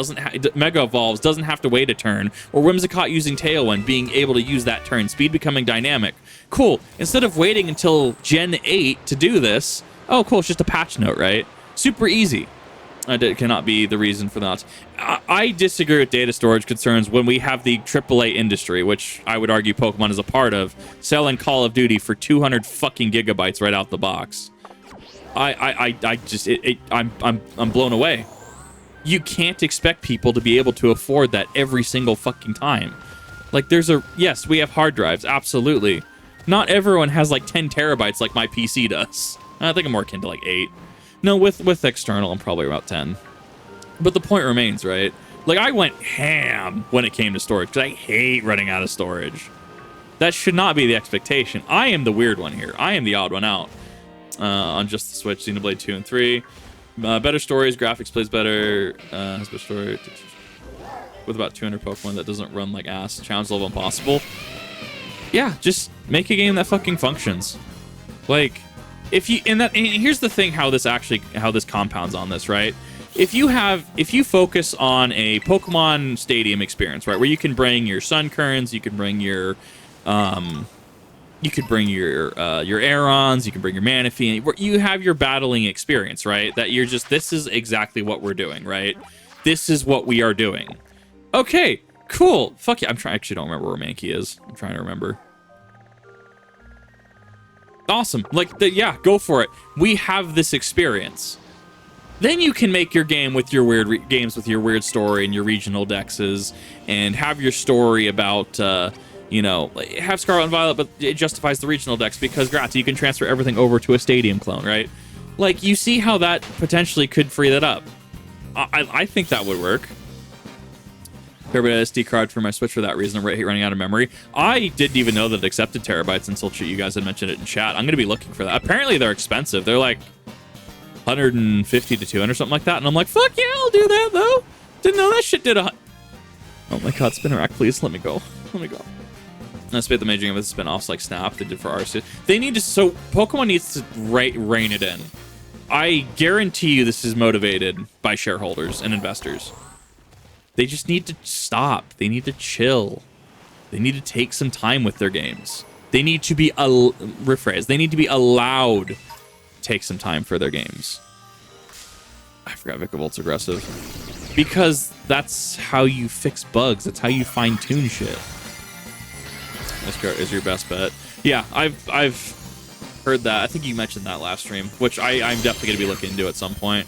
Mega Evolves, doesn't have to wait a turn. Or Whimsicott using Tailwind, being able to use that turn. Speed becoming dynamic. Cool. Instead of waiting until Gen 8 to do this, oh, cool, it's just a patch note, right? Super easy. It cannot be the reason for that. I disagree with data storage concerns when we have the AAA industry, which I would argue Pokemon is a part of, selling Call of Duty for 200 fucking gigabytes right out the box. I'm blown away. You can't expect people to be able to afford that every single fucking time. Like, yes, we have hard drives, absolutely. Not everyone has like 10 terabytes like my PC does. I think I'm more akin to like 8. No, with external, I'm probably about 10. But the point remains, right? Like, I went ham when it came to storage, because I hate running out of storage. That should not be the expectation. I am the weird one here. I am the odd one out. On just the Switch, Xenoblade 2 and 3. Better stories, graphics plays better. Has better story. With about 200 Pokemon that doesn't run like ass. Challenge level impossible. Yeah, just make a game that fucking functions. Like... and here's the thing, how this compounds on this, right? If you focus on a Pokemon Stadium experience, right, where you can bring your Sunkerns, you can bring your Aerons, you can bring your Manaphy, and you have your battling experience, right? That you're just, this is exactly what we're doing, right? This is what we are doing. Okay, cool. Fuck yeah. I actually don't remember where Mankey is. I'm trying to remember. Awesome. Like, yeah, go for it. We have this experience. Then you can make your game with your weird games with your weird story and your regional dexes, and have your story about, you know, have Scarlet and Violet, but it justifies the regional dex because, gratis, you can transfer everything over to a stadium clone, right? Like, you see how that potentially could free that up. I think that would work. Terabyte SD card for my Switch for that reason. I'm running out of memory. I didn't even know that it accepted terabytes until you guys had mentioned it in chat. I'm going to be looking for that. Apparently, they're expensive. They're like 150 to 200, something like that. And I'm like, fuck yeah, I'll do that, though. Didn't know that shit did a... Oh my god, spin rack, please. Let me go. Let me go. Let's spit the major game with spin-offs like Snap. They did for Arceus. They need to... So, Pokemon needs to rein it in. I guarantee you this is motivated by shareholders and investors. They just need to stop. They need to chill. They need to take some time with their games. They need to be... rephrase. They need to be allowed to take some time for their games. I forgot Vicavolt's aggressive. Because that's how you fix bugs. That's how you fine-tune shit. Is your best bet. Yeah, I've heard that. I think you mentioned that last stream, which I'm definitely going to be looking into at some point.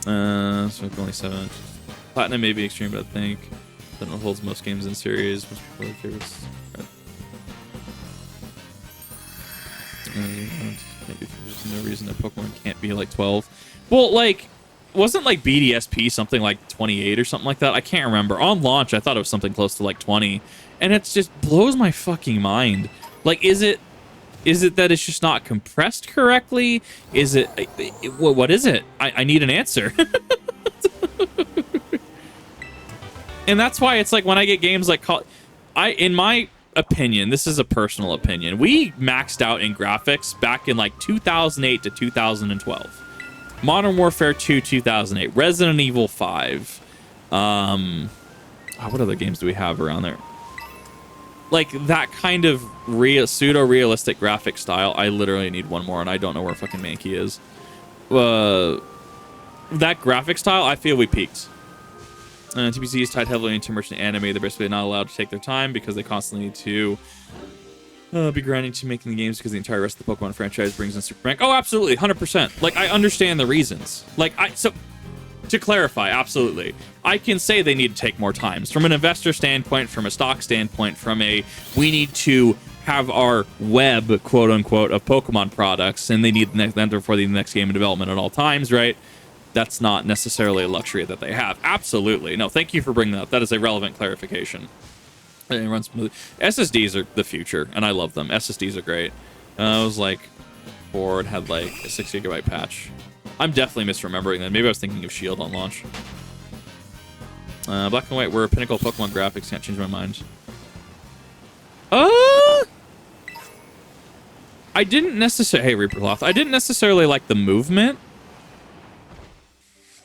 So only 7. Platinum may be extreme, but I think that holds most games in series. Most popular favorites. Maybe there's no reason that Pokemon can't be like 12. Well, like, wasn't like BDSP something like 28 or something like that? I can't remember. On launch, I thought it was something close to like 20, and it just blows my fucking mind. Like, is it that it's just not compressed correctly? Is it what is it? I need an answer. And that's why it's like when I get games like in my opinion, this is a personal opinion, we maxed out in graphics back in like 2008 to 2012. Modern Warfare 2, 2008. Resident Evil 5. What other games do we have around there? Like, that kind of pseudo-realistic graphic style. I literally need one more, and I don't know where fucking Mankey is. That graphic style, I feel we peaked. TPC is tied heavily into merchant anime. They're basically not allowed to take their time because they constantly need to be grinding to making the games because the entire rest of the Pokemon franchise brings in Super Rank. Oh, absolutely, 100%. Like, I understand the reasons. Like, so to clarify, absolutely, I can say they need to take more times from an investor standpoint, from a stock standpoint, from a we need to have our web, quote unquote, of Pokemon products, and they need them for the next game in development at all times, right? That's not necessarily a luxury that they have. Absolutely. No, thank you for bringing that up. That is a relevant clarification. It runs smoothly. SSDs are the future, and I love them. SSDs are great. I was like 4 and had like a 6 GB patch. I'm definitely misremembering that. Maybe I was thinking of Shield on launch. Black and white were pinnacle Pokemon graphics. Can't change my mind. I didn't necessarily... Hey, Reapercloth. I didn't necessarily like the movement.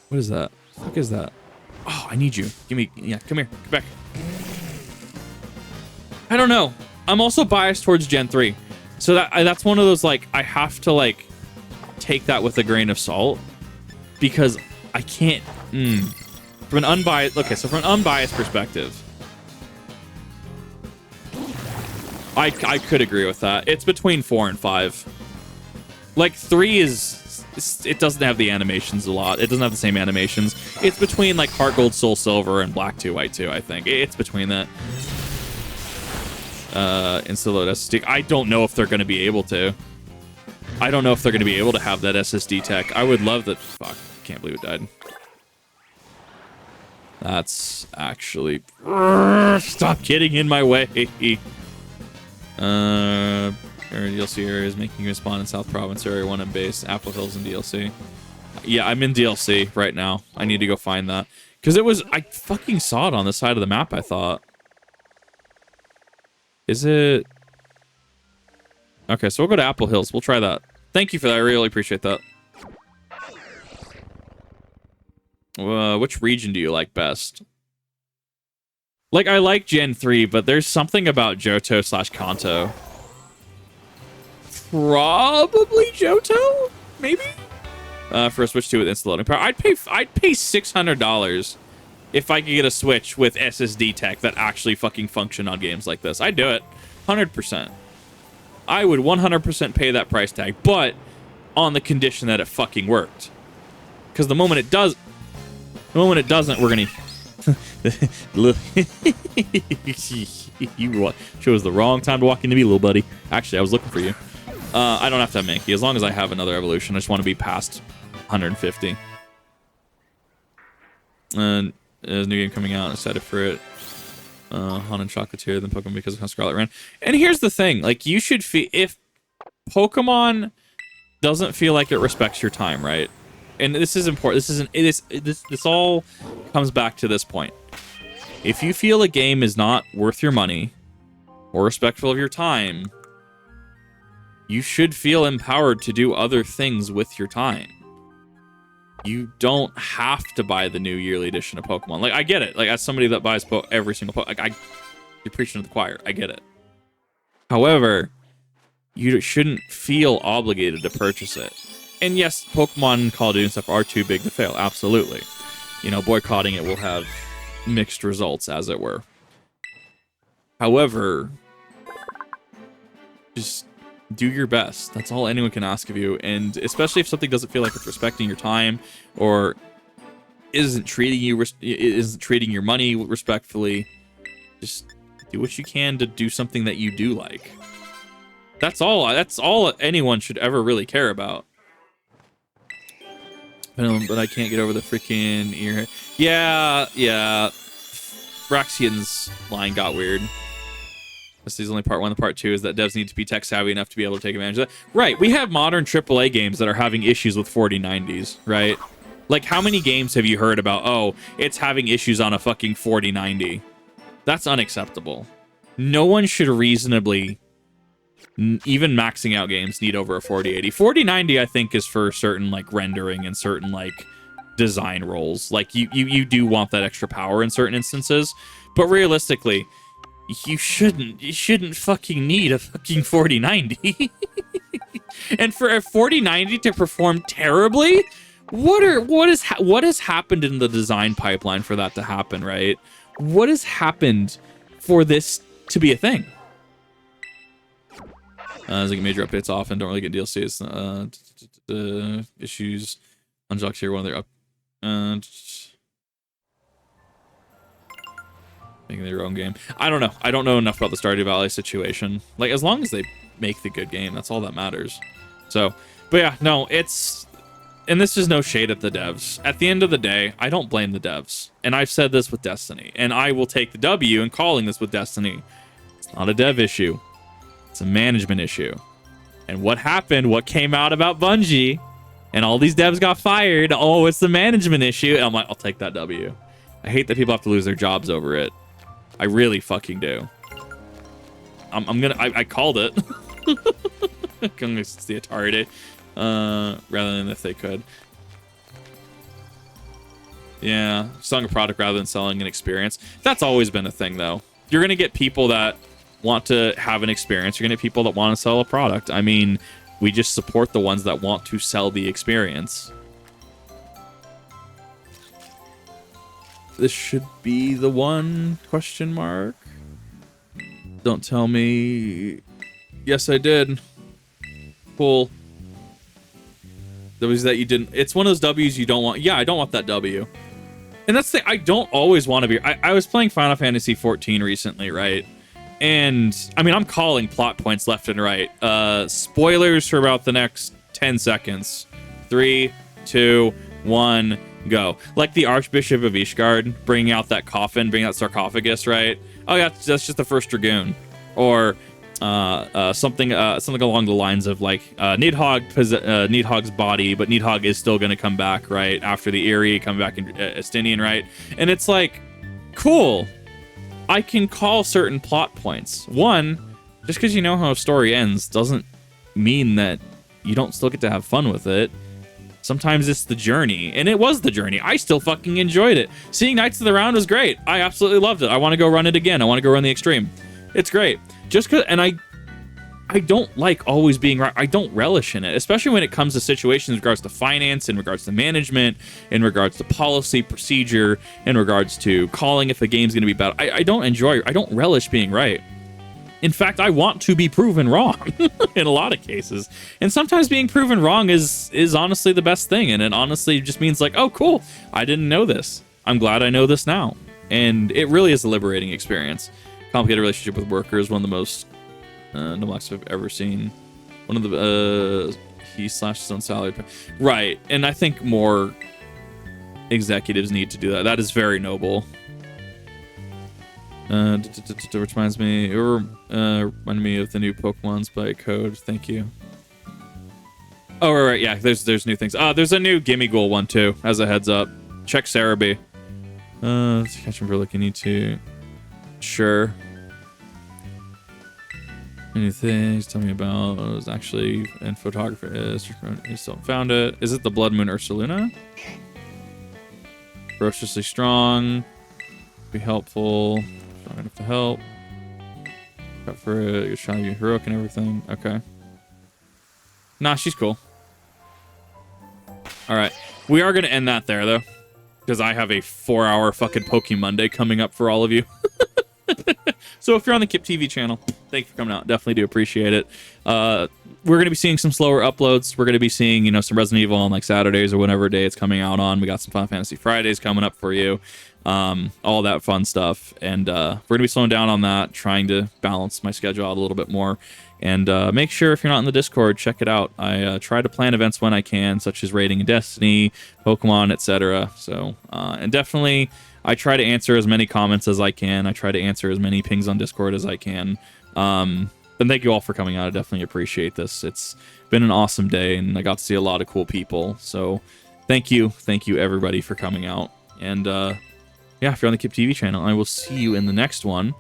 What is that? What the fuck is that? Oh, I need you. Give me... Yeah, come here. Come back. I don't know. I'm also biased towards Gen 3. So that's one of those, like, I have to, like, take that with a grain of salt. Because I can't... From an unbiased... Okay, so from an unbiased perspective, I could agree with that. It's between 4 and 5. Like, 3 is... It doesn't have the animations a lot. It doesn't have the same animations. It's between, like, Heart Gold, Soul Silver, and Black 2, White 2, I think. It's between that. Installed SSD. I don't know if they're going to be able to. I don't know if they're going to be able to have that SSD tech. I would love that. Fuck. Can't believe it died. That's actually... Stop getting in my way. DLC areas making you spawn in South Province, Area 1 and base, Apple Hills and DLC. Yeah, I'm in DLC right now. I need to go find that. Because it was... I fucking saw it on the side of the map, I thought. Is it... Okay, so we'll go to Apple Hills. We'll try that. Thank you for that. I really appreciate that. Which region do you like best? Like, I like Gen 3, but there's something about Johto/Kanto. Probably Johto? Maybe? For a Switch 2 with instant loading power. I'd pay $600 if I could get a Switch with SSD tech that actually fucking function on games like this. I'd do it. 100%. I would 100% pay that price tag, but on the condition that it fucking worked. Because the moment it doesn't, we're gonna. You chose the wrong time to walk into me, little buddy. Actually, I was looking for you. I don't have to have Mankey. As long as I have another evolution, I just want to be past 150. And there's a new game coming out. I'm excited for it. Han and Chocolatier, then Pokemon because of how Scarlet ran. And here's the thing. Like, you should feel... If Pokemon doesn't feel like it respects your time, right? And this is important. This all comes back to this point. If you feel a game is not worth your money or respectful of your time, you should feel empowered to do other things with your time. You don't have to buy the new yearly edition of Pokemon. Like, I get it. Like, as somebody that buys every single Pokemon, like, you're preaching to the choir. I get it. However, you shouldn't feel obligated to purchase it. And yes, Pokemon and Call of Duty and stuff are too big to fail. Absolutely. You know, boycotting it will have mixed results, as it were. However, just do your best. That's all anyone can ask of you. And especially if something doesn't feel like it's respecting your time or isn't treating your money respectfully, just do what you can to do something that you do like. That's all anyone should ever really care about. But I can't get over the freaking ear. Yeah. Braxian's line got weird. This is only part 1. The part 2 is that devs need to be tech savvy enough to be able to take advantage of that. Right, we have modern AAA games that are having issues with 4090s, right? Like, how many games have you heard about, oh, it's having issues on a fucking 4090? That's unacceptable. No one should reasonably, even maxing out games, need over a 4080. 4090, I think, is for certain, like, rendering and certain, like, design roles. Like, you do want that extra power in certain instances, but realistically, you shouldn't fucking need a fucking 4090. And for a 4090 to perform terribly, what has happened in the design pipeline for that to happen, right? What has happened for this to be a thing? As like major updates often don't really get DLCs. Issues unlocked here one of their making their own game. I don't know. I don't know enough about the Stardew Valley situation. Like, as long as they make the good game, that's all that matters. So, but yeah, no, it's... And this is no shade at the devs. At the end of the day, I don't blame the devs. And I've said this with Destiny. And I will take the W in calling this with Destiny. It's not a dev issue. It's a management issue. And what happened, what came out about Bungie, and all these devs got fired, oh, it's the management issue. And I'm like, I'll take that W. I hate that people have to lose their jobs over it. I really fucking do. I called it. It's the Atari day. Rather than if they could. Yeah, selling a product rather than selling an experience. That's always been a thing, though. You're gonna get people that want to have an experience. You're gonna get people that want to sell a product. I mean, we just support the ones that want to sell the experience. This should be the one, question mark. Don't tell me. Yes, I did. Cool. W's that you didn't. It's one of those W's you don't want. Yeah, I don't want that W. And that's the I don't always want to be. I was playing Final Fantasy 14 recently, right? And I mean, I'm calling plot points left and right. Spoilers for about the next 10 seconds. 3, 2, 1, go. Like the Archbishop of Ishgard bringing out that coffin, bringing out sarcophagus, right? Oh yeah, that's just the first Dragoon. Or something along the lines of like Nidhogg's body, but Nidhogg is still going to come back, right? After the Eerie, come back in Estinian, right? And it's like, cool. I can call certain plot points. One, just because you know how a story ends doesn't mean that you don't still get to have fun with it. Sometimes it's the journey, and it was the journey. I still fucking enjoyed it. Seeing Knights of the Round was great. I absolutely loved it. I want to go run it again. I want to go run the Extreme. It's great. Just because, and I don't like always being right. I don't relish in it, especially when it comes to situations in regards to finance, in regards to management, in regards to policy, procedure, in regards to calling if a game's going to be bad. I don't relish being right. In fact, I want to be proven wrong in a lot of cases. And sometimes being proven wrong is honestly the best thing. And it honestly just means like, oh, cool, I didn't know this. I'm glad I know this now. And it really is a liberating experience. Complicated relationship with workers, one of the most Noblux I've ever seen. One of the, he slashed his own salary. Right, and I think more executives need to do that. That is very noble. Which reminds me, reminded me of the new Pokemon's by Code. Thank you. Oh, right, yeah. There's new things. There's a new Gimme Goal one too. As a heads up, check Cerebi. Catch him for like you need to. Sure. Any things? Tell me about. It was actually in photography. You still found it. Is it the Blood Moon Ursaluna? Ferociously strong. Be helpful. Strong enough to help. Got for it. You're trying to be heroic and everything. Okay. Nah, she's cool. Alright. We are going to end that there, though. Because I have a 4-hour fucking Poke Monday coming up for all of you. So if you're on the Kip TV channel, thank you for coming out. Definitely do appreciate it. We're going to be seeing some slower uploads. We're going to be seeing, you know, some Resident Evil on like Saturdays or whatever day it's coming out on. We got some Final Fantasy Fridays coming up for you. All that fun stuff. And we're going to be slowing down on that, trying to balance my schedule out a little bit more. And make sure if you're not in the Discord, check it out. I try to plan events when I can, such as raiding in Destiny, Pokemon, etc. So, and definitely, I try to answer as many comments as I can. I try to answer as many pings on Discord as I can. And thank you all for coming out. I definitely appreciate this. It's been an awesome day, and I got to see a lot of cool people. So, thank you everybody for coming out. And yeah, if you're on the Kip TV channel, I will see you in the next one.